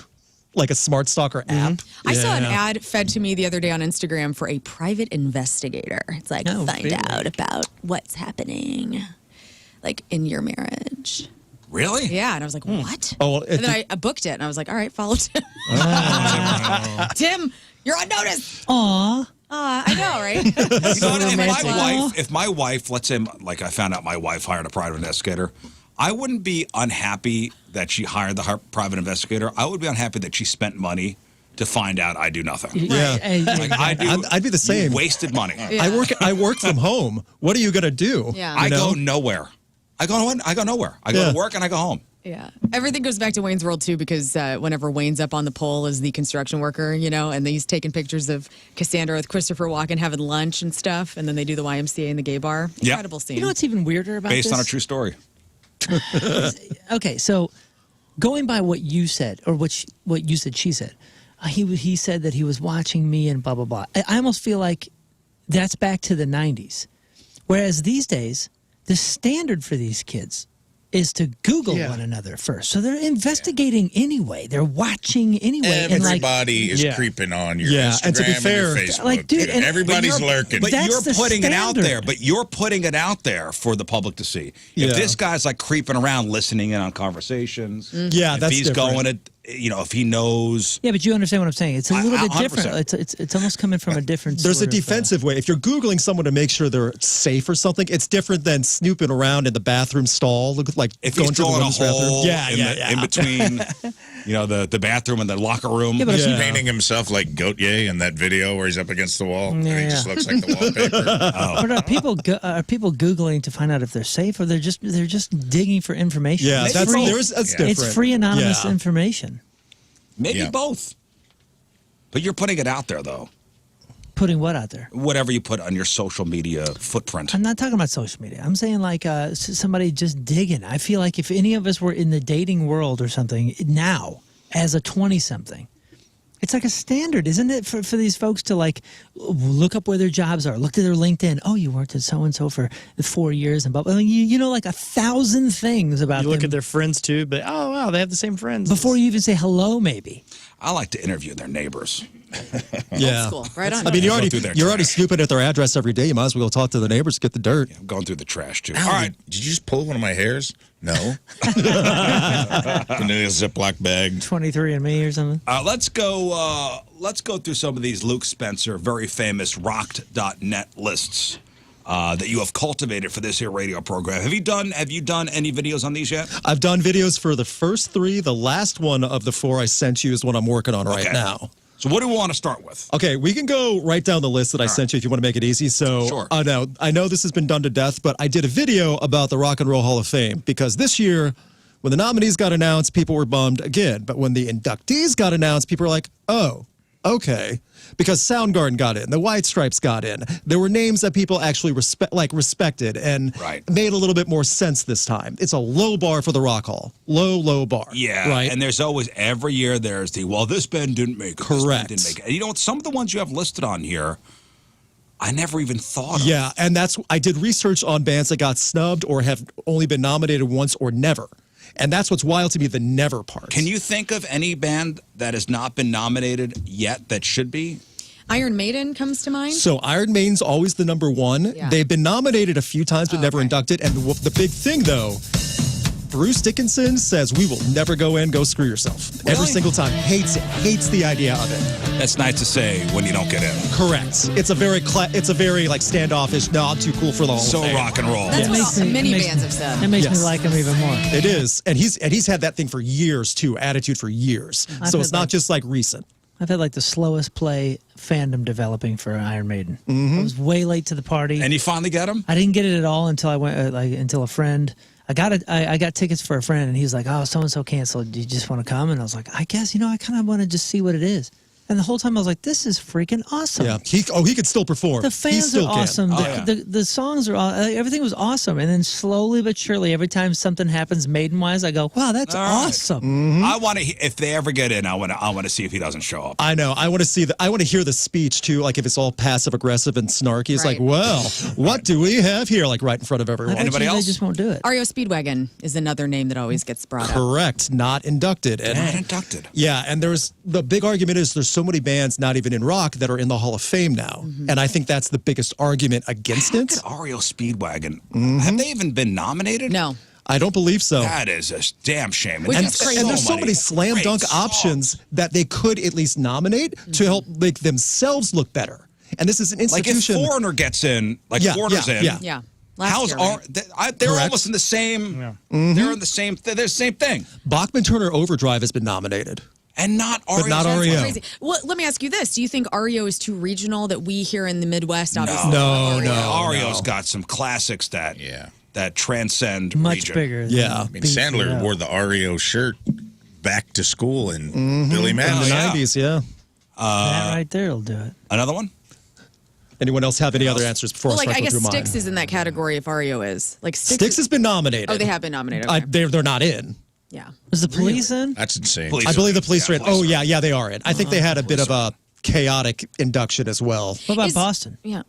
Like a Smart Stalker app? I saw an Yeah. ad fed to me the other day on Instagram for a private investigator. It's like, Oh, find really? out about what's happening, like in your marriage. Really? Yeah, and I was like, what? Oh, well, and then I booked it, and I was like, all right, follow Tim. Tim, you're on notice. Aw. I know, right? You know what, romantic. if my wife, let's say, like I found out my wife hired a private investigator, I wouldn't be unhappy that she hired the private investigator. I would be unhappy that she spent money to find out I do nothing. Yeah. Hey, Like, I'd be the same. You wasted money. Yeah. I work from home. What are you going to do? Yeah. You I know? go nowhere. I go nowhere. I go Yeah. to work and I go home. Yeah. Everything goes back to Wayne's World, too, because whenever Wayne's up on the pole as the construction worker, you know, and he's taking pictures of Cassandra with Christopher Walken having lunch and stuff, and then they do the YMCA in the gay bar. Yep. Incredible scene. You know what's even weirder about Based this? on a true story. Okay, so going by what you said, or what you said, she said, he said that he was watching me and blah blah blah. I almost feel like that's back to the 90s, whereas these days the standard for these kids is to Google one another first. So they're investigating anyway. They're watching anyway. Everybody is Yeah. creeping on your Yeah, Instagram and to be and fair- your Facebook. Like, dude, and- everybody's but you're- lurking. But That's you're the putting it out standard. there. But you're putting it out there for the public to see. Yeah. If this guy's like creeping around, listening in on conversations, Yeah, if that's he's different. going to, if he knows. Yeah, but you understand what I'm saying. It's a little bit 100%. different. It's almost coming from a different. There's a sort of, defensive way. If you're Googling someone to make sure they're safe or something, it's different than snooping around in the bathroom stall, like If going he's to the drawing a women's bathroom. hole Yeah. in between, the bathroom and the locker room. Yeah, but if Yeah. you, Painting himself like Gautier in that video where he's up against the wall and he Yeah. just looks like the wallpaper. but are people Googling to find out if they're safe, or they're just digging for information? Yeah, It's that's free. different. It's free anonymous Yeah. information. Maybe Yeah. both. But you're putting it out there, though. Putting what out there? Whatever you put on your social media footprint. I'm not talking about social media. I'm saying like somebody just digging. I feel like if any of us were in the dating world or something now, as a 20-something, it's like a standard, isn't it, for these folks to like look up where their jobs are, look at their LinkedIn. Oh, you worked at so and so for 4 years, and blah, blah. I mean, you know, like 1,000 things about You look them at their friends too, but oh wow, they have the same friends. before you even say hello. Maybe. I like to interview their neighbors. Yeah. School. Right on. I mean, you're Go already through their you're already trash. snooping at their address every day. You might as well go talk to the neighbors, get the dirt. I'm going through the trash, too. Al, All right. Did you just pull one of my hairs? No. The new Ziploc bag. 23andMe or something. Let's go through some of these Luke Spencer, very famous rocked.net lists that you have cultivated for this here radio program. Have you done any videos on these yet? I've done videos for the first 3. The last one of the 4 I sent you is what I'm working on right Okay. now. So what do we want to start with? Okay, we can go right down the list that I sent you if you want to make it easy. So, Sure. now, I know this has been done to death, but I did a video about the Rock and Roll Hall of Fame because this year, when the nominees got announced, people were bummed again. But when the inductees got announced, people were like, oh, okay. Because Soundgarden got in, the White Stripes got in. There were names that people actually respected and Right. made a little bit more sense this time. It's a low bar for the Rock Hall. Low bar. Yeah, Right. and there's always, every year, there's this band didn't make it. This band Correct. didn't make it. And you know what? Some of the ones you have listed on here, I never even thought of. Yeah, and I did research on bands that got snubbed or have only been nominated once or never. And that's what's wild to me, the never part. Can you think of any band that has not been nominated yet that should be? Iron Maiden comes to mind. So Iron Maiden's always the number 1. Yeah. They've been nominated a few times but never okay. inducted. And the big thing, though, Bruce Dickinson says we will never go in, go screw yourself. Every Really? single time. Hates the idea of it. That's nice to say when you don't get in. Correct. It's a very like standoffish, no, I'm too cool for the Hall So of Fame. rock and roll. That's Makes what me- many makes bands me- have said. That makes Yes. me like him even more. It is. And he's had that thing for years too, attitude for years. I've So had it's not like- just like recent. I've had like the slowest play fandom developing for Iron Maiden. I was way late to the party. And you finally get them? I didn't get it at all until I went until a friend. I got tickets for a friend, and he was like, "Oh, so and so canceled. Do you just want to come?" And I was like, "I guess I kind of want to just see what it is." And the whole time I was like, "This is freaking awesome." Yeah. He could still perform. The He fans still are can. awesome. Oh, The songs are everything was awesome. And then slowly but surely, every time something happens Maiden wise, I go, "Wow, that's All right. awesome." I want to. If they ever get in, I want to see if he doesn't show up. I know. I want to hear the speech too, like if it's all passive aggressive and snarky. It's like, Right. well, what do we have here? Like right in front of I everyone. bet Anybody you else? They just won't do it. REO Speedwagon is another name that always gets brought up. Correct. Not inducted. And Not inducted. yeah, and the big argument is there's so many bands not even in rock that are in the Hall of Fame now. And I think that's the biggest argument against Look it. at REO Speedwagon. Have they even been nominated? No. I don't believe so. That is a damn shame. Which And, is crazy. and there's so many slam great dunk songs. options that they could at least nominate to help make themselves look better. And this is an Like if institution. Foreigner gets in, like Yeah, Foreigner's yeah, in. yeah. Yeah. Last How's year, our? right? They're Correct. almost in the same. They're in the same. They're the same thing, Bachman Turner Overdrive has been nominated. and not REO. But not That's REO. crazy. Well, let me ask you this: do you think REO is too regional? That we here in the Midwest, obviously, No, love no. REO? REO's got some classics that Yeah. that transcend Much region. bigger. than Yeah. I I mean, Beat It Sandler Up. wore the REO shirt back to school in Billy In Madison. the yeah. 90s, yeah. That right there will do it. Another one. Anyone else have any other answers before Well, I like I cycle guess through Styx mine? is in that category if REO is like Styx has been nominated. Oh, they have been nominated. Okay. They're not in. yeah. Was the police in? That's insane. Police I believe the police Yeah, are in. police Oh, are yeah, they are in. I think they had a bit of a chaotic induction as well. What about Is- Boston? Yeah.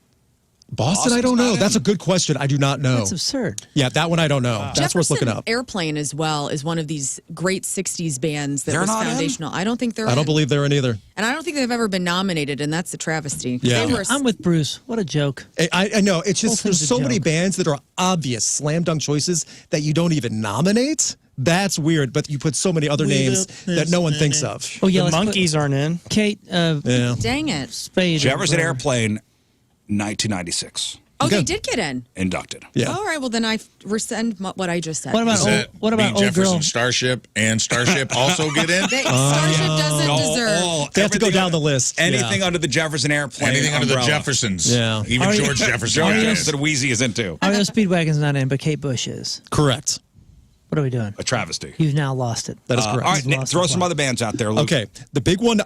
Boston, I don't Boston's know. not That's in. a good question. I do not know. That's absurd. Yeah, that one I don't know. That's worth looking Jefferson up. Airplane as well is one of these great '60s bands that They're was not in? foundational. I don't think they're. I don't in. believe they're in either. And I don't think they've ever been nominated, and that's a travesty. Yeah. They were, I'm with Bruce. What a joke. I know. It's Whole just thing's there's a so many joke. bands that are obvious slam dunk choices that you don't even nominate. That's weird, but you put so many other names that no one thinks of. Oh yeah, The let's put- monkeys aren't in. Kate Yeah. dang it. Spade. Jefferson whatever. Airplane, 1996, Oh, they Okay. did get in. inducted. Yeah. All right, well, then I rescind what I just said. What about Is that what about Beat old girl? Jefferson Starship and Starship also get in? Starship doesn't deserve. They have to go everything down under- the list. Anything Yeah. under the Jefferson Airplane. Anything under the umbrella. Jeffersons. Yeah. Even Are you- George Jefferson. Are you- got in. That Wheezy is into. REO Speedwagon's not in, but Kate Bush is. Correct. What are we doing? A travesty. You've now lost it. That is All correct. right, You've Nick, lost throw the some plot. other bands out there. Luke. Okay, the big one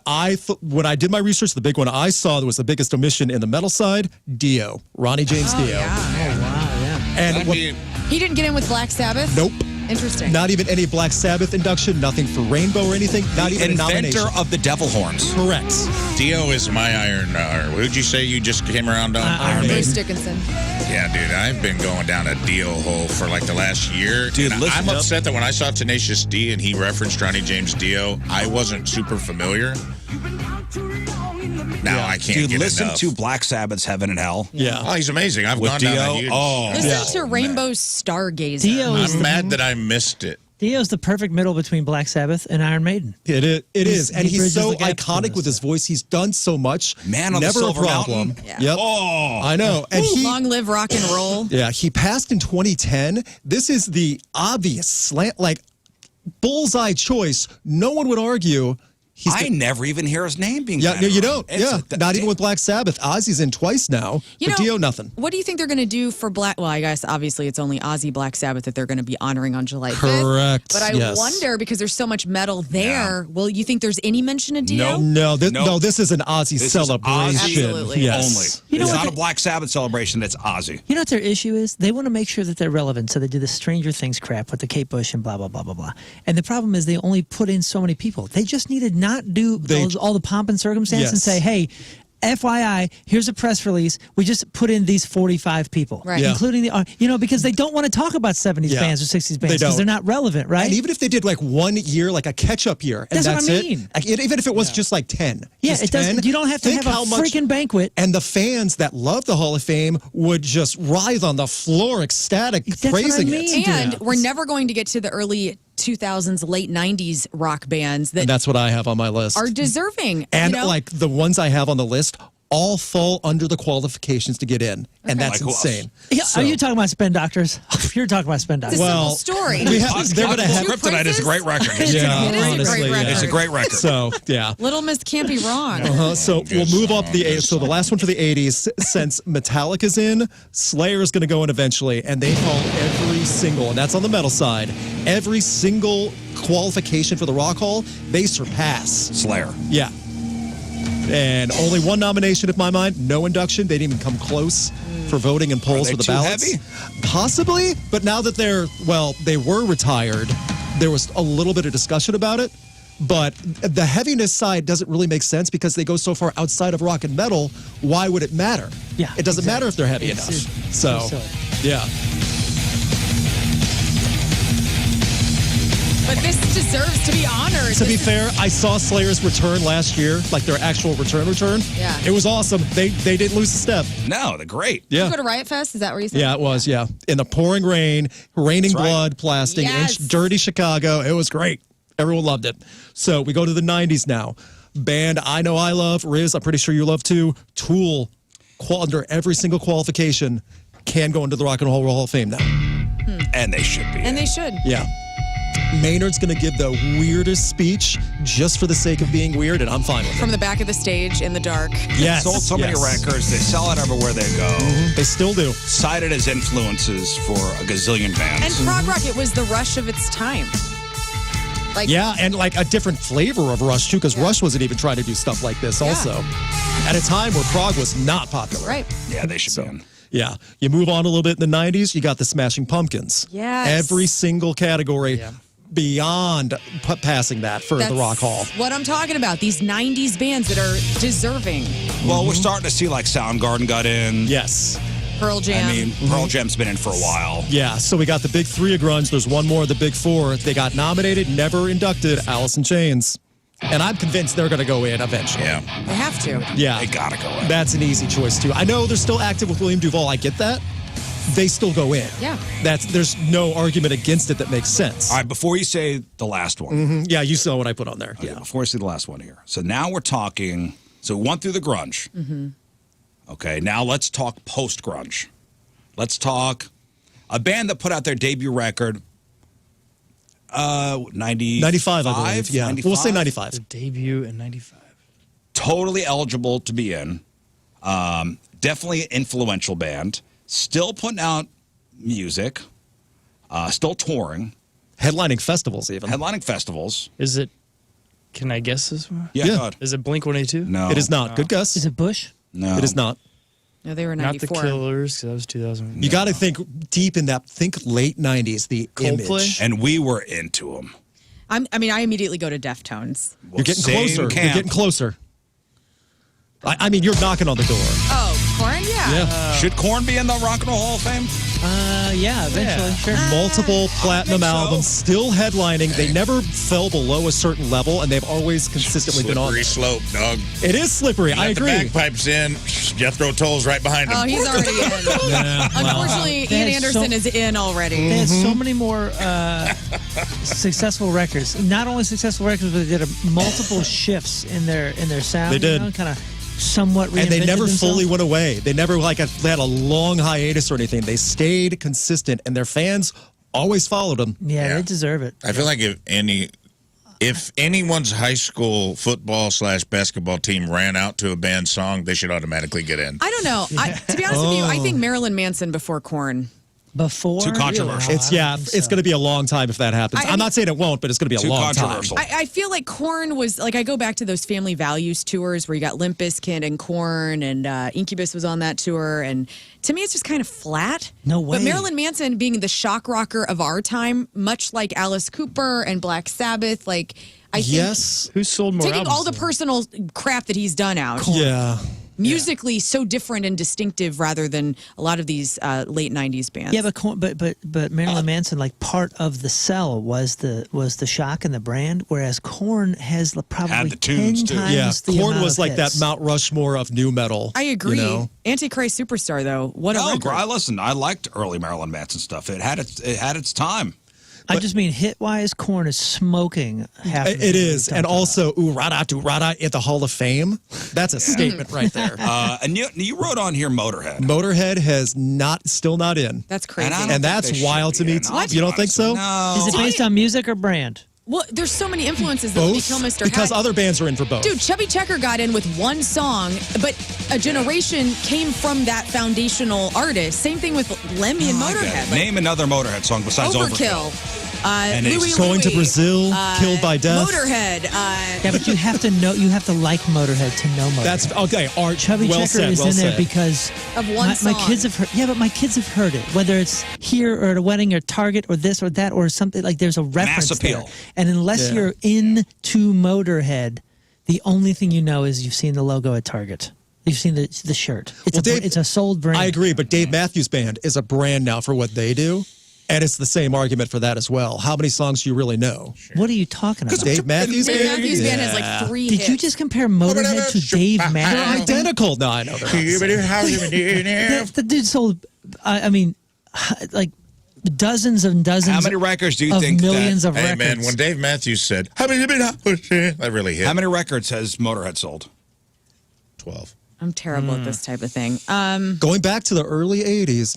when I did my research, the big one I saw that was the biggest omission in the metal side, Dio, Ronnie James Dio. Yeah. Oh wow, yeah. And I what, mean, He didn't get in with Black Sabbath? nope, Interesting. not even any Black Sabbath induction, nothing for Rainbow or anything, not even a nomination. Inventor of the devil horns. Correct. Dio is my iron. Who'd you say you just came around on? Iron Bruce Maiden. Dickinson. Yeah, dude, I've been going down a Dio hole for like the last year. Dude, And listen I'm up. upset that when I saw Tenacious D and he referenced Ronnie James Dio, I wasn't super familiar. Now I can't Dude, get listen enough. to Black Sabbath's Heaven and Hell. Yeah. Oh, he's amazing. I've With gone down a Dio. huge. Oh, Listen to Rainbow Stargazer. Dio is I'm the, mad that I missed it. Dio's the perfect middle between Black Sabbath and Iron Maiden. It is. And he he's bridges so the gap between iconic those with his voice. He's done so much. Man on the Never Silver a problem. Mountain. Yeah. Yep. Oh. I know. And he Long live rock and roll. Yeah, he passed in 2010. This is the obvious slant, like bullseye choice. No one would argue. He's I never even hear his name being yeah, bandied you around. don't. Yeah, not even with Black Sabbath. Ozzy's in twice now. You But know, Dio, nothing. What do you think they're going to do for Black? Well, I guess obviously it's only Ozzy Black Sabbath that they're going to be honoring on July 5th. Correct, But I yes. wonder because there's so much metal there. Well, you think there's any mention of Dio? Nope. No, this is an Ozzy This is celebration. Ozzy Absolutely. Yes. only. You know It's what not a the- Black Sabbath celebration. It's Ozzy. You know what their issue is? They want to make sure that they're relevant, so they do the Stranger Things crap with the Kate Bush and blah blah blah blah blah. And the problem is they only put in so many people. They just need to not do all the pomp and circumstance and Yes. say, hey, FYI, here's a press release. We just put in these 45 people, Right. Yeah. including because they don't want to talk about 70s Yeah. bands or 60s bands don't. because they're not relevant, right? And even if they did like 1 year, like a catch-up year, and That's what I that's mean. it. Like, even if it was just like 10. Yeah, just it doesn't. 10, You don't have to think have a how much- freaking banquet. And the fans that love the Hall of Fame would just writhe on the floor, ecstatic, That's what I praising mean. it. And we're never going to get to the early 2000s, late 90s rock bands that And that's what I have on my list. are deserving. And you know? like the ones I have on the list all fall under the qualifications to get in. And that's Like who else? insane. Yeah, So- are you talking about spin doctors? You're talking about spin doctors. It's a well, simple story. we have, they're going to have. Kryptonite is a great record. It is a honestly, great record. It's a great record. So, yeah. Little Miss can't be wrong. So we'll move up the 80s. So the last one for the 80s, since Metallica's in, Slayer is going to go in eventually, and they call every single, and that's on the metal side, every single qualification for the Rock Hall, they surpass. Slayer. Yeah. And only one nomination, in my mind, no induction. They didn't even come close for voting and polls they for the too ballots. heavy? Possibly, but now that they were retired, there was a little bit of discussion about it. But the heaviness side doesn't really make sense because they go so far outside of rock and metal. Why would it matter? Yeah, It doesn't matter if they're heavy It's enough. So, silly. yeah. But this deserves to be honored. To be This is- fair, I saw Slayer's return last year, like their actual return. Yeah. It was awesome. They didn't lose a step. No, they're great. Yeah. Did you go to Riot Fest? Is that where you said? Yeah, it was. Yeah, in the pouring rain, raining That's right. blood, blasting, Yes. dirty Chicago. It was great. Everyone loved it. So we go to the 90s now. Band I know I love, Rizz, I'm pretty sure you love too. Tool, under every single qualification, can go into the Rock and Roll Hall of Fame now. And they should be. And they should. Yeah. Maynard's going to give the weirdest speech just for the sake of being weird, and I'm fine with it. From the back of the stage in the dark. Yes. Sold so many yes. records. They sell it everywhere they go. They still do. Cited as influences for a gazillion bands. And prog rock, it was the rush of its time. Like, Yeah, and like a different flavor of Rush, too, because Rush wasn't even trying to do stuff like this also. At a time where prog was not popular. right. Yeah, they should be in. Yeah. You move on a little bit in the 90s, you got the Smashing Pumpkins. Yes. Every single category beyond passing that for That's the Rock Hall. what I'm talking about. These 90s bands that are deserving. Well, we're starting to see like Soundgarden got in. Yes. Pearl Jam. I mean, Pearl Jam's been in for a while. Yeah, so we got the big three of grunge. There's one more of the big four. They got nominated, never inducted, Alice in Chains. And I'm convinced they're going to go in eventually. Yeah. they have to. Yeah. They gotta go in. That's an easy choice, too. I know they're still active with William Duvall. I get that. They still go in. Yeah. There's no argument against it that makes sense. All right, before you say the last one. Yeah, you saw what I put on there. Okay, Yeah. before I see the last one here. So now we're talking, so we went through the grunge. Okay, now let's talk post-grunge. Let's talk a band that put out their debut record 95, I believe. Yeah. 95? We'll say 95. Their debut in 95. Totally eligible to be in. Definitely an influential band. Still putting out music. Still touring. Headlining festivals, even. Headlining festivals. Is it, can I guess this one? Yeah, Yeah. go ahead. Is it Blink 182? No. It is not. Good guess. Is it Bush? No. It is not. No, they were Not the 94. Killers, because that was 2000. You got to think deep in that. Think late 90s, the Coldplay? image. And we were into them. I immediately go to Deftones. You're getting closer. You're getting closer. I mean, you're knocking on the door. Oh, Korn? Yeah. Should Korn be in the Rock and Roll Hall of Fame? Yeah, eventually, sure. Multiple platinum so. albums, still headlining. They never fell below a certain level, and they've always consistently been on. Slippery slope, dog. It is slippery. I Let the agree. bagpipes in. Jethro Tull's right behind him. Oh, he's already in. Yeah, well, Unfortunately, They Ian had Anderson so- is in already. They had so many more successful records. Not only successful records, but they did multiple shifts in their sound. They did. Kind of somewhat reinvented and they never themselves. fully went away. They never they had a long hiatus or anything. They stayed consistent, and their fans always followed them. Yeah, Yeah. they deserve it. I feel like if anyone's high school football / basketball team ran out to a band song, they should automatically get in. I don't know. To be honest with you, I think Marilyn Manson before Korn. Before Too controversial. Really? It's it's going to be a long time if that happens. I I'm mean- not saying it won't, but it's going to be a Too long time. controversial. I feel like Korn was like I go back to those Family Values tours where you got Limp Bizkit and Korn and Incubus was on that tour, and to me it's just kind of flat. No way. But Marilyn Manson being the shock rocker of our time, much like Alice Cooper and Black Sabbath, like I think Yes. Who sold more taking albums? all the though? personal crap that he's done out. Yeah. musically so different and distinctive rather than a lot of these late 90s bands. Yeah, but Marilyn Manson, like part of the sell was the shock and the brand, whereas Korn has probably Had the tunes, 10 too. times Yeah, the Korn amount was of like hits. that Mount Rushmore of new metal. I agree. You know? Antichrist Superstar, though, what a Oh, record. listen, I liked early Marilyn Manson stuff. It had its time. I just mean hit-wise, Korn is smoking half of It is, and also Urada to Rada at the Hall of Fame. That's a statement right there. And you wrote on here Motorhead. Motorhead has still not in, That's crazy. And I don't and think that's they should wild to be me. in. too. I'll be You don't think honest. so? No. Is it based on music or brand? Well, there's so many influences that we Both, kill Mr. because Heck. other bands are in for both. Dude, Chubby Checker got in with one song, but a generation came from that foundational artist. Same thing with Lemmy and Motorhead. Like, Name another Motorhead song besides Overkill. And Louie it's Going to Louie, Brazil, Killed by Death. Motorhead. Yeah, but you have to know. You have to like Motorhead to know Motorhead. That's okay. Art. Chubby well Checker said. is Well in there said. because Of one my song. kids have heard. Yeah, but my kids have heard it, whether it's here or at a wedding or Target or this or that or something like. There's a reference appeal. there, and unless Yeah. you're into Motorhead, the only thing you know is you've seen the logo at Target. You've seen the shirt. It's Well, Dave, it's a sold brand. I agree, but Dave Matthews Band is a brand now for what they do, and it's the same argument for that as well. How many songs do you really know? What are you talking about? Dave Matthews Dave Band? Matthews Band Yeah. has like 3 Did hits. you just compare Motorhead to Dave They're Matthews? identical. No, I know they're not the same. The dude sold, I mean, like dozens and dozens. How many records do you of think millions of Hey, records? man, when Dave Matthews said, that really hit. How many records has Motorhead sold? 12. I'm terrible at this type of thing. Going back to the early 80s,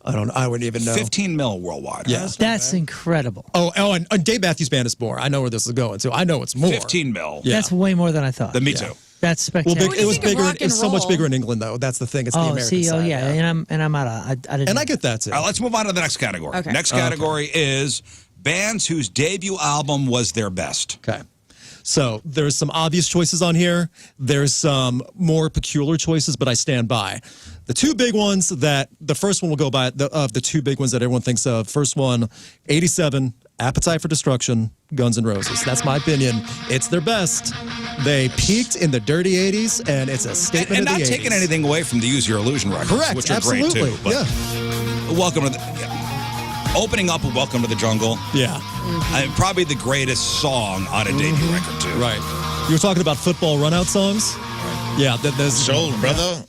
I wouldn't even know. 15 mil worldwide. Yeah. That's incredible. Oh, and Dave Matthews Band is more. I know where this is going, so I know it's more. 15 mil. Yeah. That's way more than I thought. Me too. That's Well, spectacular. it was think of bigger. rock It was and so much roll? bigger in England, though. That's the thing. It's the American see, side. yeah, and I'm out of. I didn't. And I get that too. All right, let's move on to the next category. Okay. Next category is bands whose debut album was their best. Okay. So there's some obvious choices on here. There's some more peculiar choices, but I stand by. The two big ones that the first one will go by of the two big ones that everyone thinks of. First one, 87, Appetite for Destruction, Guns N' Roses. That's my opinion. It's their best. They peaked in the dirty 80s, and it's a statement And of the not 80s. taking anything away from the Use Your Illusion records, Correct. which are Absolutely. great too. But Yeah. Welcome to the opening up with Welcome to the Jungle. Yeah. Probably the greatest song on a debut record too. Right. You were talking about football runout songs? Yeah. There's Sold, brother.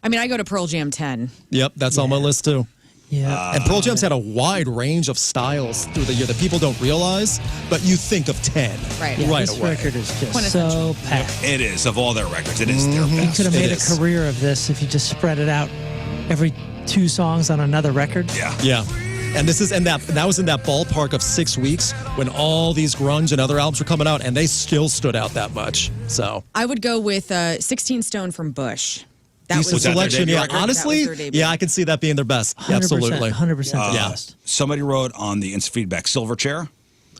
I mean, I go to Pearl Jam 10. Yep. That's on my list too. Yeah. And Pearl Jam's had a wide range of styles through the year that people don't realize, but you think of 10 Right. Yeah, right this away. record is just Quintessential. so packed. It is of all their records. It is their You best. could have made It a is. career of this if you just spread it out every 2 songs on another record. Yeah. Yeah. And this is that was in that ballpark of 6 weeks when all these grunge and other albums were coming out, and they still stood out that much. So I would go with 16 Stone from Bush. That decent was that their selection. debut Yeah, record? honestly, That was their debut. yeah, I can see that being their best. 100%, Absolutely. 100% the Yeah. best. Somebody wrote on the instant feedback Silverchair.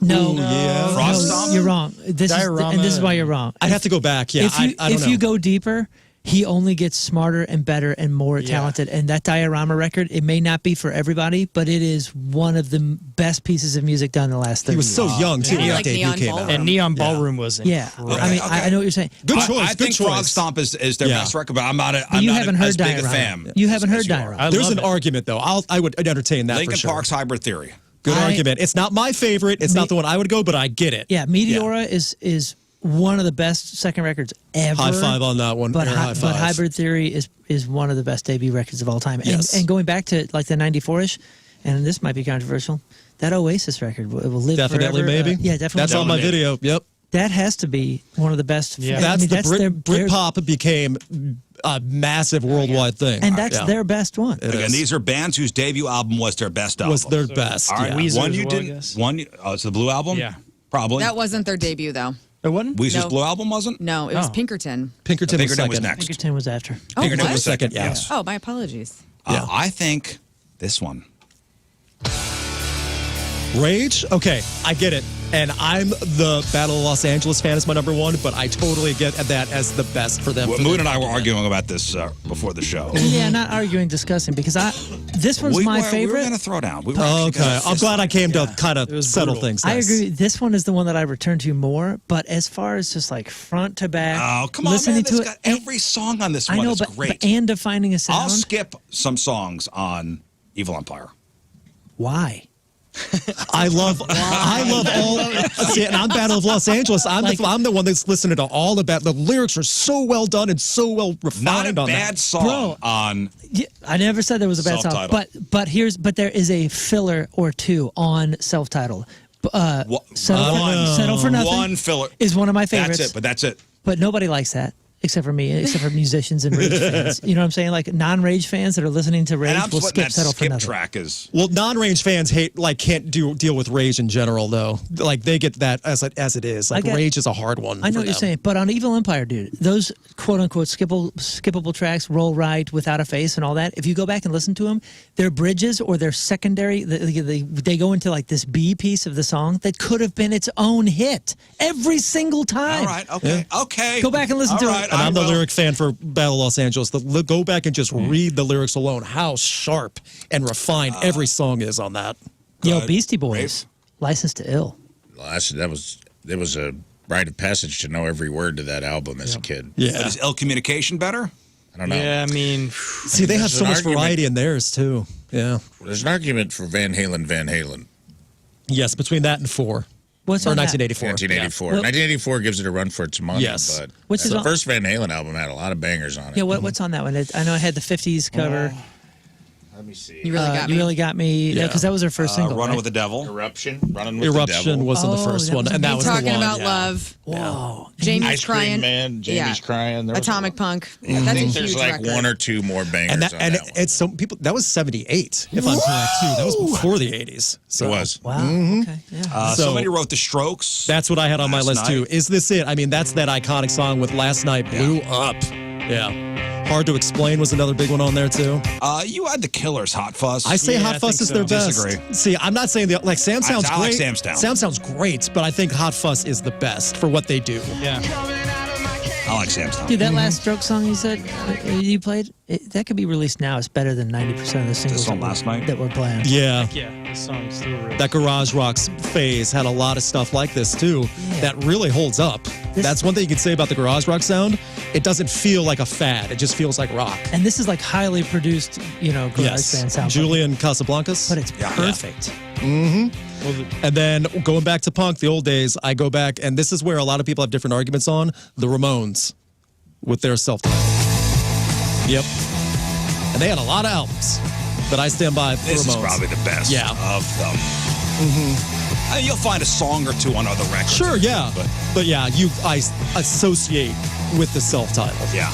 No, yeah. Frost no, Stomp? you're wrong. This Diorama. is why you're wrong. I'd have to go back. Yeah, if you, I don't know. you go deeper, he only gets smarter and better and more talented. And that Diorama record, it may not be for everybody, but it is one of the best pieces of music done in the last 30 He was years. so young, too, Yeah, when that like debut Neon came Ballroom. out. And Neon Ballroom was Yeah, incredible. I mean, I know what you're saying. Good I choice. Good think Frog choice. Stomp is their Yeah. best record, but I'm not you not haven't as heard big a Diorama. fan. You haven't as heard you are. Diorama. There's love an it. argument, though. I would entertain that Linkin for sure. Park's Hybrid Theory. Good I- argument. It's not my favorite. It's not the one I would go, but I get it. Yeah, Meteora is one of the best second records ever. High five on that one. But, Air high but five. Hybrid Theory is one of the best debut records of all time. And, Yes. and going back to like the 94-ish, and this might be controversial, that Oasis record will live Definitely, forever. maybe. Yeah, definitely. That's on my Definitely. video. Yep. That has to be one of the best. Yeah. I mean, That's their- Britpop became a massive worldwide thing. and that's Yeah. their best one. It Again, is. these are bands whhose debut album was their best album. was their best. All right, yeah. Weezer one as you well, I didn't. guess. One. Oh, it's the Blue album. Yeah. Probably. That wasn't their debut, though. It wasn't? Weezer's No. Blue album wasn't. No, it was Oh. Pinkerton. Pinkerton, Pinkerton was second. next. Pinkerton was after. Oh, Pinkerton what? was second. Yeah. Yes. Oh, my apologies. Yeah. I think this one. Rage? Okay, I get it. And I'm the Battle of Los Angeles fan is my number one, but I totally get that as the best for them. Well, Moon and I were arguing about this before the show. Yeah, not arguing, discussing, because this one's my favorite. We were going to throw down. We were Okay, I'm glad I came to kind of settle things. I Nice. agree. This one is the one that I return to more, but as far as just like front to back, Oh, come on, listening man. to It's it, got every song on this I one know, is but great. and defining a sound. I'll skip some songs on Evil Empire. Why? I love all. See, and I'm Battle of Los Angeles. I'm the one that's listening to all of that. The lyrics are so well done and so well refined. Not a on bad that. song Bro, on. Yeah, I never said there was a bad song, Self-titled. but there is a filler or two on self-titled. Settle for Nothing. One filler is one of my favorites. That's it, but that's it. But nobody likes that. Except for me, except for musicians and Rage fans. You know what I'm saying? Like non-Rage fans that are listening to Rage And I'm will splitting skip that Settle for skip Nothing. track is. Well, non-range fans can't deal with Rage in general though. Like they get that as it is. Like Rage is a hard one. I know for what you're them. saying, but on Evil Empire, dude, those quote unquote skippable tracks, Roll Right, Without a Face, and all that. If you go back and listen to them, their bridges or their secondary, they go into like this B piece of the song that could have been its own hit every single time. All right, okay, okay. Go back and listen to it. And I'm the lyric fan for Battle of Los Angeles. Go back and just read the lyrics alone. How sharp and refined every song is on that. Yo, Beastie Boys, Rafe? License to Ill. There was a rite of passage to know every word to that album as a kid. Yeah. But is ill communication better? I don't know. Yeah, I mean, See, they have There's so an much argument. variety in theirs too. Yeah. There's an argument for Van Halen. Yes, between that and 4. What's Or on that? 1984. 1984. Yeah. Well- 1984 gives it a run for its money. Yes. But Which is the on- first Van Halen album had a lot of bangers on it. Yeah, what's on that one? I know I had the 50s cover. Let me see. You really got me. You really got me. Yeah, because that was their first single. Running right? with the Devil. Running with the Devil. Eruption wasn't the Oh, first that one, was and that was the Talking one. about love. Whoa. Jamie's Ice Cream crying. Man, Jamie's crying. There was Atomic Punk. I That's a think huge there's like record. one or two more bangers And on that one. it's some people. That was 78, if I'm correct too. That was before the 80s. So It was. Wow. Okay. Yeah. So So- somebody wrote The Strokes. That's what I had on my Last list too. Night. Is this it? I mean, that's that iconic song with Last Night blew up. Yeah. Hard to Explain was another big one on there too. You had The Killers, Hot Fuzz. I say Yeah, Hot I Fuss think is so. their best. Disagree. See, I'm not saying Sam sounds I great. like Sam Sound. Sam sounds great, but I think Hot Fuss is the best for what they do. yeah. I like Sam Stone. Dude, that last Stroke song you said you played, that could be released now. It's better than 90% of the singles song Last Night? that were playing. Yeah. Yeah, this song's still real. That garage rock phase had a lot of stuff like this too that really holds up. That's one thing you can say about the garage rock sound. It doesn't feel like a fad. It just feels like rock. And this is like highly produced, garage band sound. Julian Casablancas. But it's perfect. And then going back to punk, the old days, I go back, and this is where a lot of people have different arguments on the Ramones with their self-titled. Yep. And they had a lot of albums, but I stand by the This Ramones. is probably the best of them. You'll find a song or two on other records. Sure, yeah. But yeah, I associate with the self-titled. Yeah.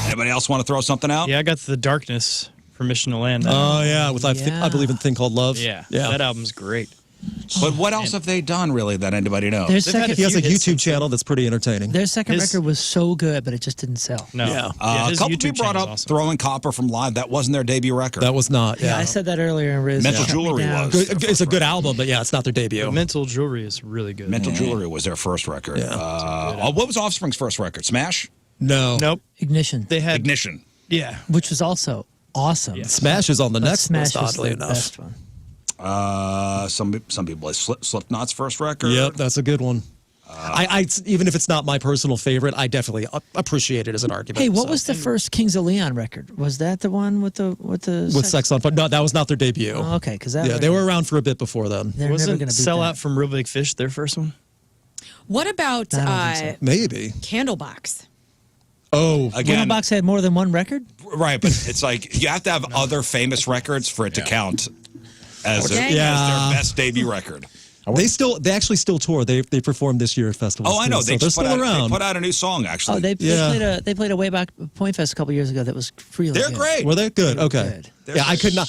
Anybody else want to throw something out? Yeah, I got The Darkness, Permission to Land. Oh, yeah, with I believe in a thing called Love. yeah, Yeah. that album's great. But what else have they done, really, that anybody knows? Their They've had second, He has a few hits YouTube channel that's pretty entertaining. their second His- record was so good, but it just didn't sell. No. Yeah. a his couple YouTube people brought channel's up awesome. Throwing Copper from Live. That wasn't their debut record. That was not, Yeah, yeah. I said that earlier in Rizz. Mental Shut me Jewelry down. was. It's a good album, but yeah, it's not their debut. Mental Jewelry is really good. Mental Jewelry was their first record. Yeah. What was Offspring's first record? Smash? No. Nope. Ignition, They had Ignition. yeah. which was also awesome. Yeah. Smash is on the But next Smash list, was oddly the enough. best one. Some people like Slipknot's first record. Yep, that's a good one. I even if it's not my personal favorite, I definitely appreciate it as an argument. Hey, what so. was the first Kings of Leon record? Was that the one with the with Sex on Fire? No, that was not their debut. Oh, okay, because that Yeah, they were around for a bit before then. They're never Wasn't going to beat Sell that. Out from Real Big Fish their first one? What about I don't think Maybe. Candlebox? Oh, Again, Candlebox had more than one record. right, but it's like you have to have other famous records for it to count as, Dang. as Yeah. their best debut record. they actually still tour. They performed this year at festivals. Oh, I know. too, They so they're just put still out, around. they put out a new song, actually. Oh, they Yeah. played a way back Point Fest a couple years ago that was really They're good. great. Were they good? Okay. good. Yeah, I could not.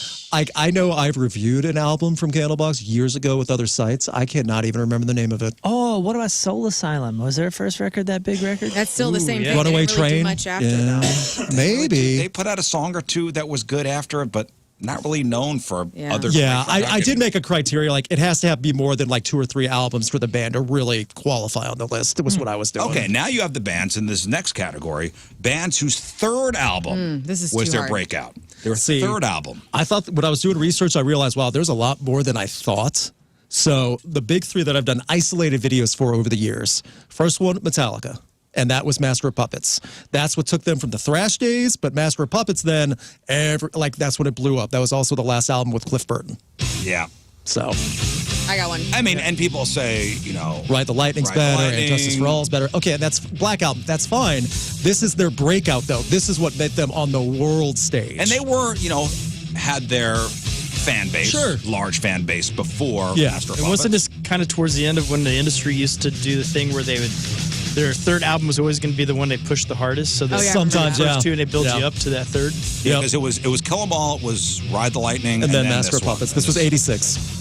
I know I've reviewed an album from Candlebox years ago with other sites. I cannot even remember the name of it. Oh, what about Soul Asylum? Was their first record that big record? That's still the same yeah. thing. Runaway they didn't really Train. do much after yeah, though. maybe. They put out a song or two that was good after it, but not really known for other. Yeah, great I did make a criteria, like it has to be more than like 2 or 3 albums for the band to really qualify on the list. It was what I was doing. Okay, now you have the bands in this next category, bands whose third album this is was too their hard. breakout. Their third album. I thought when I was doing research, I realized, wow, there's a lot more than I thought. So the big 3 that I've done isolated videos for over the years. First one, Metallica. And that was Master of Puppets. That's what took them from the thrash days, but Master of Puppets then, that's when it blew up. That was also the last album with Cliff Burton. Yeah. So. I got one. I mean, and people say, you know. Ride the Lightning's Ride the better, Lightning. and Justice for All is better. Okay, that's Black Album. That's fine. This is their breakout, though. This is what made them on the world stage. And they were, you know, had their fan base, large fan base before Master of It Puppets. wasn't this kind of towards the end of when the industry used to do the thing where they would, their third album was always going to be the one they pushed the hardest. So sometimes, the first 2 and they build you up to that third. Yeah, because it was Kill 'Em All, it was Ride the Lightning, and then Master this of Puppets. one. This was 86.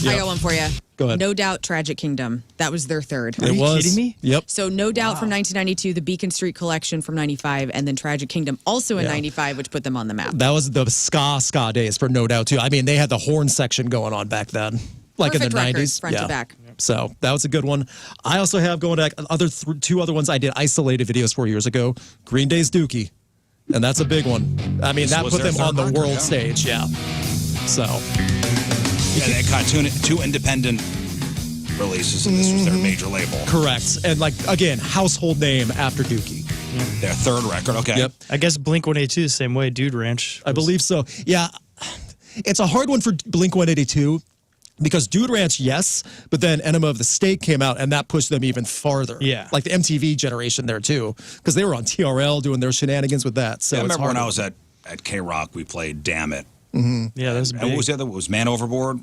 I got one for you. Go ahead. No Doubt, Tragic Kingdom. That was their third. It was. kidding me? Yep. So No Doubt from 1992, the Beacon Street Collection from 95, and then Tragic Kingdom also in Yeah. 95, which put them on the map. That was the ska days for No Doubt, too. I mean, they had the horn section going on back then, like Perfect in the record, 90s. front to back. So that was a good one. I also have going back 2 other ones I did isolated videos 4 years ago. Green Day's Dookie. And that's a big one. I mean, This that was put their them on third the record, world yeah. stage. Yeah. So. Yeah, they got 2 independent releases, and this was their major label. Correct. And like, again, household name after Dookie. Their third record, okay. Yep. I guess Blink-182 the same way, Dude Ranch. I believe so. Yeah. It's a hard one for Blink-182 because Dude Ranch, yes, but then Enema of the State came out and that pushed them even farther. Yeah. Like the MTV generation there too, because they were on TRL doing their shenanigans with that. So I it's remember when hard. I was at K-Rock, we played Damn It. Yeah, that was big. And what was the other? Was Man Overboard?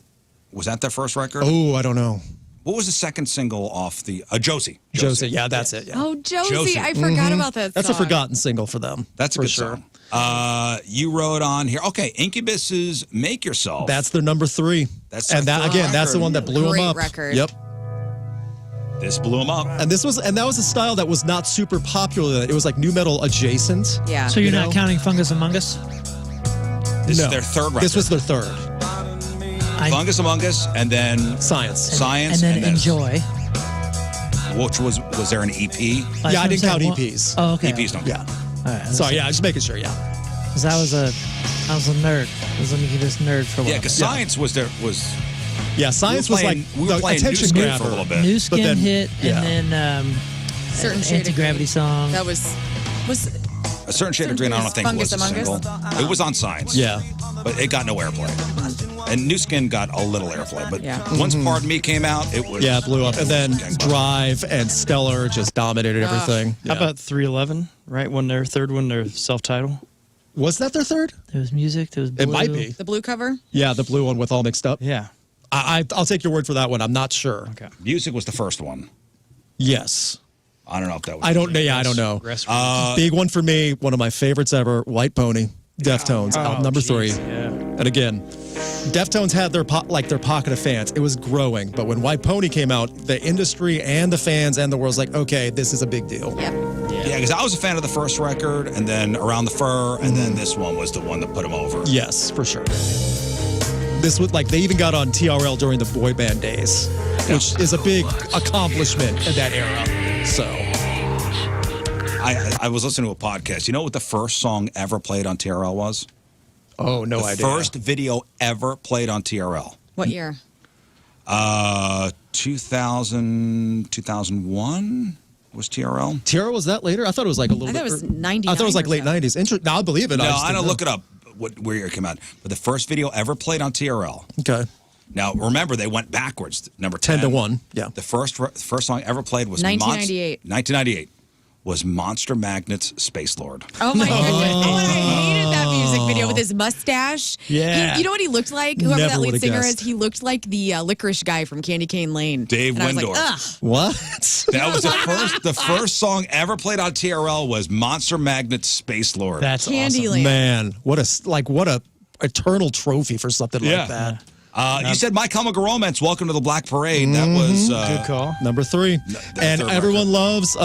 Was that their first record? Oh, I don't know. What was the second single off the Josie? Josie, yeah, that's it. Yeah. Oh, Josie. Josie. I forgot about that That's a song. forgotten single for them. That's a for good sure. song. You wrote on here. Okay, Incubus's "Make Yourself." That's their number 3. That's their and that third again, that's the record. one that blew Great them up. record. Yep. This blew them up. And that was a style that was not super popular. It was like new metal adjacent. Yeah. So you're You not know? counting Fungus Among Us? This No. is their third record. This was their third. Fungus Among Us, and then Science. Science, and then this. Enjoy. Which was there an EP? Yeah, I didn't count EPs. Oh, okay. EPs don't. Yeah. All right. Sorry, yeah, just making sure, yeah. Because I was a nerd. I was looking at this nerd for a while. Yeah, because Science was there was. Yeah, Science was like we were the playing attention New Skin grabber. for a little bit. New Skin then- hit, yeah. and then Certain Shade of Anti-Gravity Green. song. That was A Certain Shade of Green, I don't think Fungus was a Among single. Us? It was on Science. Yeah. But it got no airplay. And New Skin got a little airplay. But Yeah. once Pardon Me came out, it was. Yeah, it blew up. And then gangbusters. Drive and Stellar just dominated everything. How about 311, right? When their third one, their self-title. Was that their third? There was music. There was blue. It might be. the blue cover. Yeah, the blue one with all mixed up. Yeah. I'll take your word for that one. I'm not sure. Okay. Music was the first one. Yes. I don't know if that was. I don't know. Yeah, I don't know. Big one for me. One of my favorites ever. White Pony. Deftones. album number 3. Yeah. And again, Deftones had their pocket of fans. It was growing. But when White Pony came out, the industry and the fans and the world's like, okay, this is a big deal. Yep. Yeah, because I was a fan of the first record, and then Around the Fur, and then this one was the one that put him over. Yes, for sure. This was like they even got on TRL during the boy band days, which is a big accomplishment in that era. So I was listening to a podcast. You know what the first song ever played on TRL was? oh, no The idea. first video ever played on TRL. What year? 2001 was TRL. TRL was that later? I thought it was like a little I bit. thought it was 99 I thought it was like or late so. 90s. No, I'll believe it. No, just I don't didn't look it up where year it came out. But the first video ever played on TRL. know. Okay. Now, remember, they went backwards. Number 10 10. to 1. Yeah. The first song ever played was 1998. 1998 was Monster Magnet's Space Lord. Oh my goodness! Oh, and I hated that music video with his mustache. Yeah. You know what he looked like? Whoever Never that lead would've singer guessed. is, he looked like the licorice guy from Candy Cane Lane. Dave and I was like, Windor. ugh. What? That was the first song ever played on TRL was Monster Magnet's Space Lord. That's awesome. Candyland. Man, what a eternal trophy for something Yeah. like that. You said My Chemical Romance, Welcome to the Black Parade. That was Good call. Number 3. their And third everyone loves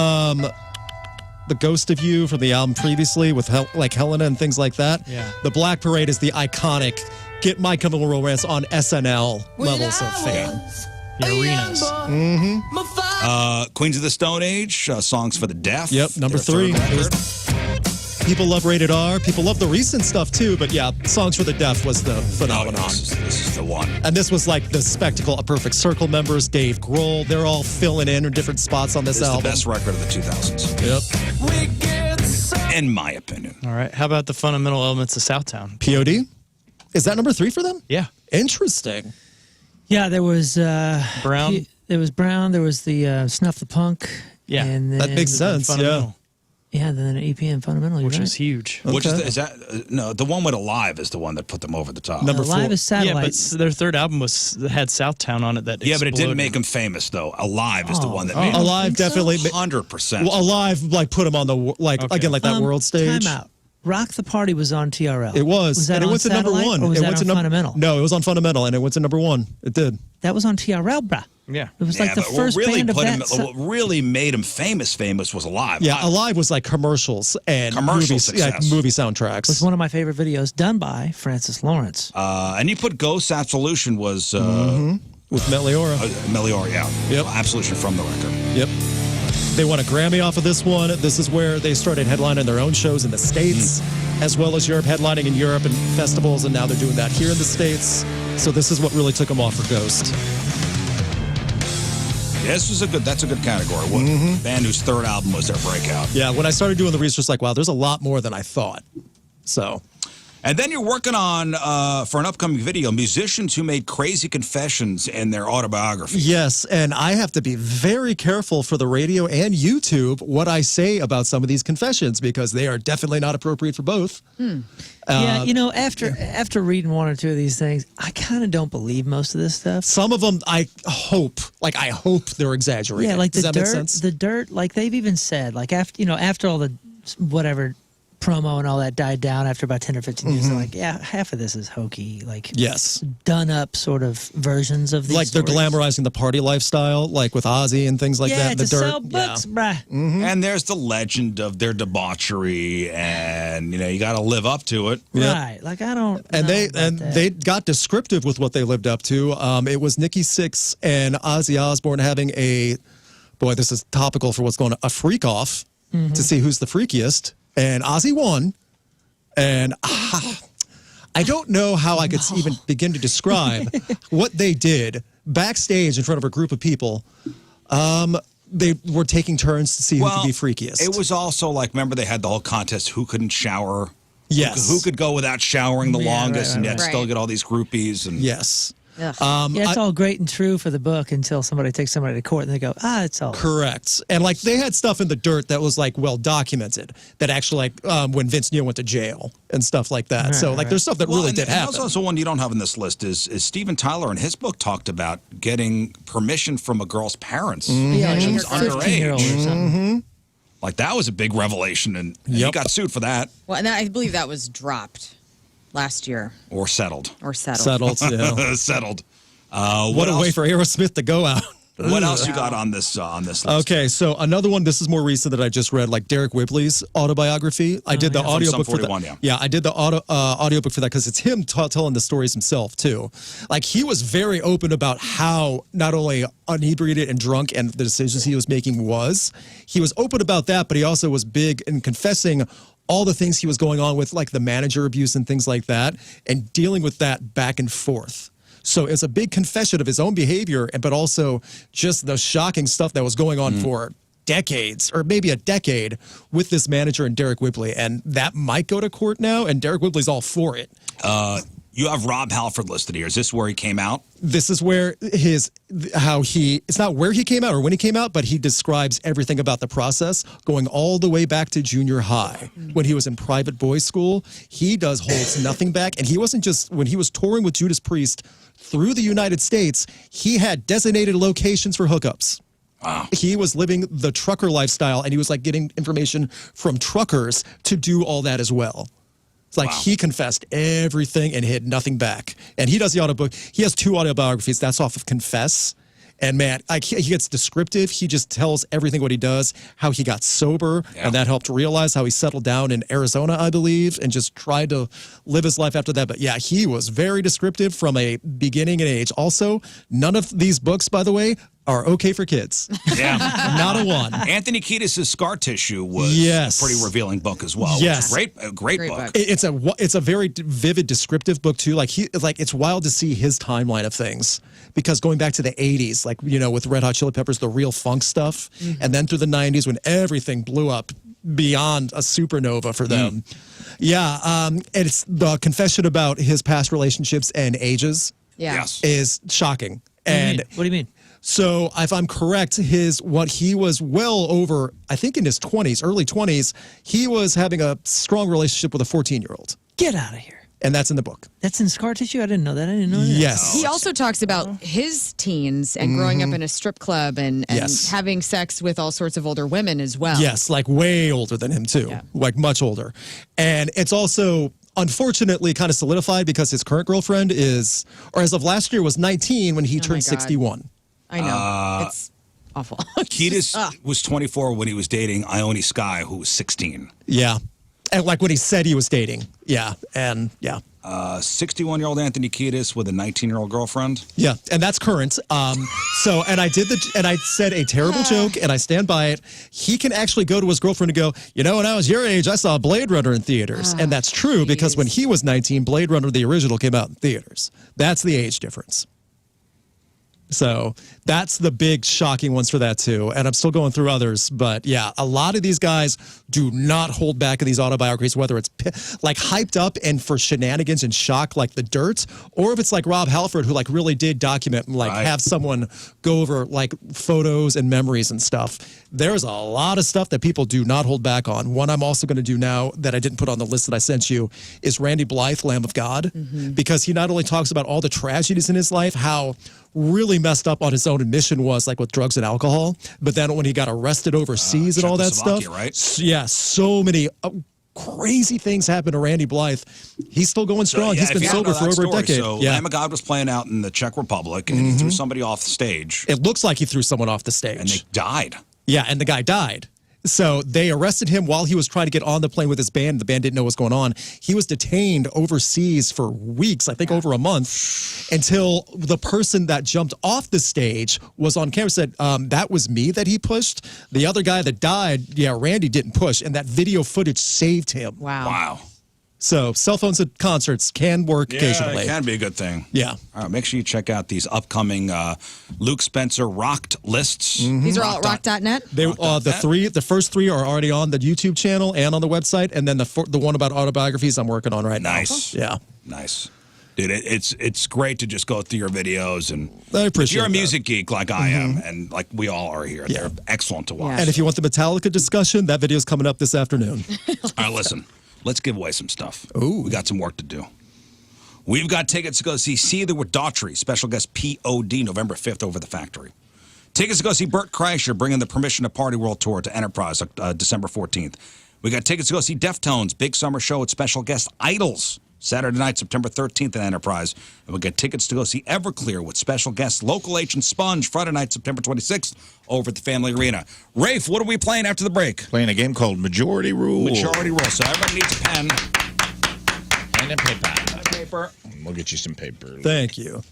The Ghost of You from the album previously with like Helena and things like that. Yeah. The Black Parade is the iconic Get My Chemical Romance on SNL levels of fame. The arenas. Queens of the Stone Age, Songs for the Deaf. Yep, number Their third 3. record. People love Rated R. People love the recent stuff too, but yeah, Songs for the Deaf was the phenomenon. This is the one. And this was like the spectacle of Perfect Circle members, Dave Grohl. They're all filling in different spots on this This is album. the best record of the 2000s. Yep. In my opinion. All right. How about the fundamental elements of Southtown? POD? Is that number 3 for them? Yeah. Interesting. Yeah, there was Brown. There was Brown. There was the Snuff the Punk. Yeah. and then, That makes sense, yeah. Fundamental, Yeah, then an EP and Fundamental. You're which right. is huge. Which Okay. is that? No, the one with Alive is the one that put them over the top. Number Live 4. is Satellite. Yeah, but their third album had Southtown on it. That Yeah, but it didn't exploded. make them famous though. Alive is the one that made them. Alive definitely. 100%. Well, Alive like put him on the again like that world stage. Time out. Rock the Party was on TRL. It was, Was that and it on went to number Satellite, 1. Or was it that went on to Fundamental? No, it was on Fundamental, and it went to number 1. It did. That was on TRL, bruh. Yeah. It was Yeah, like the but first what really band of put that. him, what really made him famous was Alive. Yeah, Alive was like commercials and Commercial movies, success. movie soundtracks. was one of my favorite videos done by Francis Lawrence. And you put Ghost Absolution was with Meliora. Melior, yeah. Yep. Absolution from the record. Yep. They won a Grammy off of this one. This is where they started headlining their own shows in the States, as well as Europe, headlining in Europe and festivals, and now they're doing that here in the States. So this is what really took them off for Ghost. Yeah, that's a good category. What band whose third album was their breakout. Yeah, when I started doing the research, like, wow, there's a lot more than I thought. So, And then you're working on, for an upcoming video, musicians who made crazy confessions in their autobiography. yes, and I have to be very careful for the radio and YouTube what I say about some of these confessions because they are definitely not appropriate for both. Yeah, you know, after reading one or two of these things, I kind of don't believe most of this stuff. Some of them, I hope they're exaggerating. Yeah, like Does the that make dirt. sense? The dirt, like they've even said, like after all the whatever promo and all that died down after about 10 or 15 years, they're like, yeah, half of this is hokey, like Yes. done up sort of versions of these. Like they're stories. glamorizing the party lifestyle, like with Ozzy and things like Yeah, that. in the to dirt. sell books, bruh. And there's the legend of their debauchery, and you got to live up to it. Yep. Right, like I don't. And know about that. they got descriptive with what they lived up to. It was Nikki Sixx and Ozzy Osbourne having this is topical for what's going on, a freak off to see who's the freakiest. And Ozzy won. And I don't know how I could even begin to describe what they did backstage in front of a group of people. They were taking turns to see who could be freakiest. It was also like, remember they had the whole contest, who couldn't shower? Yes. Who could go without showering the Yeah, longest right, and right, yet right. still get all these groupies? And Yes. Ugh. Yeah, it's all great and true for the book until somebody takes somebody to court and they go, it's all. Correct. And like they had stuff in the dirt that was like well documented that actually like when Vince Neil went to jail and stuff like that. So like there's stuff that really and did happen. there's also one you don't have in this list is Steven Tyler in his book talked about getting permission from a girl's parents. Yeah, like She a was 15-year-old underage. or something. Like that was a big revelation, and he Yep. got sued for that Well, and I believe that was dropped last year or settled. or settled. Settled. Yeah. Settled. What a else? way for Aerosmith to go out. What else you got on this list? Okay, so another one. This is more recent that I just read, like Derek Whibley's autobiography. I did the From audiobook Sum for that. 41, yeah. I did the audiobook for that because it's him telling the stories himself too. Like he was very open about how not only inebriated and drunk and the decisions he was making was. He was open about that, but he also was big in confessing all the things he was going on with, like the manager abuse and things like that, and dealing with that back and forth. So it's a big confession of his own behavior, but also just the shocking stuff that was going on for decades, or maybe a decade, with this manager and Derek Whibley. And that might go to court now, and Derek Whibley's all for it. You have Rob Halford listed here. Is this where he came out? This is where it's not where he came out or when he came out, but he describes everything about the process going all the way back to junior high when he was in private boys school. He holds nothing back. And he wasn't just, when he was touring with Judas Priest through the United States, he had designated locations for hookups. Wow. He was living the trucker lifestyle, and he was like getting information from truckers to do all that as well. It's like he confessed everything and hid nothing back. And he does the audiobook. He has 2 autobiographies. That's off of Confess. And man, he gets descriptive. He just tells everything what he does, how he got sober, and that helped realize how he settled down in Arizona, I believe, and just tried to live his life after that. But yeah, he was very descriptive from a beginning and age. Also, none of these books, by the way, are okay for kids. Yeah. Not a one. Anthony Kiedis' Scar Tissue was a pretty revealing book as well. Yes. A great book. It's a very vivid, descriptive book too. Like it's wild to see his timeline of things because going back to the 80s, like, you know, with Red Hot Chili Peppers, the real funk stuff, and then through the 90s when everything blew up beyond a supernova for them. Yeah, and it's the confession about his past relationships and ages. Yes. Is shocking. What do you mean? So if I'm correct, he was well over, I think in his 20s, early 20s, he was having a strong relationship with a 14-year-old. Get out of here. And that's in the book. That's in Scar Tissue? I didn't know that. I didn't know that. Yes. He also talks about his teens and growing up in a strip club and having sex with all sorts of older women as well. Yes, like way older than him too, like much older. And it's also unfortunately kind of solidified because his current girlfriend is, or as of last year, was 19 when he turned 61. I know. It's awful. Kiedis was 24 when he was dating Ione Skye, who was 16. Yeah. And like when he said he was dating. Yeah. And yeah. 61-year-old Anthony Kiedis with a 19-year-old girlfriend. Yeah, and that's current. So, and I said a terrible joke, and I stand by it. He can actually go to his girlfriend and go, you know, when I was your age, I saw Blade Runner in theaters. And that's true because when he was 19, Blade Runner, the original, came out in theaters. That's the age difference. So that's the big shocking ones for that too. And I'm still going through others, but yeah, a lot of these guys do not hold back in these autobiographies, whether it's like hyped up and for shenanigans and shock like The Dirt, or if it's like Rob Halford, who like really did document and like have someone go over like photos and memories and stuff. There's a lot of stuff that people do not hold back on. One I'm also going to do now that I didn't put on the list that I sent you is Randy Blythe, Lamb of God, because he not only talks about all the tragedies in his life, how really messed up on his own admission was, like with drugs and alcohol, but then when he got arrested overseas and all that stuff, right? Yeah, so many crazy things happened to Randy Blythe. He's still going strong. He's been sober for over a decade. So Lamb of God was playing out in the Czech Republic, and he threw somebody off the stage. It looks like he threw someone off the stage. And they died. Yeah, and the guy died. So they arrested him while he was trying to get on the plane with his band. The band didn't know what was going on. He was detained overseas for weeks, I think over a month, until the person that jumped off the stage was on camera, said, that was me that he pushed. The other guy that died, Randy didn't push, and that video footage saved him. Wow. So cell phones at concerts can work occasionally. It can be a good thing. Yeah. All right, make sure you check out these upcoming Luke Spencer Rocked lists. These are all at rock.net? The first three are already on the YouTube channel and on the website, and then the one about autobiographies I'm working on right now. Nice. Yeah. Nice. Dude, it's great to just go through your videos, and I appreciate if you're a that. music geek like I am, and like we all are here, they're excellent to watch. And if you want the Metallica discussion, that video is coming up this afternoon. All right, listen. Let's give away some stuff. Ooh. We got some work to do. We've got tickets to go see Seether with Daughtry, special guest P.O.D. November 5th over the Factory. Tickets to go see Bert Kreischer bringing the Permission to Party World Tour to Enterprise December 14th. We got tickets to go see Deftones, big summer show with special guest Idols, Saturday night, September 13th at Enterprise. And we got tickets to go see Everclear with special guests Local H and Sponge, Friday night, September 26th, over at the Family Arena. Rafe, what are we playing after the break? Playing a game called Majority Rule. Majority Rule. So everybody needs a pen. Pen and paper. Paper. We'll get you some paper. Thank you.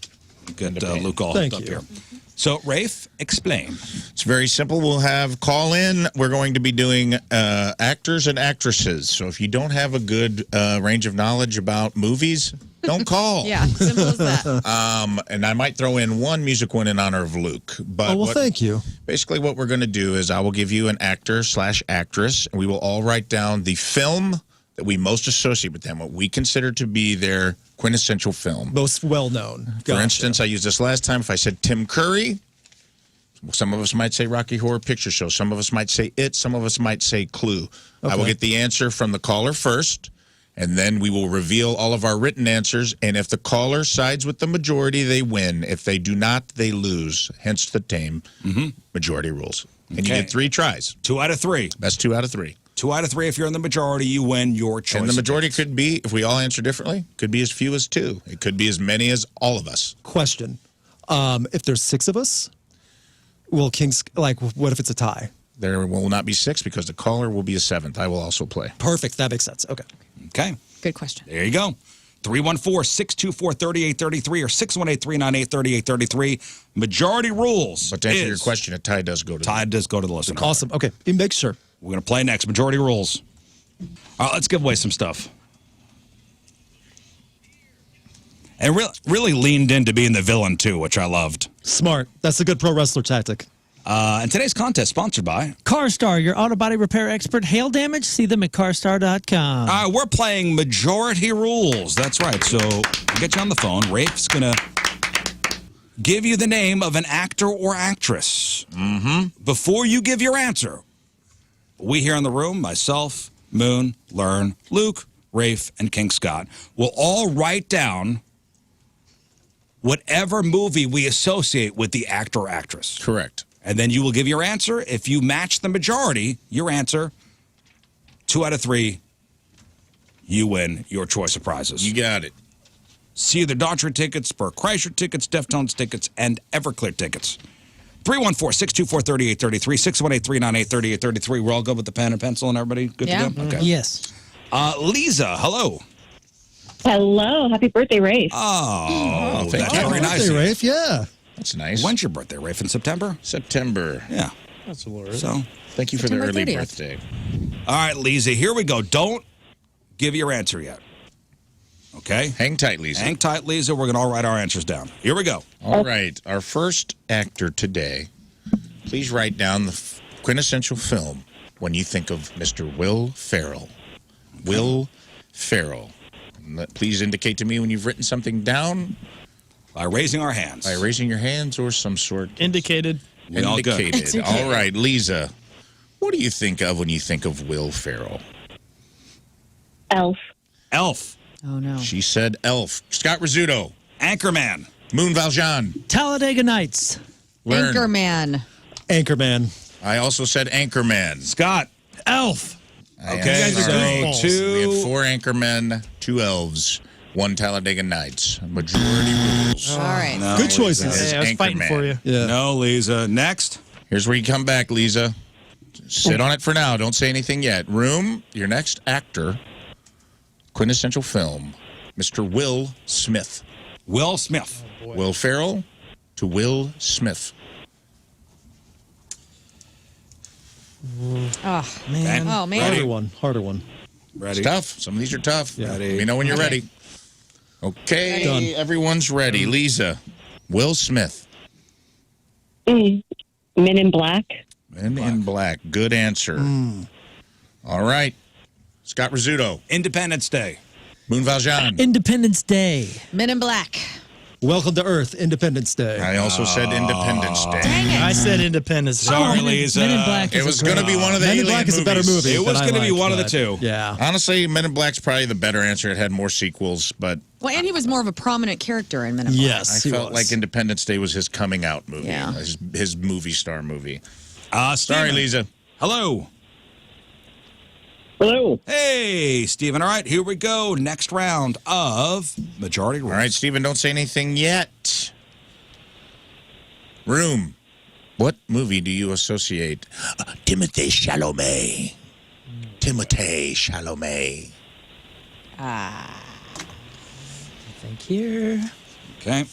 Good, Luke, all Thank hooked you. up here. So, Rafe, explain. It's very simple. We'll have call in. We're going to be doing actors and actresses. So if you don't have a good range of knowledge about movies, don't call. Yeah, simple as that. And I might throw in one music one in honor of Luke. But thank you. Basically, what we're going to do is I will give you an actor/actress, and we will all write down the film that we most associate with them, what we consider to be their quintessential film. Most well-known. For instance, I used this last time. If I said Tim Curry, some of us might say Rocky Horror Picture Show. Some of us might say It. Some of us might say Clue. Okay. I will get the answer from the caller first, and then we will reveal all of our written answers. And if the caller sides with the majority, they win. If they do not, they lose. Hence the tame majority rules. And you get 3 tries. 2 out of 3. That's 2 out of 3. 2 out of 3. If you're in the majority, you win your choice. And the majority could be, if we all answer differently, could be as few as 2. It could be as many as all of us. Question. If there's 6 of us, Will Kings, like, what if it's a tie? There will not be 6 because the caller will be a 7th. I will also play. Perfect. That makes sense. Okay. Okay. Good question. There you go. 314-624-3833 or 618-398-3833. Majority rules. But to answer your question, a tie does go to tie does go to the listener. Awesome. Okay. Make sure. We're going to play next. Majority rules. All right, let's give away some stuff. And really leaned into being the villain, too, which I loved. Smart. That's a good pro wrestler tactic. And today's contest sponsored by CarStar, your auto body repair expert. Hail damage? See them at carstar.com. We're playing Majority Rules. That's right. So we'll get you on the phone. Rafe's going to give you the name of an actor or actress. Before you give your answer, we here in the room, myself, Moon, Lern, Luke, Rafe, and King Scott, will all write down whatever movie we associate with the actor or actress. Correct. And then you will give your answer. If you match the majority, your answer, 2 out of 3, you win your choice of prizes. You got it. See the Dodger tickets, Burr Kreischer tickets, Deftones tickets, and Everclear tickets. 314-624-3833, 618-398-3833. We're all good with the pen and pencil and everybody good to go? Okay. Yes. Lisa, hello. Hello. Happy birthday, Rafe. Oh, thank that's you. very nice. Hey, Rafe. Yeah. That's nice. When's your birthday, Rafe? In September? September. Yeah. That's a little early. So, Thank you for the September early 30th. birthday. all right, Lisa, here we go. Don't give your answer yet. Okay? Hang tight, Lisa. Hang tight, Lisa. We're going to all write our answers down. Here we go. All right. Our first actor today. Please write down the quintessential film when you think of Mr. Will Ferrell. Will Ferrell. Please indicate to me when you've written something down By raising our hands. by raising your hands or some sort. Indicated. We all good. Indicated. All right, Lisa. What do you think of when you think of Will Ferrell? Elf. Elf. Oh, no. She said Elf. Scott Rizzuto. Anchorman. Moon Valjean. Talladega Nights. Lern. Anchorman. Anchorman. I also said Anchorman. Scott. Elf. Okay, So goofballs. we have two. 4 Anchormen, 2 elves, 1 Talladega Nights. Majority rules. All right. No, Good choices. As Hey, I was fighting Anchorman. for you. Yeah. No, Lisa. Next. Here's where you come back, Lisa. Sit on it for now. Don't say anything yet. Room, your next actor, quintessential film, Mr. Will Smith. Will Smith. Will Ferrell to Will Smith. Oh, Man. oh man. Harder one. Harder one. Ready? It's tough. Some of these are tough. Yeah. Let me know when you're ready. Okay, Done. everyone's ready. Lisa, Will Smith. Men in Black. Men in Black. Good answer. All right. Scott Rizzuto. Independence Day. Moon Valjean. Independence Day. Men in Black. Welcome to Earth. Independence Day. I also said Independence Day. Dang it. I said Independence Day. Sorry, Men in- Lisa. Men in Black. It is was a going to great- be one of the Men in alien Black is a better movies. movie. It was than I gonna be like, one of the but- two. Yeah. Honestly, Men in Black's probably the better answer. It had more sequels, but Well, and he was more of a prominent character in Men in Black. Yes. I he felt was. like Independence Day was his coming out movie. Yeah. His movie star movie. Steven. Sorry, Lisa. Hello. Hello. Hey, Steven. All right, here we go. Next round of Majority Rules. All right, Stephen, don't say anything yet. Room. What movie do you associate? Timothée Chalamet. Timothée Chalamet. Think here. Okay.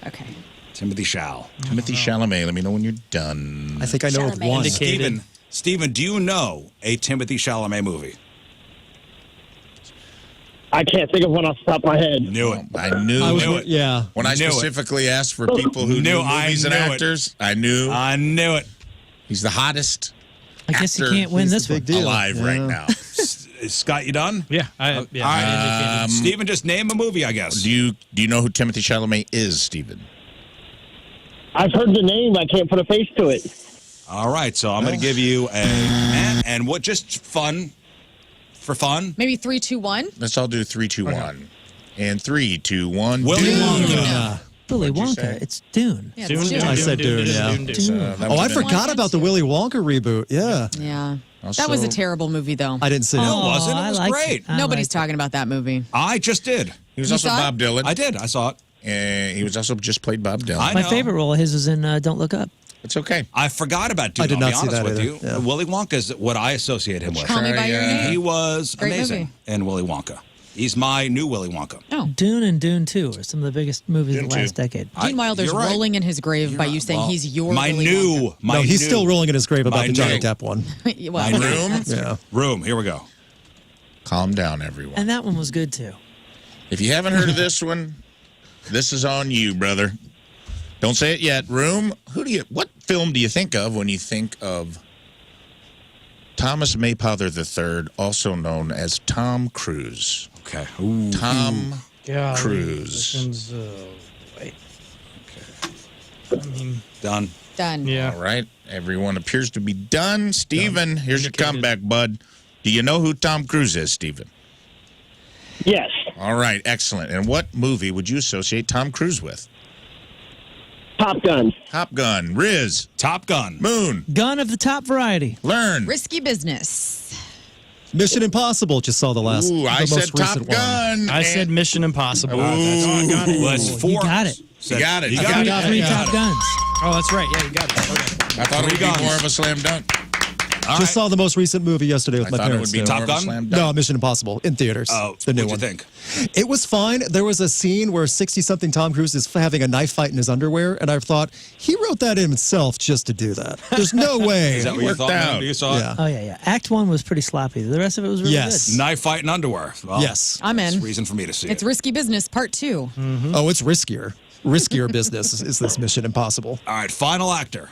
Okay. Timothy Chal. Timothy Chalamet. Let me know when you're done. I think I know of Chalamet. one. Indicated. Steven, do you know a Timothy Chalamet movie? I can't think of one off the top of my head. Knew it. I knew I was, it. yeah. When I Knew it. specifically asked for people who knew I movies and knew it. actors, I knew I knew it. he's the hottest I guess you Actor. can't win He's this the one. big deal. alive right now. Scott, you done? Yeah. I All right. indicated. Steven, just name a movie, I guess. Do you know who Timothy Chalamet is, Stephen? I've heard the name. I can't put a face to it. All right, so I'm going to give you and what just fun for fun. Maybe 3, 2, 1. Let's all do 3, 2, 1. And 3, 2, 1. Willy Dune. Wonka. Yeah. Billy What'd you Wonka. say? It's Dune. Yeah, Dune, it's Dune, Dune. I said Dune, yeah. That Oh, I would've been- forgot about the Willy Wonka reboot. Yeah. Yeah. Also- That was a terrible movie, though. I didn't see No, it. it wasn't. It I was liked great. I Nobody's liked talking about that movie. I just did. He was You also saw it? Bob Dylan. I did. I saw it. He was also just played Bob Dylan. I My know. favorite role of his was in Don't Look Up. It's okay. I forgot about Dune. I did I'll not be see honest that with either. you. Yeah. Willy Wonka is what I associate him with. Call Me by Your Name. He was Great amazing movie. in Willy Wonka. He's my new Willy Wonka. Oh. Dune and Dune 2 are some of the biggest movies Dune of the last decade. Gene Wilder's you're right. rolling in his grave You're by right. you saying Well, he's your my Willy new. Wonka. My No, he's new- still rolling in his grave about my the Johnny new- Depp one. Well, My Room? that's true. Yeah. Room. Here we go. Calm down, everyone. And that one was good too. If you haven't heard of this one, this is on you, brother. Don't say it yet. Room. What film do you think of when you think of Thomas Maypother III, also known as Tom Cruise? Okay. Ooh. Tom Golly, Cruise. this one's, wait. I mean, Done. Done. yeah. All right. Everyone appears to be done. Steven, here's your Indicated. comeback, bud. Do you know who Tom Cruise is, Steven? Yes. All right. Excellent. And what movie would you associate Tom Cruise with? Top Gun. Top Gun. Rizz. Top Gun. Moon. Gun of the top variety. Learn. Risky business. Mission Impossible just saw the last. Ooh, the I most said Top recent one. Gun. I said Mission Impossible. Well, that's four. You got it. You got it. You You got got it. it. Three Yeah. Top Guns. Oh, that's right. Yeah, you got it. Okay. I thought it would Three be guns. more of a slam dunk. All Just right. saw the most recent movie yesterday with I my thought it parents. would be too. more of a Gun? slam dunk. No, Mission Impossible in theaters. Oh, the new what'd one. you think? It was fine. There was a scene where 60-something Tom Cruise is having a knife fight in his underwear, and I thought he wrote that himself just to do that. There's no way. Is that what you worked thought? out. Man? You saw Yeah. Oh yeah. Act 1 was pretty sloppy. The rest of it was really Yes. it? Knife fight and underwear. Well, Yes. I'm that's in. reason for me to see It's it. Risky Business Part 2. Oh, it's riskier. Riskier business is this Mission Impossible. All right. Final actor.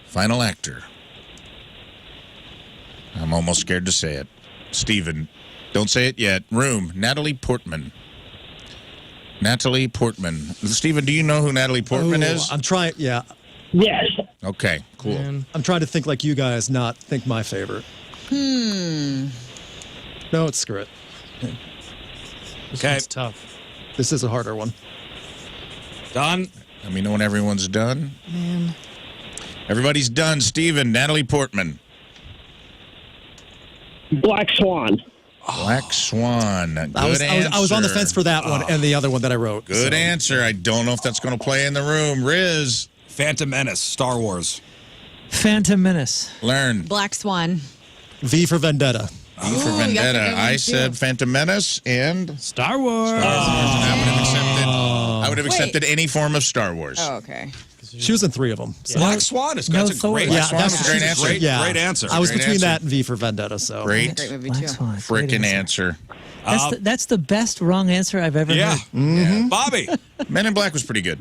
Final actor. I'm almost scared to say it. Steven, don't say it yet. Room. Natalie Portman. Natalie Portman. Steven, do you know who Natalie Portman Ooh, is? I'm trying. Yeah, Yes. Okay, cool. And I'm trying to think like you guys, not think my favorite. No, it's screw it. this Okay. one's tough. This is a harder one. Done. Let me know when everyone's done. Man. Everybody's done. Steven, Natalie Portman. Black Swan. Black Swan. Good I was on the answer. fence for that one and the other one that I wrote. Good so. answer. I don't know if that's going to play in the room. Rizz. Phantom Menace. Star Wars. Phantom Menace. Learn. Black Oh. Swan. V for Vendetta. For Ooh, you got the Vendetta. good one, I too. said Phantom Menace and Star Wars. I would have accepted any form of Star Wars. Oh, okay. She was in 3 of them. So. Black Swan is No that's a great. Thor. Yeah, Swan was a great answer. Great, Yeah, great answer. I was Great between answer. that and V for Vendetta. So Great Great movie, Black too. Swan. Great frickin' answer. That's the best wrong answer I've ever Yeah. heard. Yeah. Bobby. Men in Black was pretty good.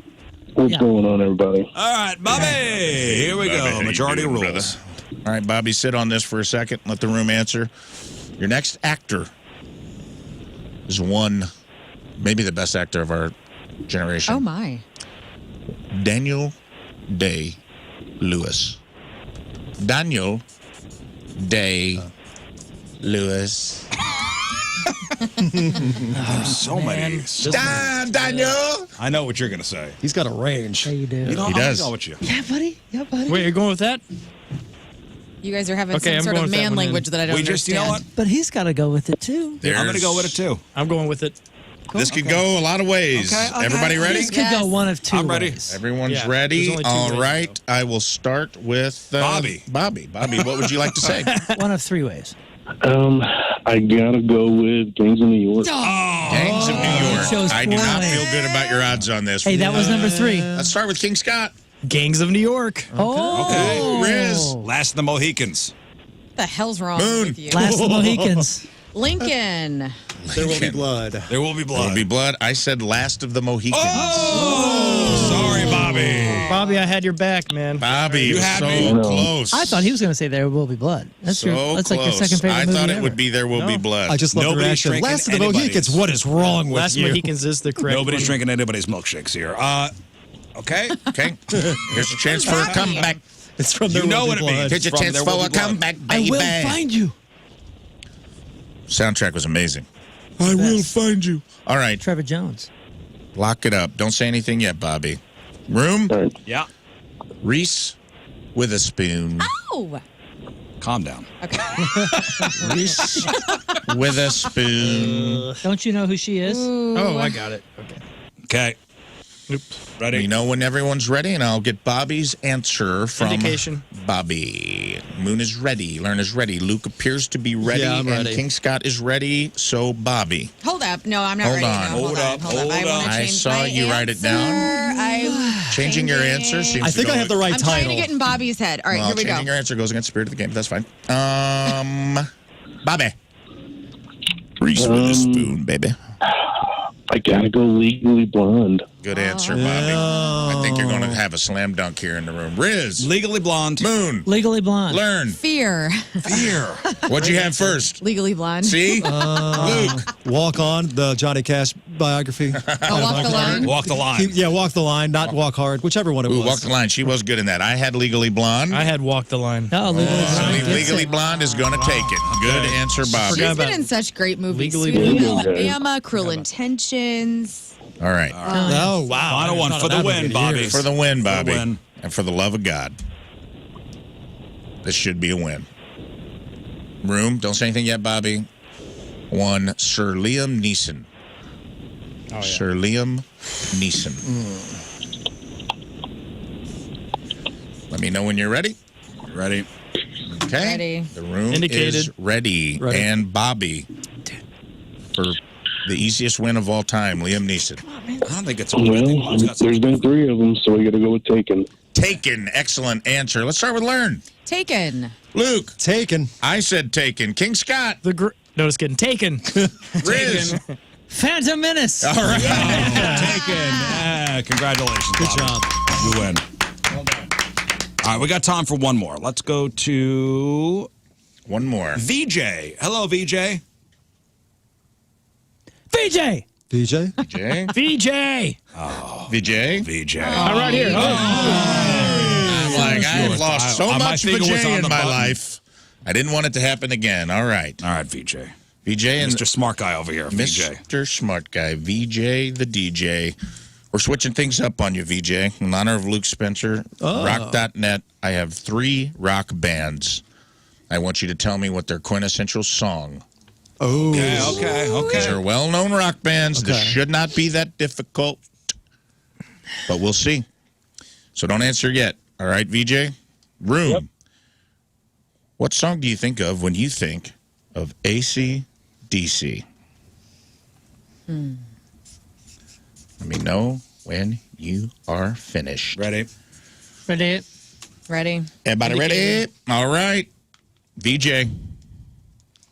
What's Yeah. going on, everybody? All right, Bobby. Here we Bobby, how go. you Majority doing, rules. brother? All right, Bobby, sit on this for a second. Let the room answer. Your next actor is one, maybe the best actor of our generation. Oh, my. Daniel Day-Lewis. Daniel Day-Lewis. There's so many. Daniel. I know what you're going to say. he's got a range. Yeah, you do. You know, He I'm gonna does. go with you. Yeah, buddy. Yeah, buddy. Wait, you're going with that? You guys are having Okay, some I'm sort going of with that man one then. language that I don't We just, you understand. know what? But he's got to go with it too. I'm going to go with it too. I'm going with it. This could go a lot of ways. Okay, okay. Everybody ready? This could go one of two I'm ready. ways. Everyone's Yeah, ready. there's only two All ways, right. I will start with Bobby. Bobby, what would you like to say? One of 3 ways. I gotta go with Gangs of New York. Gangs of New York. chose I do not poorly. feel good about your odds on this. Hey, that was number 3. Let's start with King Scott. Gangs of New York. Oh. Okay. Rizz. Last of the Mohicans. What the hell's wrong Moon. with you? Last of the Mohicans. Lincoln. There will be blood. There will be There will blood. be blood. I said Last of the Mohicans. Oh, sorry, Bobby. Bobby, I had your back, man. Bobby, You was had so me. close. I thought he was going to say There Will Be Blood. That's so your, that's close. like your second favorite I movie thought it ever. would be There Will Be Blood. I just love the Nobody's reaction. drinking Last of the anybody's. Mohicans. What is wrong with Last you? Mohicans is the correct Nobody's one. drinking anybody's milkshakes here. Okay. Okay. Here's a chance for a comeback. It's from You There know Will what Be it means. Blood. Here's a From chance There for Will a Be Blood. comeback, I baby. will find you. Soundtrack was amazing. I will find you. All right. Trevor Jones. Lock it up. Don't say anything yet, Bobby. Room? All right. Yeah. Reese Witherspoon. Oh. Calm down. Okay. Reese Witherspoon. Don't you know who she is? Oh, I got it. Okay. Okay. Ready? We know when everyone's ready, and I'll get Bobby's answer from Indication. Bobby. Moon is ready. Lern is ready. Luke appears to be ready. Yeah, I'm and ready. King Scott is ready. So, Bobby. Hold up. No, I'm not Hold ready. on. No, Hold on. up. Hold up. Hold I want up. to I change saw my you write it answer. down. I'm Changing your answer seems I think to I go have the right I'm trying title. to get in Bobby's head. All right, Well, here we go. changing your answer goes against the spirit of the game. That's fine. Bobby. Reese Witherspoon, baby. I gotta go Legally Blonde. Good answer, Bobby. I think you're going to have a slam dunk here in the room. Rizz. Legally Blonde. Moon. Legally Blonde. Lern. Fear. Fear. What'd you have first? Legally Blonde. See? Luke. Walk On, the Johnny Cash biography. Walk the line. Walk the line. Yeah, Walk the Line, not Walk Hard, whichever one it Ooh, was. walk the line. She was good in that. I had Legally Blonde. I had Walk the Line. Oh, Legally So Blonde. gets Legally it. Blonde is going to take it. Good answer, Bobby. She's Forgot been about in such great movies. Legally Sweet Home Blonde. Alabama, Cruel Intentions. All right. Oh, wow. Final one for the win, Bobby. For the win, Bobby. win. And for the love of God. This should be a win. Room. Don't say anything yet, Bobby. One, Sir Liam Neeson. Oh, yeah. Sir Liam Neeson. Let me know when you're ready. Ready? Okay. Ready. The room Indicated. is ready. Ready. And Bobby for the easiest win of all time, Liam Neeson. I don't think it's a win. I think Well, Bob's got some- there's been 3 of them, so we gotta go with Taken. Taken. Excellent answer. Let's start with Lern. Taken. Luke. Taken. I said Taken. King Scott. No, it's getting taken. Rizz. Phantom Menace. All right. Taken. Congratulations, Good Bobby. job. You win. All right, we got time for one more. Let's go to One more. VJ. Hello, VJ. VJ. DJ? VJ. VJ. VJ. VJ. I'm right here. I'm like, I've lost so my much finger was VJ on in the my button. life. I didn't want it to happen again. All right. All right, VJ. VJ and Mr. Smart Guy over here, VJ. Mr. Smart Guy, VJ the DJ. We're switching things up on you, VJ. In honor of Luke Spencer, rock.net. I have 3 rock bands. I want you to tell me what their quintessential song. Oh. Okay. These are well-known rock bands. This Okay. should not be that difficult, but we'll see. So don't answer yet. All right, VJ? Room. Yep. What song do you think of when you think of AC/DC? Let me know when you are finished. Ready? Ready? Ready. Everybody ready? All right. VJ,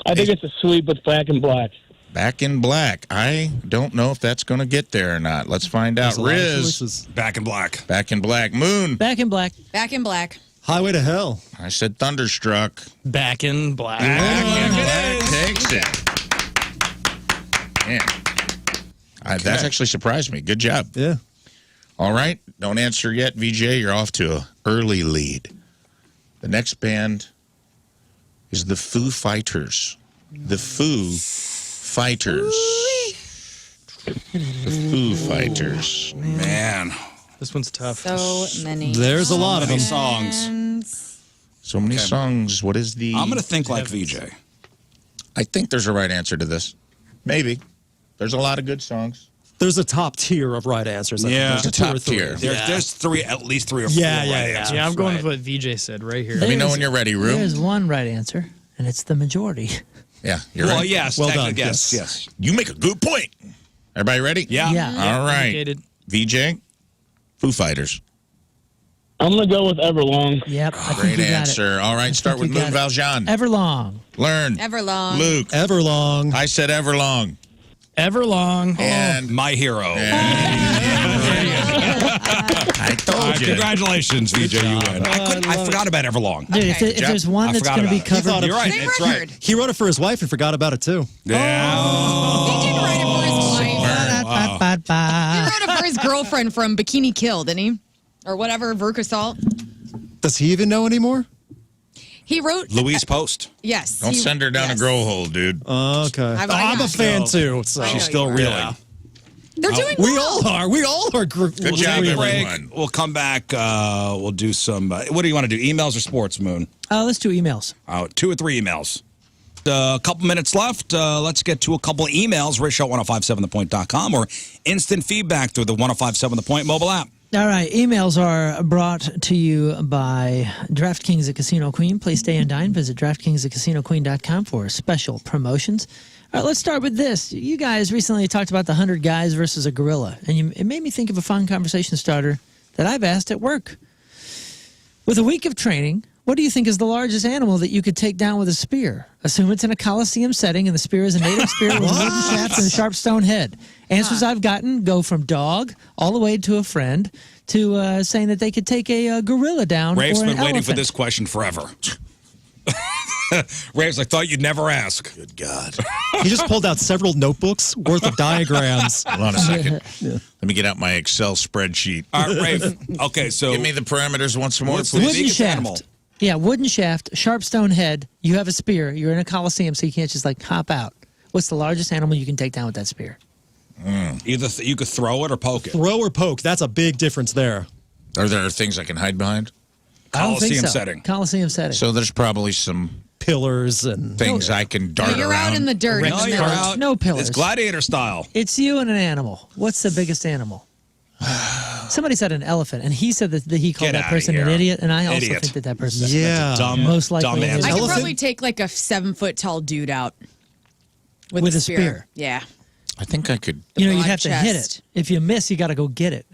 I think it's a sweep with Black and Black. Back in Black. I don't know if that's going to get there or not. Let's find out. There's a lot of Rizz, choices. Back in Black. Back in Black. Moon, Back in Black. Back in Black. Highway to Hell. I said Thunderstruck. Back in Black. Back in Black takes it. Man. That actually surprised me. Good job. Yeah. All right. Don't answer yet, VJ. You're off to an early lead. The next band is the Foo Fighters. The Foo Fighters. The Foo Fighters. Man. This one's tough. So many. There's a lot of Many them. songs. So many songs. What is the... I'm going to think like VJ. I think there's a right answer to this. Maybe. There's a lot of good songs. There's a top tier of right answers. I think. Yeah. There's The 2 or top 3. tier. There's at least 3 or 4 Yeah, right yeah. answers. Yeah, I'm going Right. with what VJ said right here. Let me know when you're ready, Room. There's one right answer, and it's the majority. Yeah, you're Well, right. yes. Well technically, done. Yes. Yes. You make a good point. Everybody ready? Yeah. Yeah. All right. Indicated. VJ, Foo Fighters. I'm gonna go with Everlong. Yep. I think Great you got answer. All right, start with you Moon got it. Valjean. Everlong. Lern. Everlong. Luke. Everlong. I said Everlong. Everlong. And My hero. I told you. Congratulations, VJ. You win. I forgot about Everlong. Dude, if job. there's one I that's forgot going to be about it. covered, thought of- You're right. Same It's record. right. He wrote it for his wife and forgot about it, too. Yeah. He did write it for his wife. He Ba-da-ba-ba-ba. wrote it for his girlfriend from Bikini Kill, didn't he? Or whatever, Verkasalt. Does he even know anymore? He wrote. Louise Post. Yes. Don't send her down a grow hole, dude. Okay. I'm a fan, too. So. She's still reeling. Yeah. They're doing We well. all are. We all are. Good job, Break. everyone. We'll come back. We'll do some. What do you want to do? Emails or sports, Moon? Let's do emails. 2 or 3 emails. A couple minutes left. Let's get to a couple emails. RizzShow1057thepoint.com or instant feedback through the 1057 The Point mobile app. All right, emails are brought to you by DraftKings at Casino Queen. Play, stay, and dine. Visit DraftKings@CasinoQueen.com for special promotions. All right, let's start with this. You guys recently talked about the 100 guys versus a gorilla, and it made me think of a fun conversation starter that I've asked at work. With a week of training, what do you think is the largest animal that you could take down with a spear? Assume it's in a Coliseum setting and the spear is a native spear with a wooden shaft and a sharp stone head. Answers I've gotten go from dog all the way to a friend to saying that they could take a gorilla down Rafe's or an been waiting for elephant. this question forever. Rafe's, I thought you'd never ask. Good God. He just pulled out several notebooks worth of diagrams. Hold on a second. Let me get out my Excel spreadsheet. All right, Rafe. Okay, so Give me the parameters once more, What's the please. Wooden biggest shaft. animal? Yeah, wooden shaft, sharp stone head. You have a spear. You're in a Coliseum, so you can't just like hop out. What's the largest animal you can take down with that spear? either you could throw it or poke it. Throw or poke, that's a big difference there. Are there things I can hide behind? I don't think Coliseum so. setting. Coliseum setting. So there's probably some Pillars and things I can dart You're around. out in the dirt. No, in the you're middle. out. No pillars. It's gladiator style. It's you and an animal. What's the biggest animal? Somebody said an elephant, and he said that he called Get that outta person here. an idiot, and I also Idiot. think that person is yeah. Dumb, most likely dumb an answer. I could Elephant? probably take like a 7-foot tall dude out With a a spear. Yeah. I think I could. You know, you broad have to hit chest. it. If you miss, you got to go get it.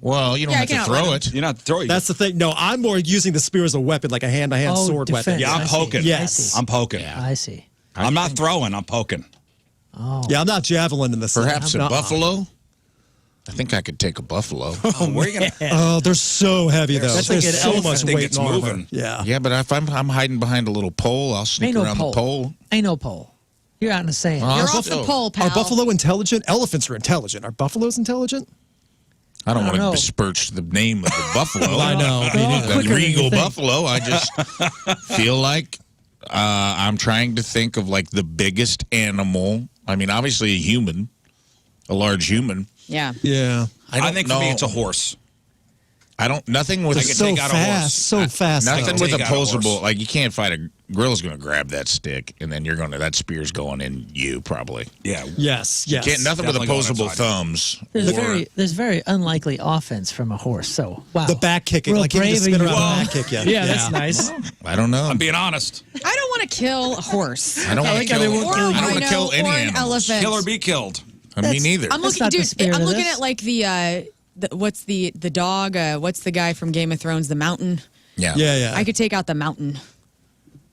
Well, you don't Yeah, I have to can throw outrun it. You're not throwing. That's the thing. No, I'm more using the spear as a weapon, like a hand-to-hand sword defense. weapon. Yeah, I'm I see. poking. Yes. I see. I'm poking. I see. I'm not throwing. I'm poking. Oh. Yeah, I'm not javelin in this. Perhaps a Uh-uh. buffalo. I think I could take a buffalo. Oh, where are you gonna? Oh, they're so heavy though. That's There's like an so elephant. much Thing weight gets in armor. moving. Yeah. Yeah, but if I'm hiding behind a little pole, I'll sneak Ain't no around pole. the pole. Ain't no pole. You're out in the sand. Oh, You're I'll off the still- pole, pal. Are buffalo intelligent? Elephants are intelligent. Are buffaloes intelligent? I don't I want don't to know. besmirch the name of the buffalo. I know. They're all The quicker than you regal think. buffalo. I just feel like I'm trying to think of like the biggest animal. I mean, obviously a human, a large human. Yeah. Yeah. I think for me it's a horse. I don't. Nothing with I a could So take out a fast. horse. So fast. Nothing Take with out a opposable. horse. Like you can't fight a gorilla's going to grab that stick, and then you're going to that spear's going in you probably. Yeah. Yes. Yes. Can't nothing with Definitely going opposable inside. thumbs. There's very unlikely offense from a horse. So wow. The back kicking, Real like he can just brave spin of around you. and back kick you. Yeah, that's nice. I don't know. I'm being honest. I don't want to kill a horse. I don't want to kill. Or a I don't want rhino to kill any or an animals. elephant. Kill or be killed. Me neither. I'm That's looking, not the dude. spirit I'm of looking this. at like what's the dog? What's the guy from Game of Thrones? The Mountain. Yeah. Yeah. I could take out the Mountain.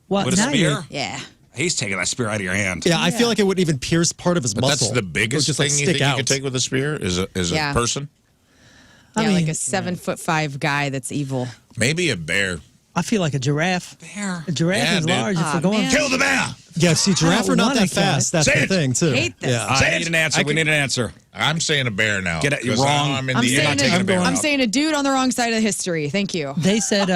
What With a now you're- spear? Yeah. He's taking that spear out of your hand. Yeah, I feel like it wouldn't even pierce part of his But muscle. that's the It would biggest just thing like you stick think you out. could take with a spear is a Yeah. person. I Yeah, mean, like a 7'5" guy that's evil. Maybe a bear. I feel like a giraffe. Bear. A giraffe Yeah, is dude. large. If Aw, we're going, man. Kill the bear. Yeah, see, giraffe are not wanna that kill it. fast. That's Say the it. thing, too. Hate this. Yeah. I need an answer. We need an answer. I'm saying a bear now. Get it 'cause wrong. now I'm in I'm the You're not saying, taking a bear I'm out. saying a dude on the wrong side of history. Thank you. they said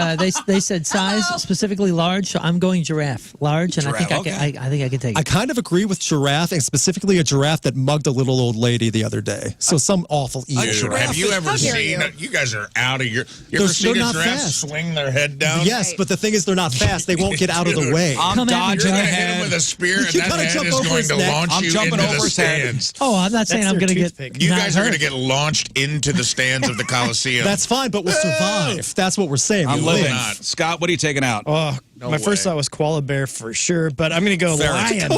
they said size specifically large. So I'm going giraffe, large, and I think Giraffe, I think I could take I it. kind of agree with giraffe, and specifically a giraffe that mugged a little old lady the other day. So some awful evil Dude, giraffe. have you ever How dare seen you. it? You guys are out of your. You They're- ever seen they're a not giraffe fast. swing their head down? Yes, but the thing is, they're not fast. They won't get out of the Dude, way. I'm Come at me, dodging You're John. gonna hit him with ahead. a spear, and You that gotta head jump is over going his to neck. launch I'm you jumping into over the his head. stands. Oh, I'm not saying That's I'm their going to get. toothpick. You not guys are hurt. going to get launched into the stands of the Coliseum. That's fine, but we'll survive. That's what we're saying. I'm We'll living. live. Scott, what are you taking out? Oh, my first way. thought was koala bear for sure, but I'm going to go Ferret. lion.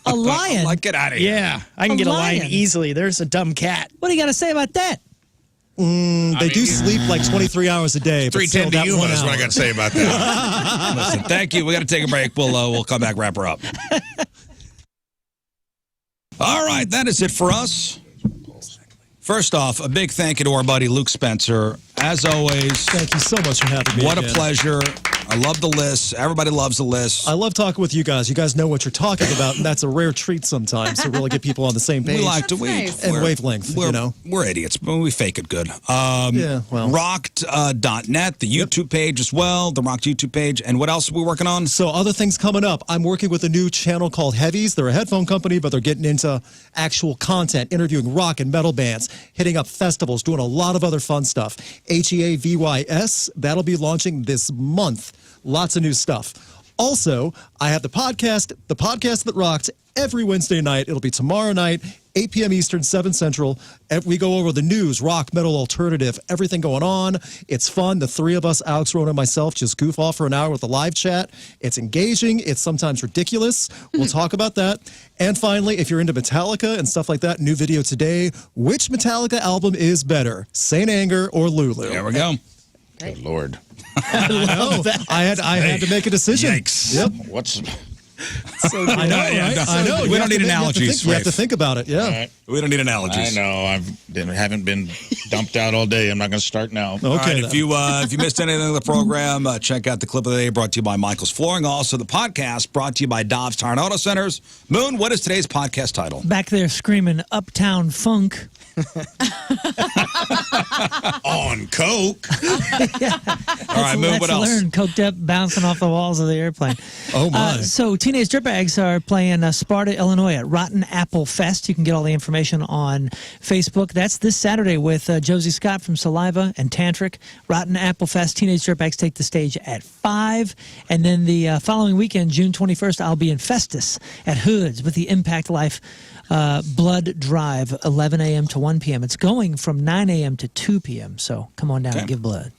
a lion. Like, get out of here. Yeah, I can A get a lion. lion easily. There's a dumb cat. What do you got to say about that? They do sleep like 23 hours a day. But still, 310 to that you 1 is what I hour. got to say about that. Listen, thank you. We got to take a break. We'll come back, wrap her up. All right, that is it for us. First off, a big thank you to our buddy Luke Spencer. As always, Thank you so much for having me. what a again. pleasure. I love the list. Everybody loves the list. I love talking with you guys. You guys know what you're talking about, and that's a rare treat sometimes to really get people on the same page. We like to nice. And we're- wavelength, We're, you know. we're idiots, but we fake it good. Yeah, well. Rocked.net, the YouTube page as well, the Rocked YouTube page. And what else are we working on? So other things coming up. I'm working with a new channel called Heavies. They're a headphone company, but they're getting into actual content, interviewing rock and metal bands, hitting up festivals, doing a lot of other fun stuff. HEAVYS, that'll be launching this month. Lots of new stuff. Also, I have the podcast that rocks every Wednesday night. It'll be tomorrow night, 8 p.m. Eastern, 7 Central. We go over the news, rock, metal, alternative, everything going on. It's fun. The three of us, Alex, Rona, and myself, just goof off for an hour with a live chat. It's engaging. It's sometimes ridiculous. We'll talk about that. And finally, if you're into Metallica and stuff like that, new video today. Which Metallica album is better, Saint Anger or Lulu? There we go. Good Lord. I had to make a decision. Yikes. Yep. What's... I know, right? I know. We don't need analogies. You have to think about it, yeah. All right. We don't need analogies. I know. Haven't been dumped out all day. I'm not going to start now. Okay. All right, then. if you missed anything of the program, check out the clip of the day brought to you by Michael's Flooring. Also, the podcast brought to you by Dobbs Tire and Auto Centers. Moon, what is today's podcast title? Back there screaming Uptown Funk. On coke. All right, Moon, what else? Lern, coked up, bouncing off the walls of the airplane. Oh, my. So Teenage Dirtbags are playing Sparta, Illinois at Rotten Apple Fest. You can get all the information on Facebook. That's this Saturday with Josie Scott from Saliva and Tantric. Rotten Apple Fest. Teenage Dirtbags take the stage at 5. And then the following weekend, June 21st, I'll be in Festus at Hoods with the Impact Life Blood Drive, 11 a.m. to 1 p.m. It's going from 9 a.m. to 2 p.m. So come on down and give blood.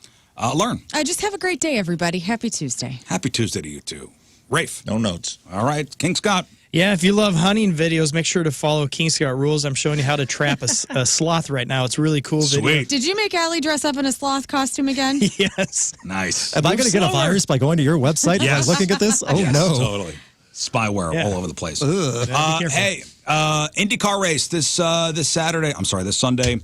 Learn. Just have a great day, everybody. Happy Tuesday. Happy Tuesday to you, too. Rafe. No notes. All right, King Scott. Yeah, if you love hunting videos, make sure to follow King Scott Rules. I'm showing you how to trap a sloth right now. It's a really cool video. Sweet. Did you make Allie dress up in a sloth costume again? Yes. Nice. Am I going to get a virus by going to your website Yes. by looking at this? Oh, Yes, no. Totally. Spyware Yeah. all over the place. careful. Hey, IndyCar race this Sunday,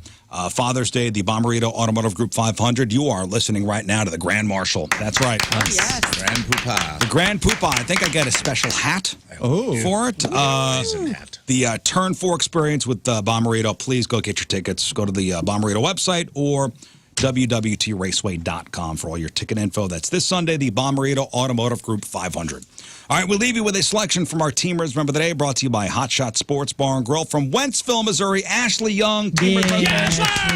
Father's Day, the Bomberito Automotive Group 500. You are listening right now to the Grand Marshal. That's right. Yes. Grand Poopah. The Grand Poopah. I think I got a special hat for it. Hat. The Turn 4 experience with Bomberito. Please go get your tickets. Go to the Bomberito website or www.raceway.com for all your ticket info. That's this Sunday, the Bomberito Automotive Group 500. All right, we'll leave you with a selection from our Teamers Remember the Day, brought to you by Hot Shot Sports Bar and Grill from Wentzville, Missouri. Ashley Young. Teamers Remember the Day.